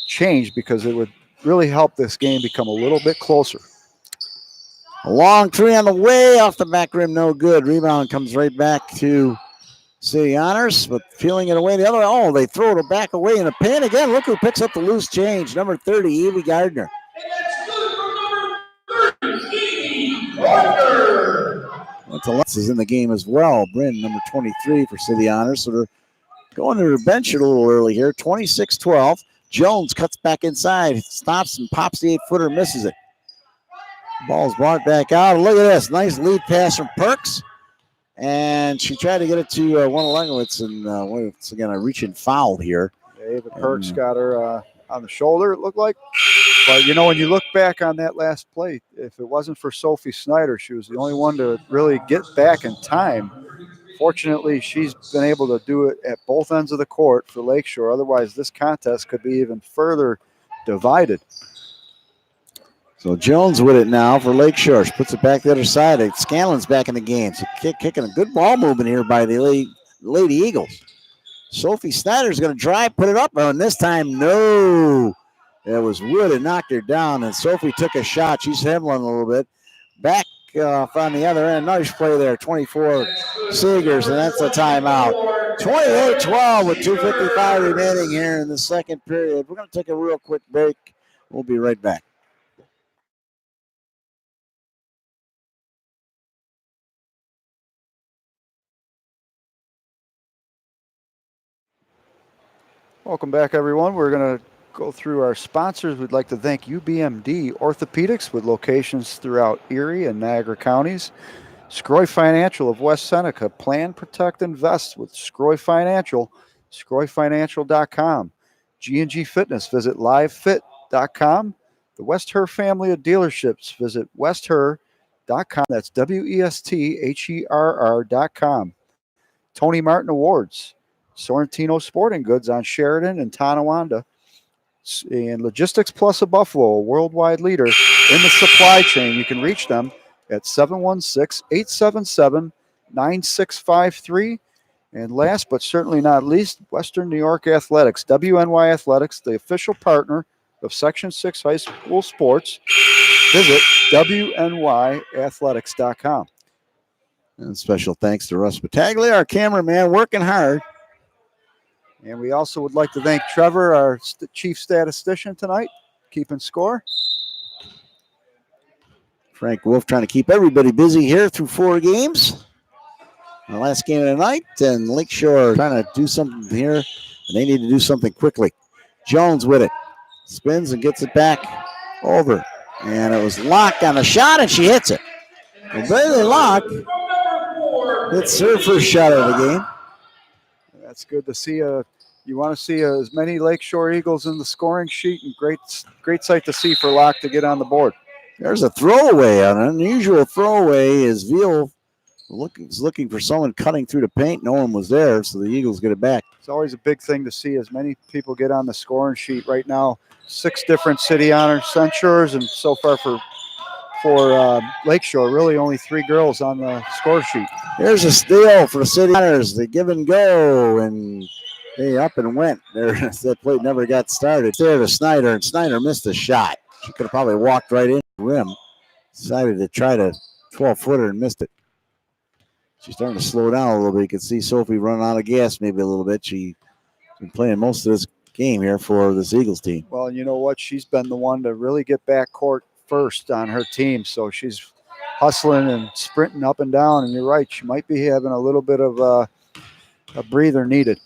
changed, because it would really help this game become a little bit closer. A long three on the way, off the back rim, no good. Rebound comes right back to City Honors, but feeling it away the other way. Oh, they throw it back away in a pin again. Look who picks up the loose change. Number 30, Evie Gardner. And that's good for number 30, Evie Gardner. Talutz is in the game as well. Bryn, number 23 for City Honors. So they're going to their bench a little early here. 26-12. Jones cuts back inside, stops and pops the 8-footer, misses it. Ball's brought back out. Look at this. Nice lead pass from Perks. And she tried to get it to one of Lengowitz, and once again, a reaching foul here. David Perks got her on the shoulder, it looked like. But, you know, when you look back on that last play, if it wasn't for Sophie Snyder, she was the only one to really get back in time. Fortunately, she's been able to do it at both ends of the court for Lakeshore. Otherwise, this contest could be even further divided. So Jones with it now for Lakeshore. She puts it back the other side. Scanlon's back in the game. So kicking a good ball movement here by the Lady Eagles. Sophie Snyder's going to drive, put it up, and this time, no. It was Wood that knocked her down, and Sophie took a shot. She's headling a little bit. Back on the other end. Nice play there. 24 Seegers, and that's a timeout. 28-12 with 2:55 remaining here in the second period. We're going to take a real quick break. We'll be right back. Welcome back, everyone. We're going to go through our sponsors. We'd like to thank UBMD Orthopedics with locations throughout Erie and Niagara counties. Scroy Financial of West Seneca. Plan, protect, invest with Scroy Financial. ScroyFinancial.com. G&G Fitness. Visit livefit.com. The West Her family of dealerships. Visit westher.com. That's WESTHERR.com. Tony Martin Awards. Sorrentino Sporting Goods on Sheridan and Tonawanda. And Logistics Plus of Buffalo, a worldwide leader in the supply chain. You can reach them at 716-877-9653. And last but certainly not least, Western New York Athletics, WNY Athletics, the official partner of Section 6 high school sports. Visit WNYathletics.com. And special thanks to Russ Battaglia, our cameraman, working hard. And we also would like to thank Trevor, our chief statistician tonight, keeping score. Frank Wolf trying to keep everybody busy here through 4 games. The last game of the night, and Lakeshore trying to do something here, and they need to do something quickly. Jones with it. Spins and gets it back over. And it was Locke on the shot, and she hits it. And Bailey Locke hits her first shot of the game. That's good to see. You want to see as many Lakeshore Eagles in the scoring sheet, and great sight to see for Locke to get on the board. There's a throwaway, an unusual throwaway as Veal is looking for someone cutting through the paint. No one was there, so the Eagles get it back. It's always a big thing to see as many people get on the scoring sheet. Right now, 6 different city honor censures, and so far for Lakeshore, really only 3 girls on the score sheet. Here's a steal for the City Honors. They give and go, and they up and went. There, that play never got started. There to Snyder, and Snyder missed the shot. She could have probably walked right in the rim. Decided to try to 12-footer and missed it. She's starting to slow down a little bit. You can see Sophie running out of gas maybe a little bit. She's been playing most of this game here for this Eagles team. Well, you know what? She's been the one to really get back court first on her team, so she's hustling and sprinting up and down, and you're right, she might be having a little bit of a breather needed.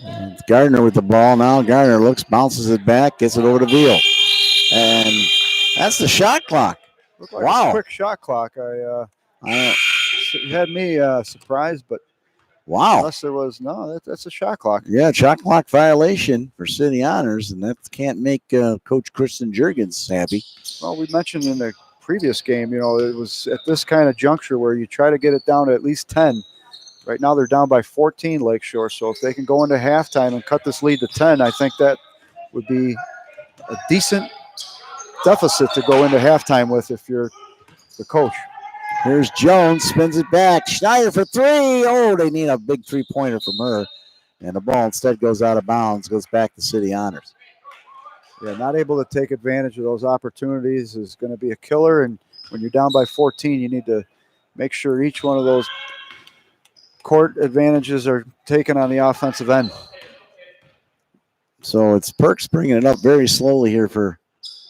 And Gardner with the ball now. Gardner looks, bounces it back, gets it over to Veal. And that's the shot clock. Looked like a quick shot clock. It had me surprised, but wow. Unless there was, that's a shot clock. Yeah, shot clock violation for City Honors, and that can't make Coach Kristen Jurgens happy. Well, we mentioned in the previous game, it was at this kind of juncture where you try to get it down to at least 10. Right now they're down by 14, Lakeshore, so if they can go into halftime and cut this lead to 10, I think that would be a decent deficit to go into halftime with if you're the coach. Here's Jones, spins it back. Schneider for 3. Oh, they need a big 3-pointer from her. And the ball instead goes out of bounds, goes back to City Honors. Yeah, not able to take advantage of those opportunities is going to be a killer. And when you're down by 14, you need to make sure each one of those court advantages are taken on the offensive end. So it's Perks bringing it up very slowly here for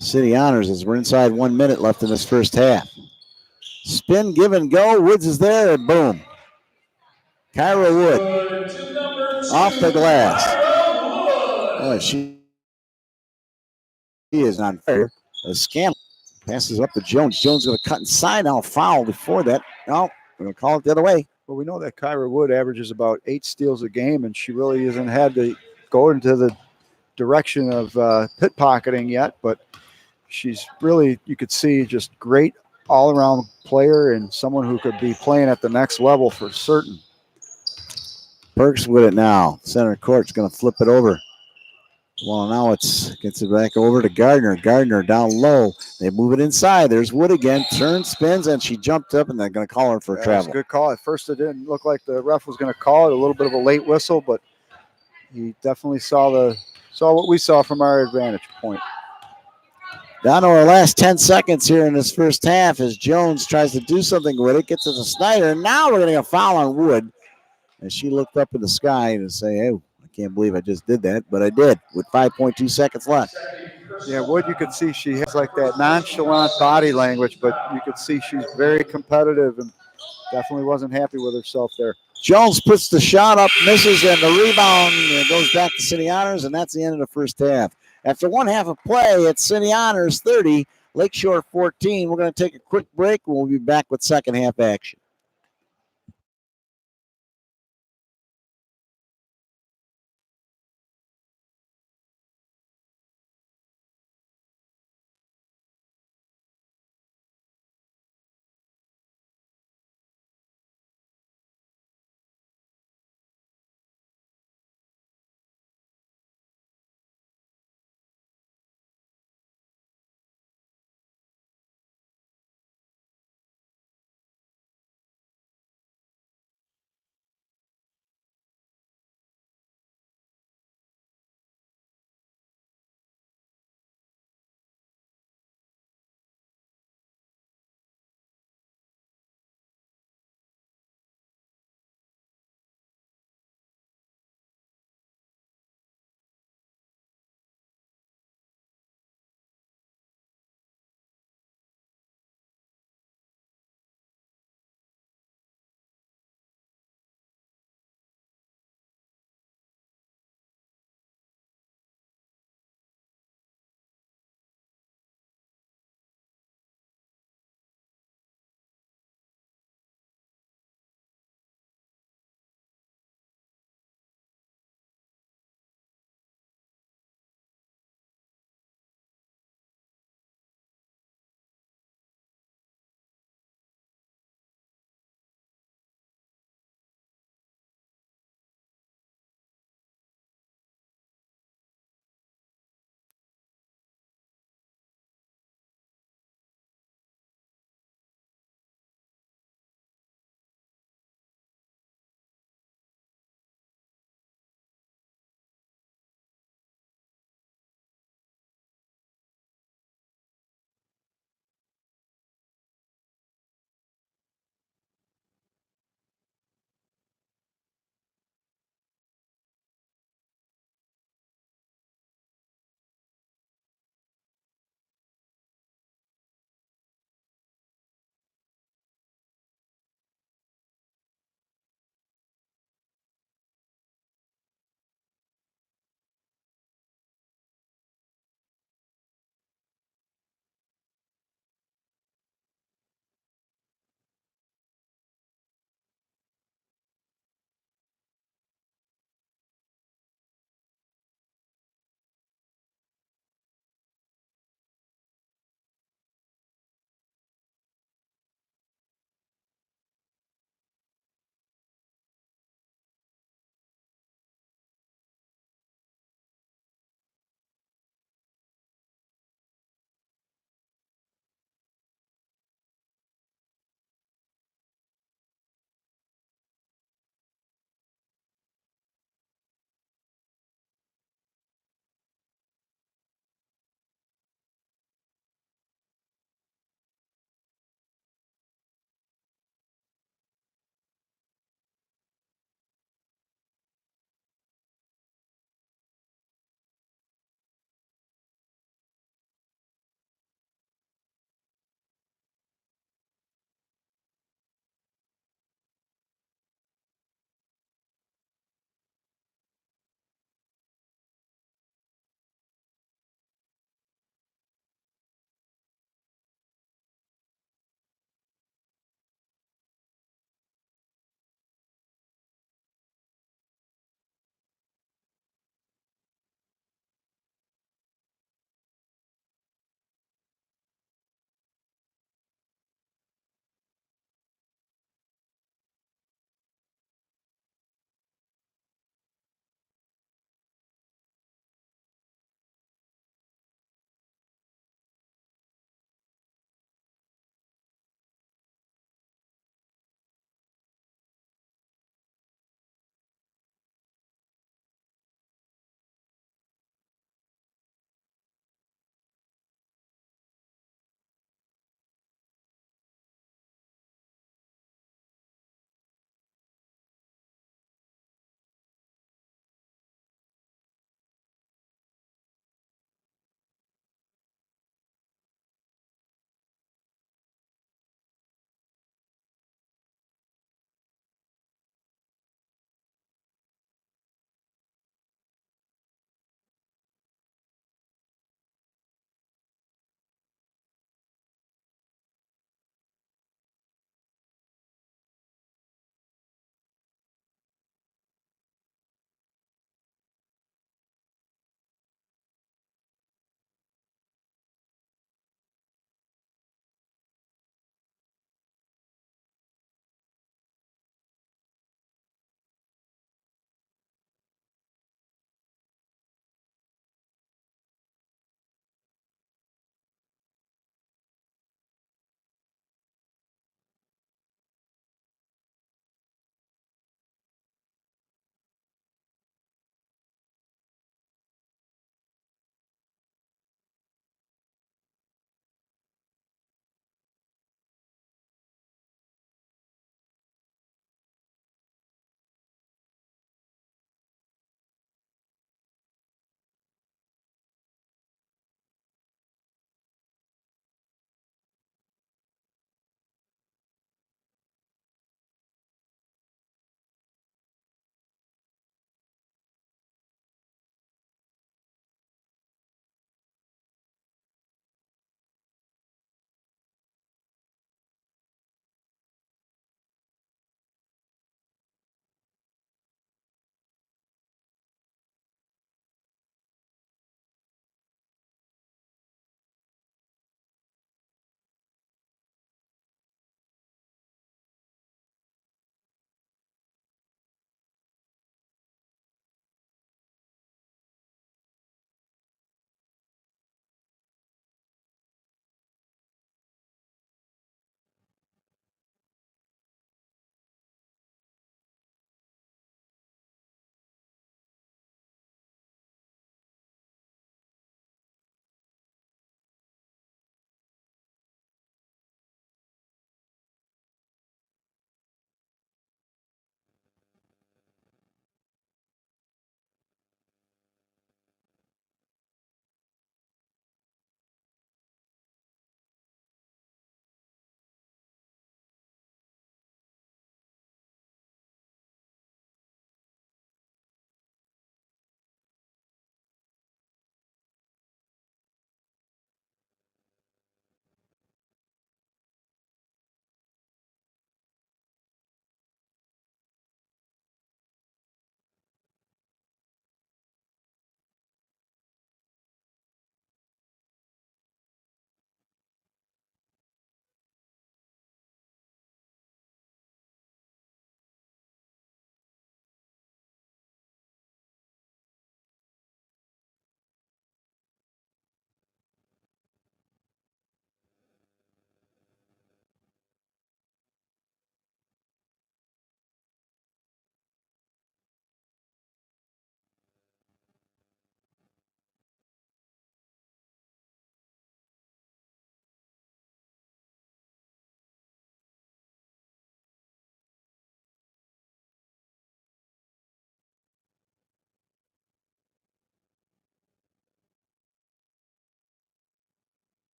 City Honors as we're inside 1 minute left in this first half. Spin, give and go. Woods is there, and boom. Kyra Wood off the glass. Oh, she is on fire. Scanlon passes up to Jones. Jones going to cut inside. Now foul before that. No, we're going to call it the other way. Well, we know that Kyra Wood averages about 8 steals a game, and she really hasn't had to go into the direction of pickpocketing yet, but she's really, you could see, just great all-around player and someone who could be playing at the next level for certain. Perks with it now. Center court's going to flip it over. Well, now gets it back over to Gardner. Gardner down low. They move it inside. There's Wood again. Turns, spins, and she jumped up, and they're going to call her for a travel. That's a good call. At first, it didn't look like the ref was going to call it. A little bit of a late whistle, but he definitely saw what we saw from our advantage point. Down to our last 10 seconds here in this first half as Jones tries to do something with it, gets it to Snyder, and now we're getting a foul on Wood. And she looked up in the sky and say, hey, I can't believe I just did that, but I did with 5.2 seconds left. Yeah, Wood, you could see she has like that nonchalant body language, but you could see she's very competitive and definitely wasn't happy with herself there. Jones puts the shot up, misses, and the rebound goes back to City Honors, and that's the end of the first half. After one half of play, it's City Honors 30, Lakeshore 14. We're going to take a quick break. We'll be back with second half action.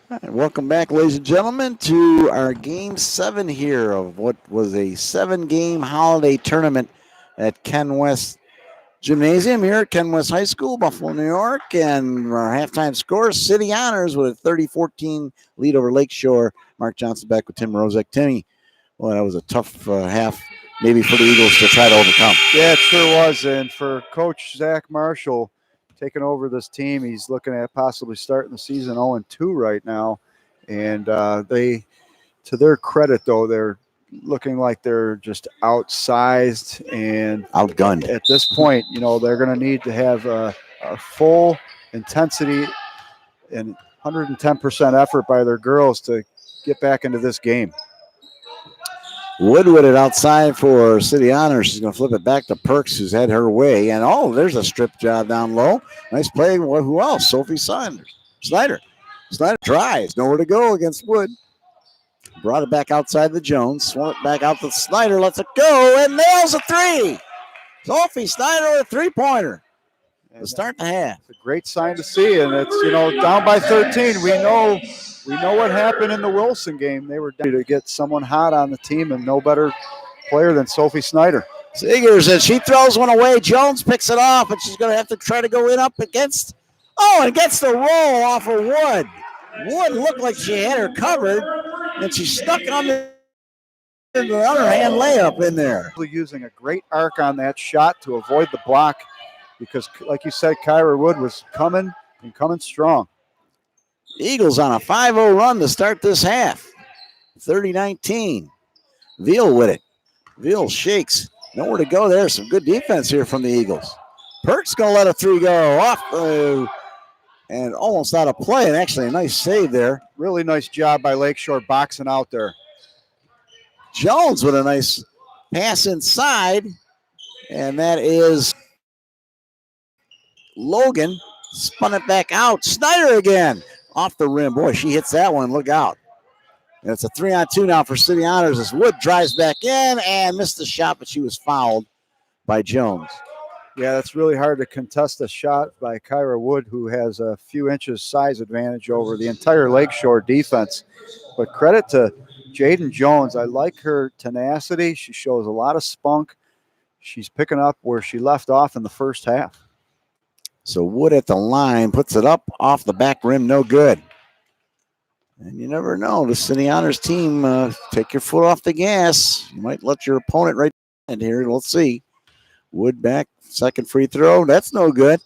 All right, welcome back, ladies and gentlemen, to our Game 7 here of what was a 7-game holiday tournament at Ken West Gymnasium here at Ken West High School, Buffalo, New York. And our halftime score, City Honors with a 30-14 lead over Lakeshore. Mark Johnson back with Tim Rozek. Timmy, well, that was a tough half maybe for the Eagles to try to overcome. Yeah, it sure was. And for Coach Zach Marshall taking over this team, he's looking at possibly starting the season 0-2 right now. And they, to their credit, though, they're looking like they're just outsized and outgunned. At this point, they're going to need to have a full intensity and 110% effort by their girls to get back into this game. Wood with it outside for City Honors. She's going to flip it back to Perks, who's had her way. And, there's a strip job down low. Nice play. Who else? Sophie Snyder. Snyder tries. Nowhere to go against Wood. Brought it back outside the Jones. Swung it back out to Snyder. Lets it go and nails a three. Sophie Snyder with a three-pointer to start the half. It's a great sign to see. And it's, down by 13. We know what happened in the Wilson game. They were down to get someone hot on the team, and no better player than Sophie Snyder. Seegers, and she throws one away. Jones picks it off, and she's going to have to try to go in up against. And gets the roll off of Wood. Wood looked like she had her covered, and she stuck on the other hand layup in there. Using a great arc on that shot to avoid the block because, like you said, Kyra Wood was coming strong. Eagles on a 5-0 run to start this half. 30-19. Veal with it. Veal shakes. Nowhere to go there. Some good defense here from the Eagles. Perk's going to let a three go off and almost out of play. And actually a nice save there. Really nice job by Lakeshore boxing out there. Jones with a nice pass inside. And that is Logan. Spun it back out. Snyder again. Off the rim. Boy, she hits that one. Look out. And it's a 3-on-2 now for City Honors as Wood drives back in and missed the shot, but she was fouled by Jones. Yeah, that's really hard to contest a shot by Kyra Wood, who has a few inches size advantage over the entire Lakeshore defense. But credit to Jaden Jones. I like her tenacity. She shows a lot of spunk. She's picking up where she left off in the first half. So Wood at the line puts it up off the back rim, no good. And you never know. The City Honors team, take your foot off the gas. You might let your opponent right in here. Let's see. Wood back, second free throw. That's no good.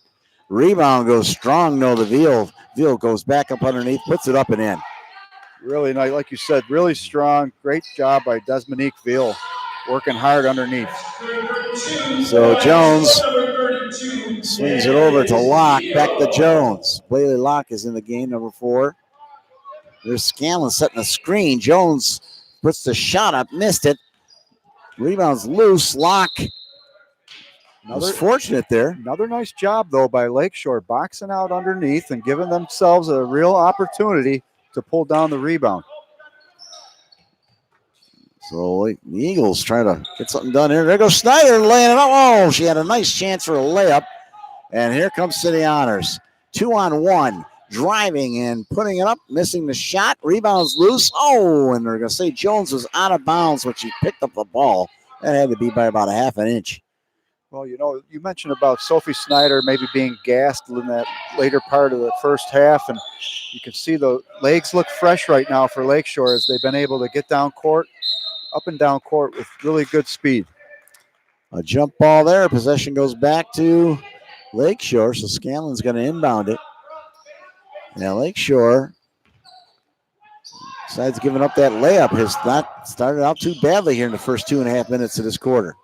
Rebound goes strong. No, the Veal. Veal goes back up underneath, puts it up and in. Really nice, like you said, really strong. Great job by Desmonique Veal, working hard underneath. So Jones swings it over to Locke. Back to Jones. Bailey Locke is in the game, number 4. There's Scanlon setting a screen. Jones puts the shot up, missed it. Rebounds loose. Locke was fortunate there. Another nice job, though, by Lakeshore, boxing out underneath and giving themselves a real opportunity to pull down the rebound. So the Eagles try to get something done here. There goes Snyder laying it up. Oh, she had a nice chance for a layup. And here comes City Honors. 2-on-1. Driving and putting it up, missing the shot. Rebounds loose. Oh, and they're going to say Jones was out of bounds when she picked up the ball. That had to be by about a half an inch. Well, you mentioned about Sophie Snyder maybe being gassed in that later part of the first half, and you can see the legs look fresh right now for Lakeshore as they've been able to get down court, up and down court with really good speed. A jump ball there. Possession goes back to Lakeshore, so Scanlon's going to inbound it. Now Lakeshore decides giving up that layup. Has not started out too badly here in the first 2.5 minutes of this quarter.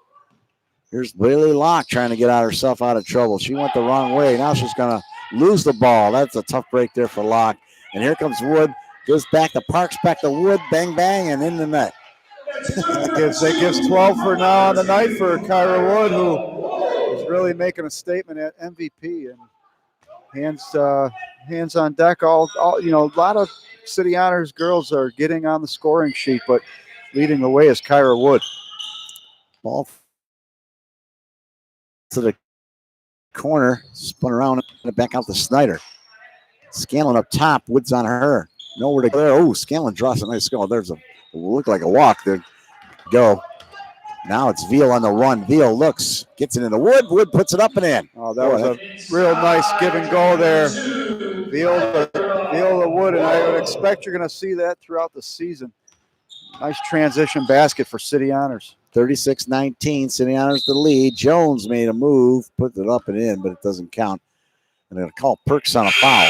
Here's Bailey Locke trying to get herself out of trouble. She went the wrong way. Now she's going to lose the ball. That's a tough break there for Locke. And here comes Wood. Goes back to Parks, back to Wood. Bang, bang, and in the net. That gives 12 for now on the night for Kyra Wood, who is really making a statement at MVP. And hands on deck. All a lot of City Honors girls are getting on the scoring sheet, but leading the way is Kyra Wood. Ball to the corner, spun around and back out to Snyder. Scanlon up top. Wood's on her. Nowhere to go there. Oh, Scanlon draws a nice goal. There's a look like a walk. There go. Now it's Veal on the run. Veal looks, gets it in the wood. Wood puts it up and in. Oh, that was a real nice give and go there. Veal the wood, and I would expect you're going to see that throughout the season. Nice transition basket for City Honors. 36-19. City Honors the lead. Jones made a move, put it up and in, but it doesn't count. And they're going to call Perks on a foul.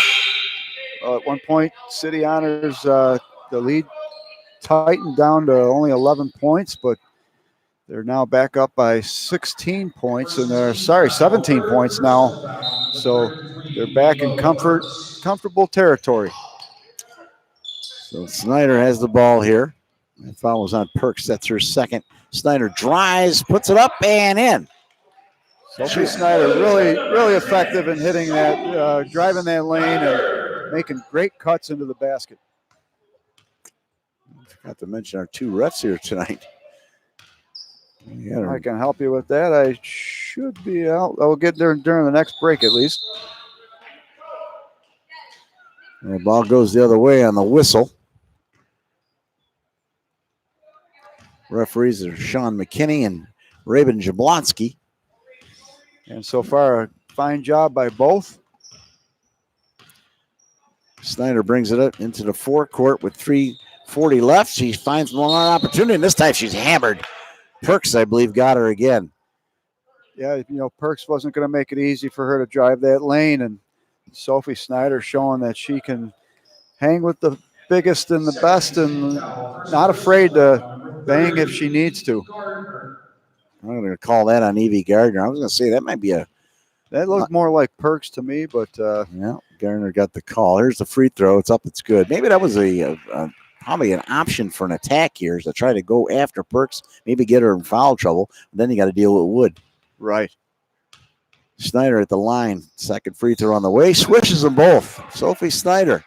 At one point, City Honors, the lead tightened down to only 11 points, but they're now back up by 16 points, and 17 points now. So they're back in comfortable territory. So Snyder has the ball here. That foul was on Perks. That's her second. Snyder drives, puts it up and in. Sophie Snyder really effective in hitting that, driving that lane and making great cuts into the basket. Forgot to mention our two refs here tonight. I can help you with that. I should be out. I'll get there during the next break at least. And the ball goes the other way on the whistle. Referees are Sean McKinney and Raven Jablonski. And so far, a fine job by both. Snyder brings it up into the forecourt with 3:40 left. She finds one opportunity, and this time she's hammered. Perks, I believe, got her again. Yeah, Perks wasn't going to make it easy for her to drive that lane, and Sophie Snyder showing that she can hang with the biggest and the best and not afraid to bang if she needs to. I'm going to call that on Evie Gardner. I was going to say that might be that looked more like Perks to me, but yeah, Gardner got the call. Here's the free throw. It's up. It's good. Maybe that was probably an option for an attack here, is to try to go after Perks, maybe get her in foul trouble. Then you got to deal with Wood. Right. Snyder at the line. Second free throw on the way. Switches them both. Sophie Snyder.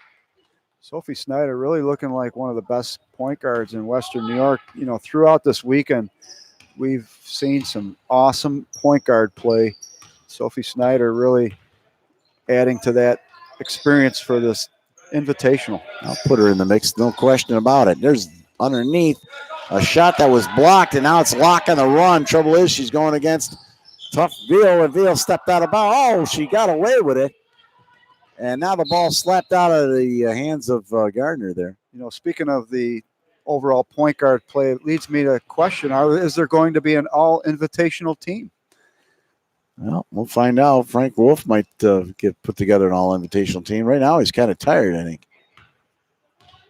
Sophie Snyder really looking like one of the best point guards in Western New York. Throughout this weekend, we've seen some awesome point guard play. Sophie Snyder really adding to that experience for this invitational. I'll put her in the mix, no question about it. There's underneath a shot that was blocked, and now it's Locke on the run. Trouble is she's going against tough Veal, and Veal stepped out of bounds. Oh, she got away with it. And now the ball slapped out of the hands of Gardner there. Speaking of the overall point guard play, it leads me to question, is there going to be an all-invitational team? Well, we'll find out. Frank Wolf might get put together an all-invitational team. Right now, he's kind of tired, I think.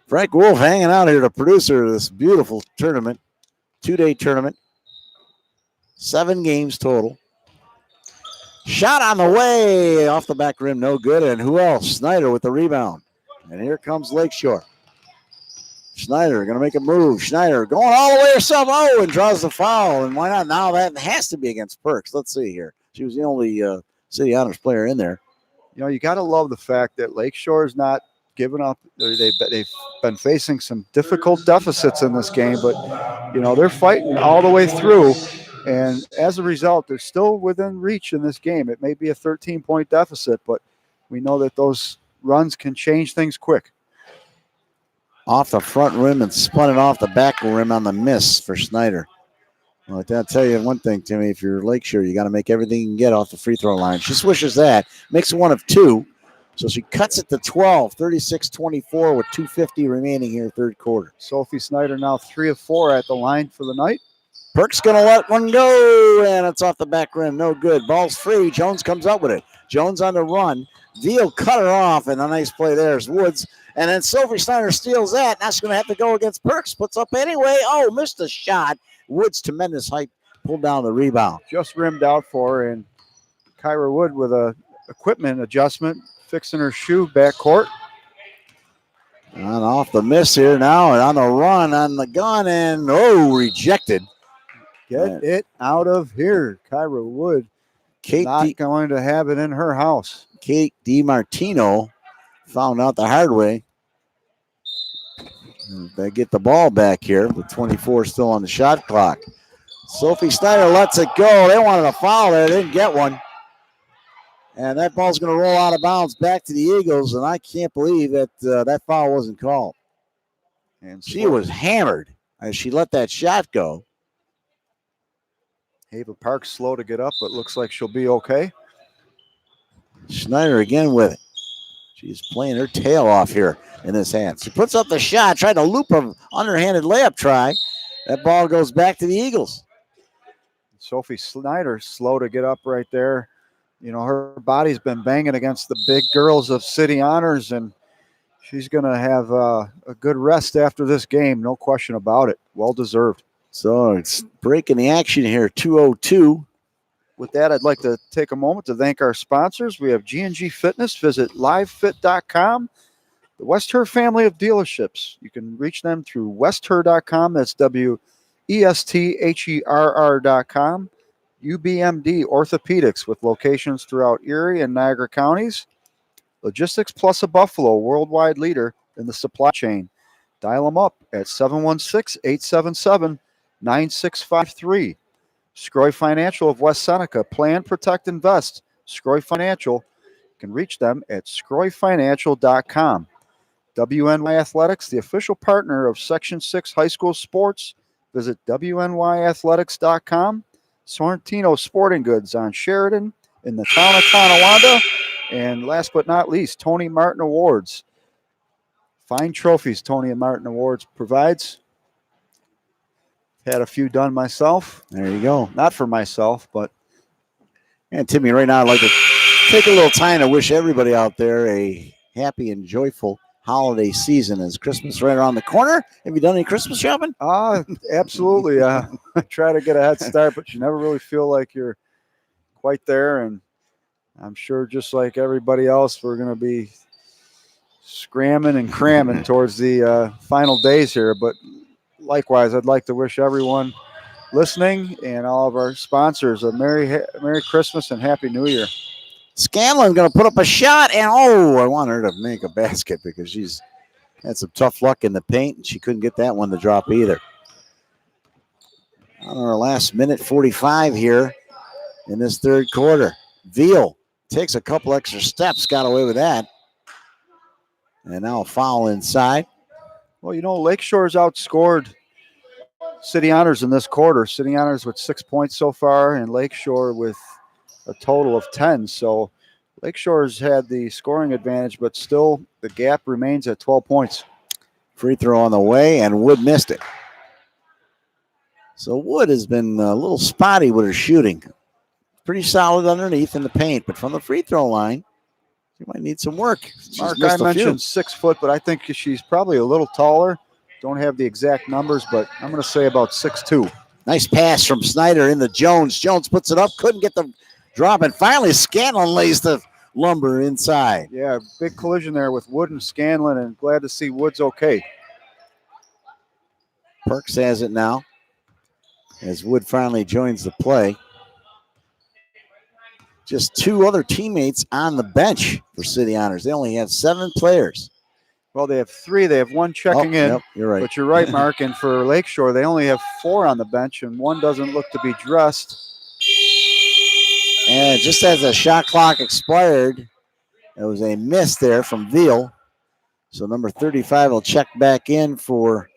Frank Wolf hanging out here, the producer of this beautiful tournament, 2-day tournament. 7 games total. Shot on the way, off the back rim, no good. And who else? Snyder with the rebound. And here comes Lakeshore. Schneider going to make a move. Schneider going all the way herself. Oh, and draws the foul. And why not? Now that has to be against Perks. Let's see here. She was the only City Honors player in there. You got to love the fact that Lakeshore is not giving up. They've been facing some difficult deficits in this game, but, they're fighting all the way through. And as a result, they're still within reach in this game. It may be a 13-point deficit, but we know that those runs can change things quick. Off the front rim and spun it off the back rim on the miss for Snyder. Well, I'll tell you one thing, Timmy. If you're Lakeshore, you got to make everything you can get off the free throw line. She swishes that, makes one of 2. So she cuts it to 12, 36-24 with 2:50 remaining here, third quarter. Sophie Snyder now 3 of 4 at the line for the night. Perks going to let one go, and it's off the back rim. No good. Ball's free. Jones comes up with it. Jones on the run. Veal cut her off, and a nice play there is Woods. And then Sophie Snyder steals that. Now she's going to have to go against Perks. Puts up anyway. Oh, missed a shot. Woods, tremendous height, pulled down the rebound. Just rimmed out for her, and Kyra Wood with a equipment adjustment, fixing her shoe backcourt. And off the miss here now, and on the run, on the gun, and rejected. Get it out of here, Kyra Wood. Kate not going to have it in her house. Kate DiMartino found out the hard way. They get the ball back here with 24 still on the shot clock. Sophie Snyder lets it go. They wanted a foul there. They didn't get one. And that ball's going to roll out of bounds back to the Eagles, and I can't believe that that foul wasn't called. And she was hammered as she let that shot go. Ava Park's slow to get up, but looks like she'll be okay. Schneider again with it. She's playing her tail off here in this hand. She puts up the shot, tried to loop an underhanded layup try. That ball goes back to the Eagles. Sophie Schneider slow to get up right there. You know, her body's been banging against the big girls of City Honors, and she's going to have a good rest after this game, no question about it. Well deserved. So it's breaking the action here, 2:02. With that, I'd like to take a moment to thank our sponsors. We have G&G Fitness. Visit livefit.com. The Westher family of dealerships. You can reach them through westher.com. That's WESTHERR.com. UBMD Orthopedics with locations throughout Erie and Niagara counties. Logistics Plus of Buffalo, worldwide leader in the supply chain. Dial them up at 716-877-9653. Scroy Financial of West Seneca. Plan, protect, invest. Scroy Financial. You can reach them at scroyfinancial.com. WNY Athletics, the official partner of Section 6 high school sports. Visit WNYathletics.com. Sorrentino Sporting Goods on Sheridan in the town of Tonawanda. And last but not least, Tony Martin Awards. Fine trophies Tony Martin Awards provides. Had a few done myself. There you go. Not for myself, but. And Timmy, right now I'd like to take a little time to wish everybody out there a happy and joyful holiday season as Christmas right around the corner. Have you done any Christmas shopping? Absolutely. I try to get a head start, but you never really feel like you're quite there. And I'm sure just like everybody else, we're going to be scramming and cramming towards the final days here. But likewise, I'd like to wish everyone listening and all of our sponsors a Merry Christmas and Happy New Year. Scanlon going to put up a shot, and I want her to make a basket because she's had some tough luck in the paint, and she couldn't get that one to drop either. On our last minute 45 here in this third quarter. Veal takes a couple extra steps, got away with that. And now a foul inside. Well, you know, Lakeshore's outscored City Honors in this quarter. City Honors with 6 points so far, and Lakeshore with a total of 10. So Lakeshore's had the scoring advantage, but still the gap remains at 12 points. Free throw on the way, and Wood missed it. So Wood has been a little spotty with her shooting. Pretty solid underneath in the paint, but from the free throw line, she might need some work. Mark, I mentioned 6 foot, but I think she's probably a little taller. Don't have the exact numbers, but I'm going to say about 6'2". Nice pass from Snyder into Jones. Jones puts it up, couldn't get the drop, and finally Scanlon lays the lumber inside. Yeah, big collision there with Wood and Scanlon, and glad to see Wood's okay. Perks has it now as Wood finally joins the play. Just 2 other teammates on the bench for City Honors. They only have 7 players. Well, they have 3. They have 1 checking in. Yep, you're right. But you're right, Mark. And for Lakeshore, they only have 4 on the bench, and 1 doesn't look to be dressed. And just as the shot clock expired, there was a miss there from Veal. So number 35 will check back in for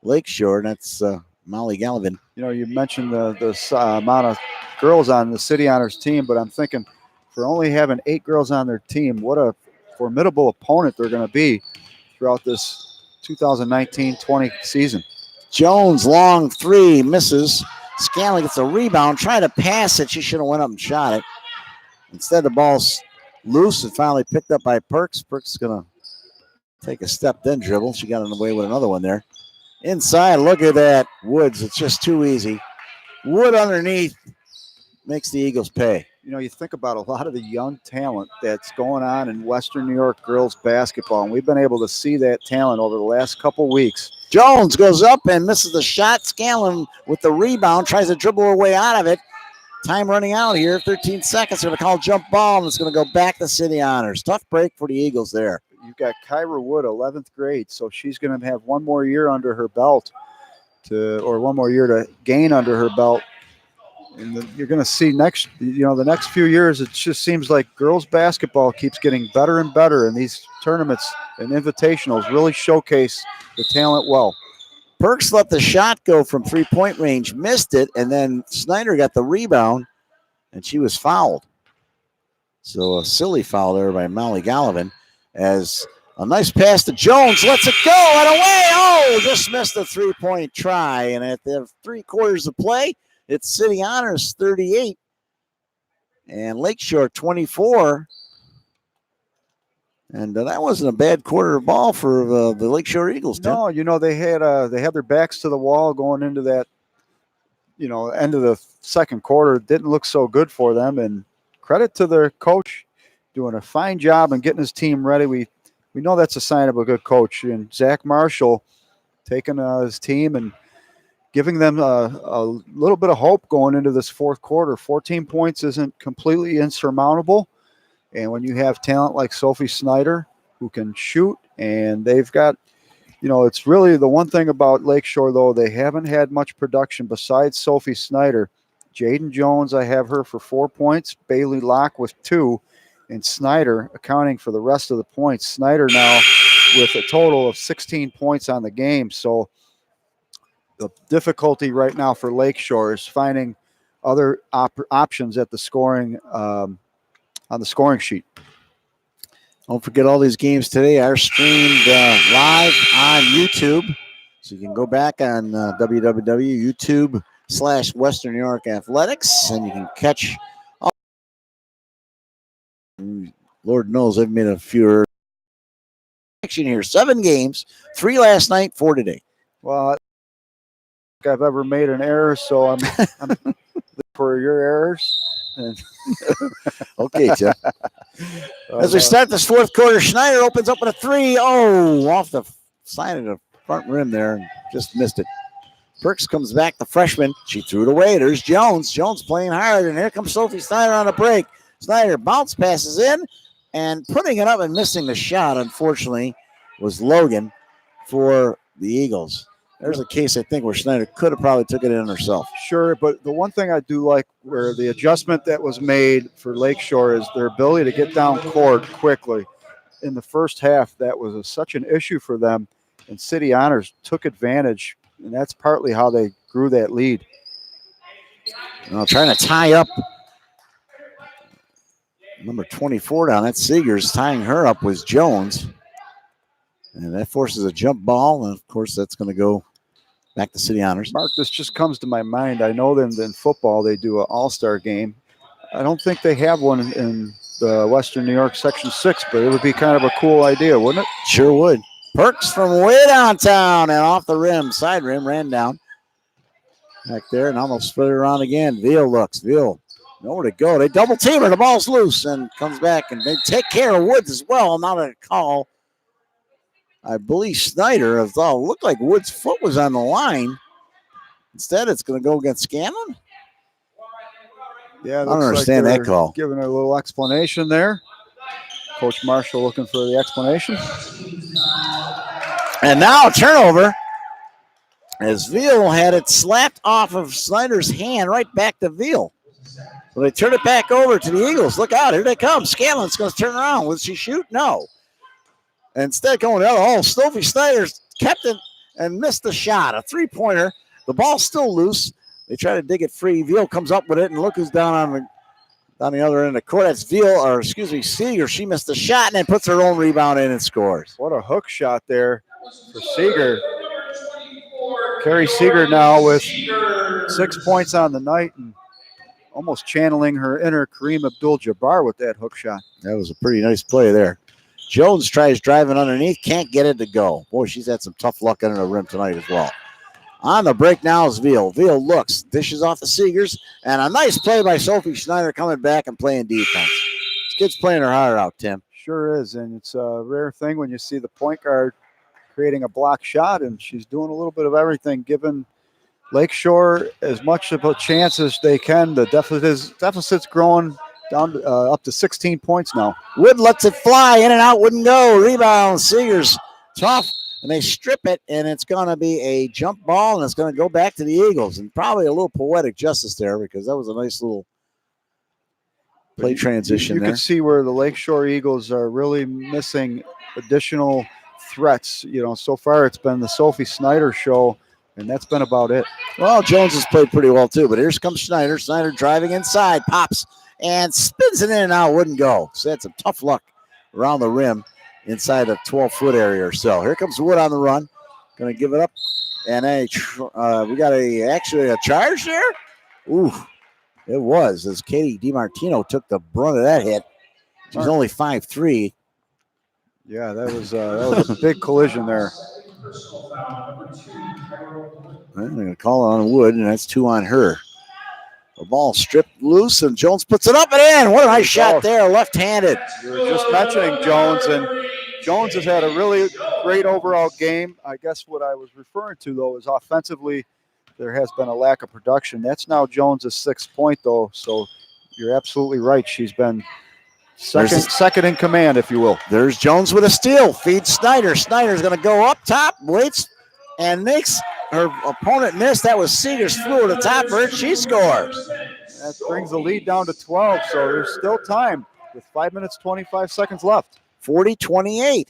Lakeshore. That's Molly Gallivan. You know, you mentioned the amount of girls on the City Honors team, but I'm thinking for only having 8 girls on their team, what a formidable opponent they're going to be throughout this 2019-20 season. Jones, long 3, misses. Scanlon gets a rebound, trying to pass it. She should have went up and shot it. Instead, the ball's loose and finally picked up by Perks. Perks is going to take a step, then dribble. She got away with another one there. Inside, look at that. Woods, it's just too easy. Wood underneath makes the Eagles pay. You know, you think about a lot of the young talent that's going on in Western New York girls basketball, and we've been able to see that talent over the last couple weeks. Jones goes up and misses the shot. Scanlon with the rebound, tries to dribble her way out of it. Time running out here, 13 seconds. They're going to call jump ball, and it's going to go back to City Honors. Tough break for the Eagles there. You've got Kyra Wood, 11th grade, so she's going to have 1 more year under her belt, or 1 more year to gain under her belt. And you're going to see the next few years, it just seems like girls basketball keeps getting better and better, and these tournaments and invitationals really showcase the talent well. Perks let the shot go from 3-point range, missed it, and then Snyder got the rebound, and she was fouled. So a silly foul there by Molly Gallivan, as a nice pass to Jones, lets it go and away. Oh, just missed a 3-point try. And at the 3 quarters of play, it's City Honors 38 and Lakeshore 24. And that wasn't a bad quarter of ball for the Lakeshore Eagles. Tim. No, they had their backs to the wall going into that, end of the second quarter. It didn't look so good for them. And credit to their coach doing a fine job and getting his team ready. We know that's a sign of a good coach. And Zach Marshall taking his team and giving them a little bit of hope going into this fourth quarter. 14 points isn't completely insurmountable. And when you have talent like Sophie Snyder who can shoot, and they've got, it's really the one thing about Lakeshore, though, they haven't had much production besides Sophie Snyder. Jaden Jones, I have her for 4 points, Bailey Locke with 2, and Snyder accounting for the rest of the points. Snyder now with a total of 16 points on the game. So the difficulty right now for Lakeshore is finding other options at the scoring on the scoring sheet. Don't forget all these games today are streamed live on YouTube. So you can go back on www.youtube.com/Western New York Athletics, and you can catch all. Lord knows I've made a few action here. 7 games, 3 last night, 4 today. Well, I don't think I've ever made an error, so I'm for your errors. Okay, Tim. As we start this fourth quarter, Schneider opens up with a 3. Oh, off the side of the front rim there and just missed it. Perks comes back, the freshman. She threw it away. There's Jones. Jones playing hard, and here comes Sophie Snyder on a break. Snyder bounce passes in, and putting it up and missing the shot, unfortunately, was Logan for the Eagles. There's a case, I think, where Snyder could have probably took it in herself. Sure, but the one thing I do like where the adjustment that was made for Lakeshore is their ability to get down court quickly. In the first half, that was such an issue for them, and City Honors took advantage, and that's partly how they grew that lead. Now trying to tie up number 24 down. That's Seegers. Tying her up was Jones. And that forces a jump ball, and, of course, that's going to go back to City Honors. Mark, this just comes to my mind. I know that in football they do an all-star game. I don't think they have one in the Western New York Section 6, but it would be kind of a cool idea, wouldn't it? Sure would. Perks from way downtown and off the rim, side rim, ran down. Back there and almost spread it around again. Veal looks. Veal, nowhere to go. They double team her. The ball's loose and comes back, and they take care of Woods as well. Not a call. I believe Snyder, it looked like Wood's foot was on the line. Instead, it's going to go against Scanlon. Yeah, I don't understand that call. Giving a little explanation there. Coach Marshall looking for the explanation. And now a turnover as Veal had it slapped off of Snyder's hand right back to Veal. So they turn it back over to the Eagles. Look out, here they come. Scanlon's going to turn around. Will she shoot? No. Instead, going the other hole, Sophie Snyder kept it and missed the shot. A 3-pointer. The ball's still loose. They try to dig it free. Veal comes up with it, and look who's down the other end of the court. That's Seeger. She missed the shot and then puts her own rebound in and scores. What a hook shot there for Seeger. Carrie Seeger now with 6 points on the night and almost channeling her inner Kareem Abdul-Jabbar with that hook shot. That was a pretty nice play there. Jones tries driving underneath, can't get it to go. Boy, she's had some tough luck under the rim tonight as well. On the break now is Veal. Veal looks, dishes off the Seegers, and a nice play by Sophie Schneider coming back and playing defense. This kid's playing her heart out, Tim. Sure is, and it's a rare thing when you see the point guard creating a block shot, and she's doing a little bit of everything, giving Lakeshore as much of a chance as they can. The deficit's growing down up to 16 points now. Wood lets it fly, in and out, wouldn't go. Rebound, Seegers. Tough. and they strip it, and it's going to be a jump ball, and it's going to go back to the Eagles. And probably a little poetic justice there because that was a nice little play transition you there. can see where the Lakeshore Eagles are really missing additional threats. You know, so far it's been the Sophie Snyder show, and that's been about it. Well, Jones has played pretty well too, but here comes Snyder. Snyder driving inside, pops, and spins it in and out, wouldn't go. So that's some tough luck around the rim inside the 12-foot area or so. Here comes Wood on the run. Going to give it up. And we got actually a charge there. Ooh, it was as Katie DiMartino took the brunt of that hit. She's only 5'3". Yeah, that was a big collision there. They're going to call it on Wood, and that's 2 on her. The ball stripped loose, and Jones puts it up and in. What a nice shot there, left-handed. You were just mentioning Jones, and Jones has had a really great overall game. I guess what I was referring to, though, is offensively there has been a lack of production. That's now Jones' 6th point, though, so you're absolutely right. She's been second in command, if you will. There's Jones with a steal. Feeds Snyder. Snyder's going to go up top, waits, and makes her opponent miss. That was Seegers, flew to the top of her. She scores. That brings the lead down to 12, so there's still time with 5 minutes, 25 seconds left. 40-28.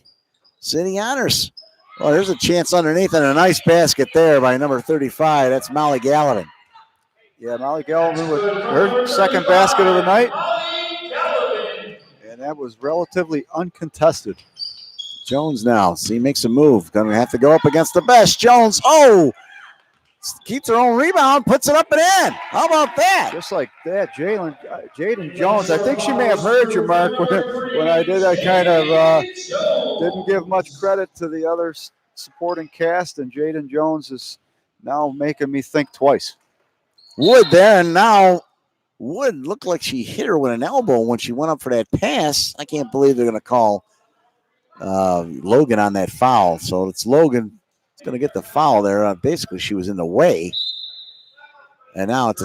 City Honors. Well, there's a chance underneath and a nice basket there by number 35. That's Molly Gallivan. Yeah, Molly Gallivan with her second basket of the night. And that was relatively uncontested. Jones now. See, makes a move. Going to have to go up against the best. Jones, keeps her own rebound, puts it up and in. How about that? Just like that, Jaden Jones. I think she may have heard you, Mark, when I did. I kind of didn't give much credit to the other supporting cast, and Jaden Jones is now making me think twice. Wood there, and now Wood looked like she hit her with an elbow when she went up for that pass. I can't believe they're going to call Logan on that foul. So it's Logan going to get the foul there. Basically, she was in the way. And now it's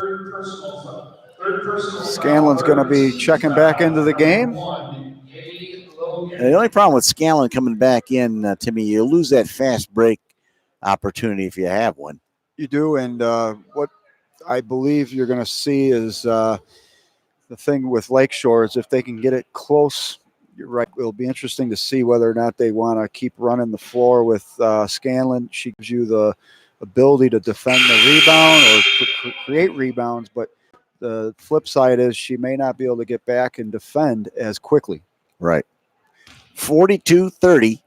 Scanlon's going to be checking back into the game. And the only problem with Scanlon coming back in, Timmy, you lose that fast break opportunity if you have one. You do, and what I believe you're going to see is the thing with Lakeshore is if they can get it close. You're right. It'll be interesting to see whether or not they want to keep running the floor with Scanlon. She gives you the ability to defend the rebound or create rebounds, but the flip side is she may not be able to get back and defend as quickly. Right. 42-30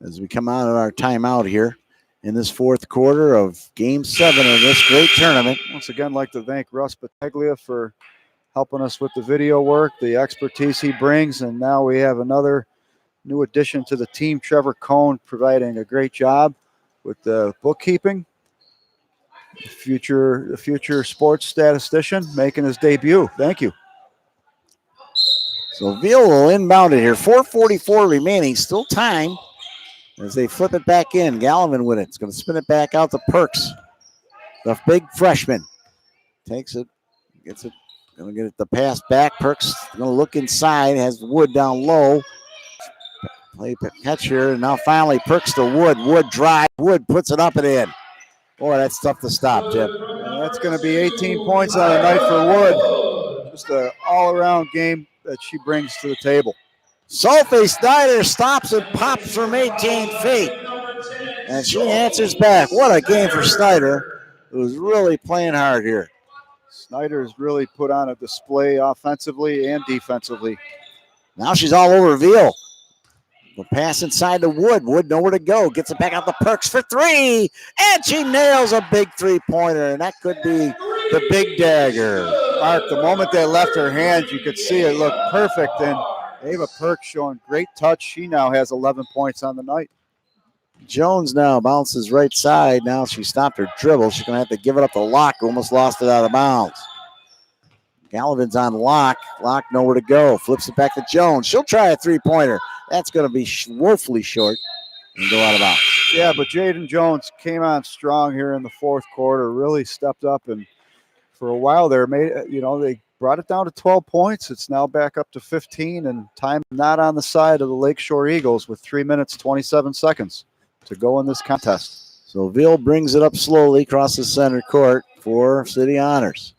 as we come out of our timeout here in this fourth quarter of Game 7 of this great tournament. Once again, I'd like to thank Russ Battaglia for helping us with the video work, the expertise he brings, and now we have another new addition to the team, Trevor Cohn, providing a great job with the bookkeeping. The future sports statistician making his debut. Thank you. So Veal will inbound it here. 4:44 remaining, still time as they flip it back in. Gallivan with it. It's going to spin it back out to Perks. The big freshman takes it, gets it. Going to get it the pass back. Perks going to look inside. Has Wood down low. Play catch here. And now finally Perks to Wood. Wood drive. Wood puts it up and in. Boy, that's tough to stop, Jim. And that's going to be 18 points on the night for Wood. Just an all-around game that she brings to the table. Sophie Snyder stops and pops from 18 feet. And she answers back. What a game for Snyder, who's really playing hard here. Snyder's really put on a display offensively and defensively. Now she's all over Veal. The pass inside to Wood. Wood nowhere to go. Gets it back out to Perks for three. And she nails a big three-pointer. And that could be the big dagger. Mark, the moment they left her hands, you could see it look perfect. And Ava Perks showing great touch. She now has 11 points on the night. Jones now bounces right side. Now she stopped her dribble. She's going to have to give it up to Locke, who almost lost it out of bounds. Gallivan's on Locke. Locke nowhere to go. Flips it back to Jones. She'll try a three-pointer. That's going to be woefully short and go out of bounds. Yeah, but Jaden Jones came on strong here in the fourth quarter, really stepped up, and for a while there, they brought it down to 12 points. It's now back up to 15, and time not on the side of the Lakeshore Eagles with 3 minutes, 27 seconds. to go in this contest. So Veal brings it up slowly across the center court for City Honors.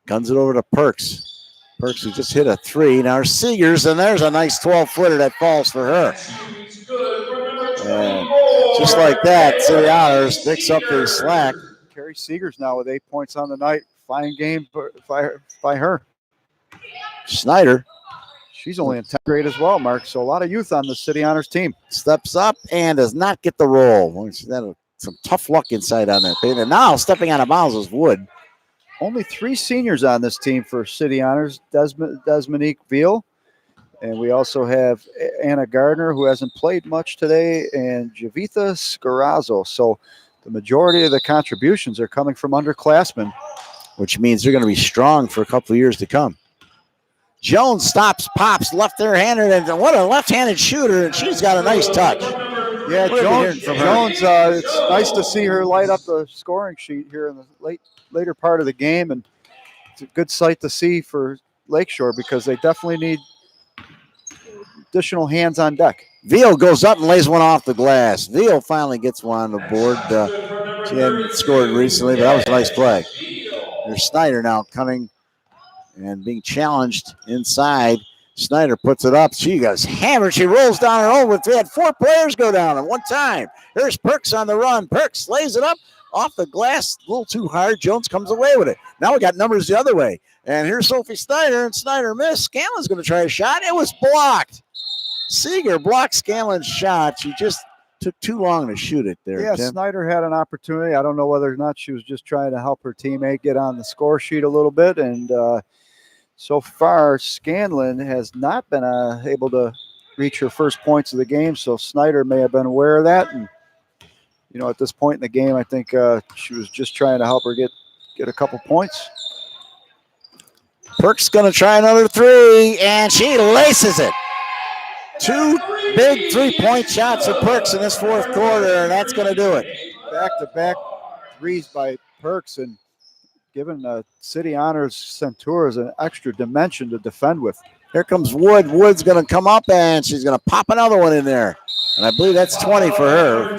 Guns it over to Perks. Perks who just hit a 3. Now Seegers, and there's a nice 12-footer that falls for her. And just like that, City Honors picks up the slack. Carrie Seegers now with 8 points on the night. Fine game by her. Schneider She's only in 10th grade as well, Mark. So a lot of youth on the City Honors team. steps up and does not get the roll. She's had some tough luck inside on that thing. And now stepping out of bounds is Wood. Only 3 seniors on this team for City Honors. Desmonique Veal. And we also have Anna Gardner, who hasn't played much today, and Javitha Scarazzo. So the majority of the contributions are coming from underclassmen. Which means they're going to be strong for a couple of years to come. Jones stops, pops, left-handed, and what a left-handed shooter, and she's got a nice touch. Yeah, We'll be hearing from her. Jones, it's nice to see her light up the scoring sheet here in the later part of the game, and it's a good sight to see for Lakeshore because they definitely need additional hands on deck. Veal goes up and lays one off the glass. Veal finally gets one on the board. She hadn't scored recently, but that was a nice play. There's Snyder now coming and being challenged inside. Snyder puts it up. She goes hammered. She rolls down her own. We had 4 players go down at one time. Here's Perks on the run. Perks lays it up off the glass. A little too hard. Jones comes away with it. Now we got numbers the other way. And here's Sophie Snyder, and Snyder missed. Scanlon's going to try a shot. It was blocked. Seeger blocked Scanlon's shot. She just took too long to shoot it there. Yeah, Tim. Snyder had an opportunity. I don't know whether or not she was just trying to help her teammate get on the score sheet a little bit. And so far, Scanlon has not been able to reach her first points of the game. So Snyder may have been aware of that. And, you know, at this point in the game, I think she was just trying to help her get a couple points. Perks going to try another 3, and she laces it. 2 big 3-point shots for Perks in this 4th quarter, and that's going to do it. Back-to-back threes by Perks, and giving City Honors Centaurs an extra dimension to defend with. Here comes Wood. Wood's going to come up, and she's going to pop another one in there. And I believe that's 20 for her.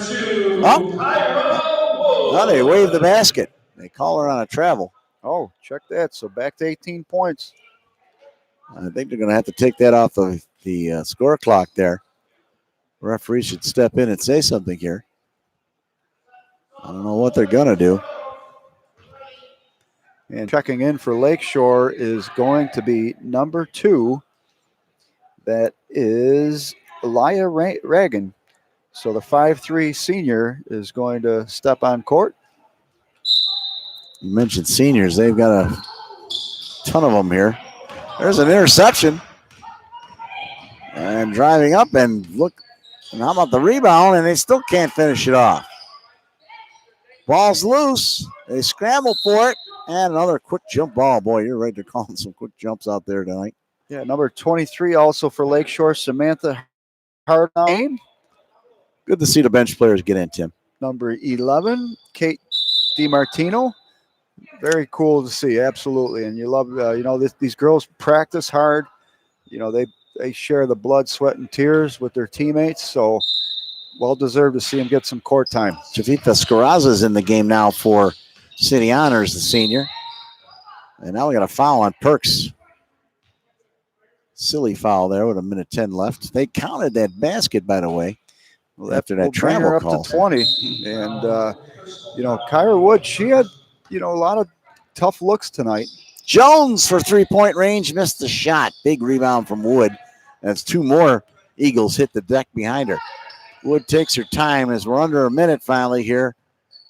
Oh, they wave the basket. They call her on a travel. Oh, check that. So back to 18 points. I think they're going to have to take that off the score clock there. The referee should step in and say something here. I don't know what they're going to do. And checking in for Lakeshore is going to be number 2. That is Elia Reagan. So the 5'3" senior is going to step on court. You mentioned seniors. They've got a ton of them here. There's an interception. And driving up, and look, and how about the rebound? And they still can't finish it off. Ball's loose. They scramble for it. And another quick jump ball. Boy, you're right. They're calling some quick jumps out there tonight. Yeah, number 23 also for Lakeshore, Samantha Hardline. Good to see the bench players get in, Tim. Number 11, Kate DiMartino. Very cool to see, absolutely. And you love, these girls practice hard. You know, they share the blood, sweat, and tears with their teammates. So well-deserved to see them get some court time. Javitha Scarazza's in the game now for City Honors, the senior. And now we got a foul on Perks. Silly foul there with 1:10 left. They counted that basket, by the way, after that travel call. Up to 20. And, Kyra Wood, she had, a lot of tough looks tonight. Jones for 3-point range, missed the shot. Big rebound from Wood. That's 2 more Eagles hit the deck behind her. Wood takes her time as we're under a minute finally here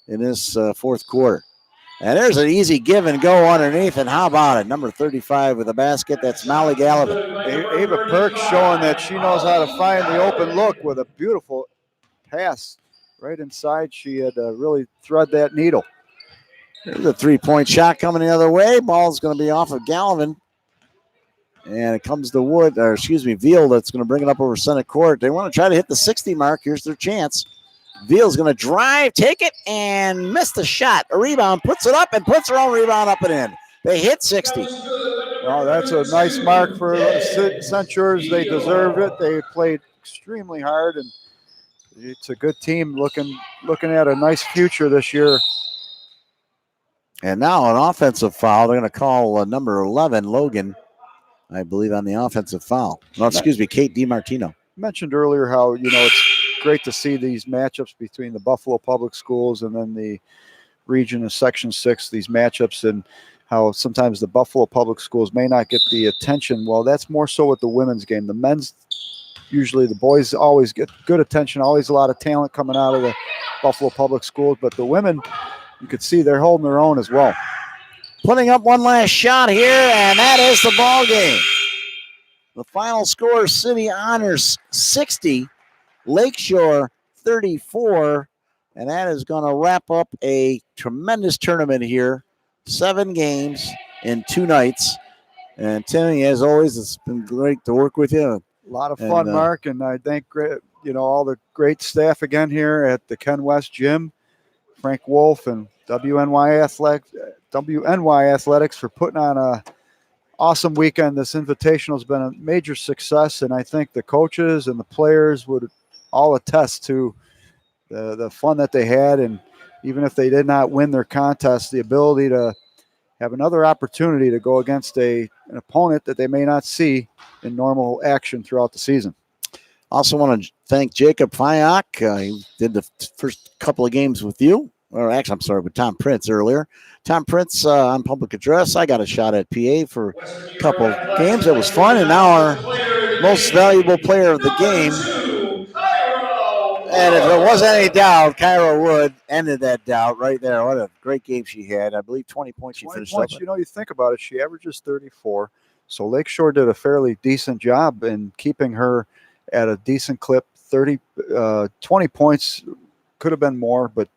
in this 4th quarter. And there's an easy give and go underneath, and how about it? Number 35 with a basket, that's Molly Gallivan. Ava Perks showing that she knows how to find the open look with a beautiful pass right inside. She had to really thread that needle. There's a 3-point shot coming the other way. Ball's going to be off of Gallivan. And it comes to Veal that's going to bring it up over center court. They want to try to hit the 60 mark. Here's their chance. Veal's going to drive, take it, and miss the shot. A rebound, puts it up, and puts her own rebound up and in. They hit 60. Oh, that's a nice mark for Centaurs. They deserved it. They played extremely hard, and it's a good team looking at a nice future this year. And now an offensive foul. They're going to call number 11, Logan, I believe, on the offensive foul. No, excuse me, Kate DiMartino. Mentioned earlier how, it's great to see these matchups between the Buffalo Public Schools and then the region of Section 6, these matchups, and how sometimes the Buffalo Public Schools may not get the attention. Well, that's more so with the women's game. The men's, usually the boys always get good attention, always a lot of talent coming out of the Buffalo Public Schools, but the women, you could see they're holding their own as well. Putting up one last shot here, and that is the ball game. The final score, City Honors 60, Lakeshore 34, and that is going to wrap up a tremendous tournament here. 7 games in 2 nights. And Timmy, as always, it's been great to work with you. A lot of fun, Mark, and I thank all the great staff again here at the Ken West Gym, Frank Wolf and WNY Athletics for putting on a awesome weekend. This Invitational has been a major success, and I think the coaches and the players would all attest to the fun that they had. And even if they did not win their contest, the ability to have another opportunity to go against an opponent that they may not see in normal action throughout the season. Also want to thank Jacob Fyock. He did the first couple of games with you. Or actually, I'm sorry, with Tom Prince earlier. Tom Prince on public address. I got a shot at PA for a couple of games. It was fun. And now our most valuable player of the game. And if there wasn't any doubt, Kyra Wood ended that doubt right there. What a great game she had. I believe 20 points she finished up. You think about it, she averages 34. So Lakeshore did a fairly decent job in keeping her at a decent clip. 20 points, could have been more, but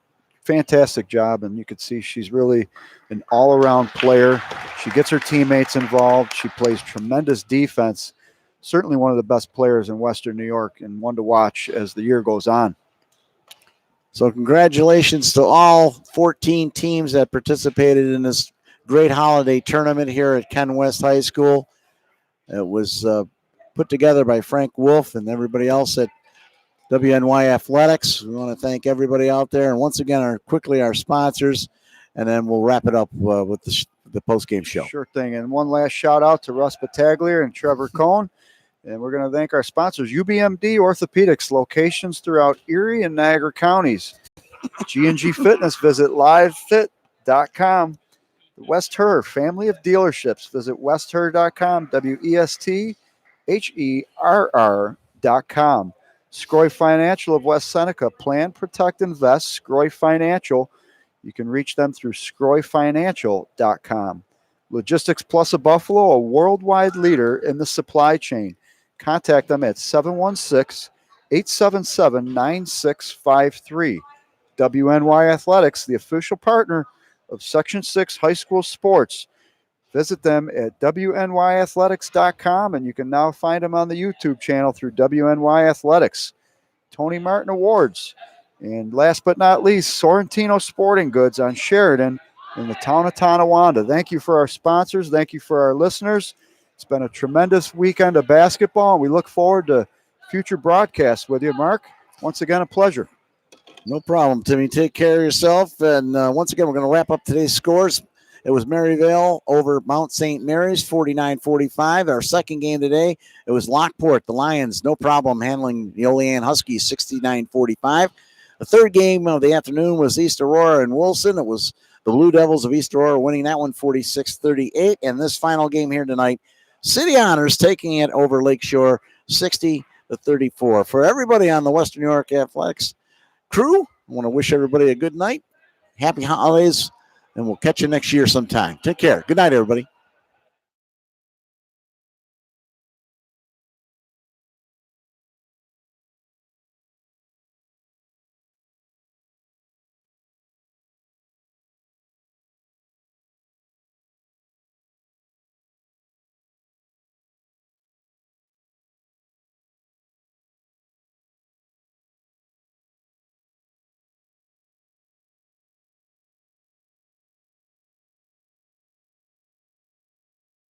fantastic job. And you could see she's really an all-around player. She gets her teammates involved. She plays tremendous defense. Certainly one of the best players in Western New York and one to watch as the year goes on. So congratulations to all 14 teams that participated in this great holiday tournament here at Ken West High School. It was put together by Frank Wolf and everybody else at WNY Athletics. We want to thank everybody out there. And once again, our sponsors, and then we'll wrap it up with the post-game show. Sure thing. And one last shout out to Russ Battaglia and Trevor Cohn. And we're going to thank our sponsors, UBMD Orthopedics, locations throughout Erie and Niagara counties. G&G Fitness, visit livefit.com. West Her, family of dealerships, visit westher.com, WESTHERR.com. Scroy Financial of West Seneca, plan, protect, invest, Scroy Financial. You can reach them through scroyfinancial.com. Logistics Plus of Buffalo, a worldwide leader in the supply chain. Contact them at 716-877-9653. WNY Athletics, the official partner of Section 6 High School Sports. Visit them at WNYathletics.com, and you can now find them on the YouTube channel through WNY Athletics. Tony Martin Awards. And last but not least, Sorrentino Sporting Goods on Sheridan in the town of Tonawanda. Thank you for our sponsors. Thank you for our listeners. It's been a tremendous weekend of basketball, and we look forward to future broadcasts with you, Mark. Once again, a pleasure. No problem, Timmy. Take care of yourself. And once again, we're going to wrap up today's scores. It was Maryvale over Mount St. Mary's, 49-45. Our second game today, it was Lockport, the Lions, no problem handling the Olean Huskies, 69-45. The third game of the afternoon was East Aurora and Wilson. It was the Blue Devils of East Aurora winning that one 46-38. And this final game here tonight, City Honors taking it over Lakeshore 60-34. For everybody on the Western New York Athletics crew, I want to wish everybody a good night, happy holidays, and we'll catch you next year sometime. Take care. Good night, everybody.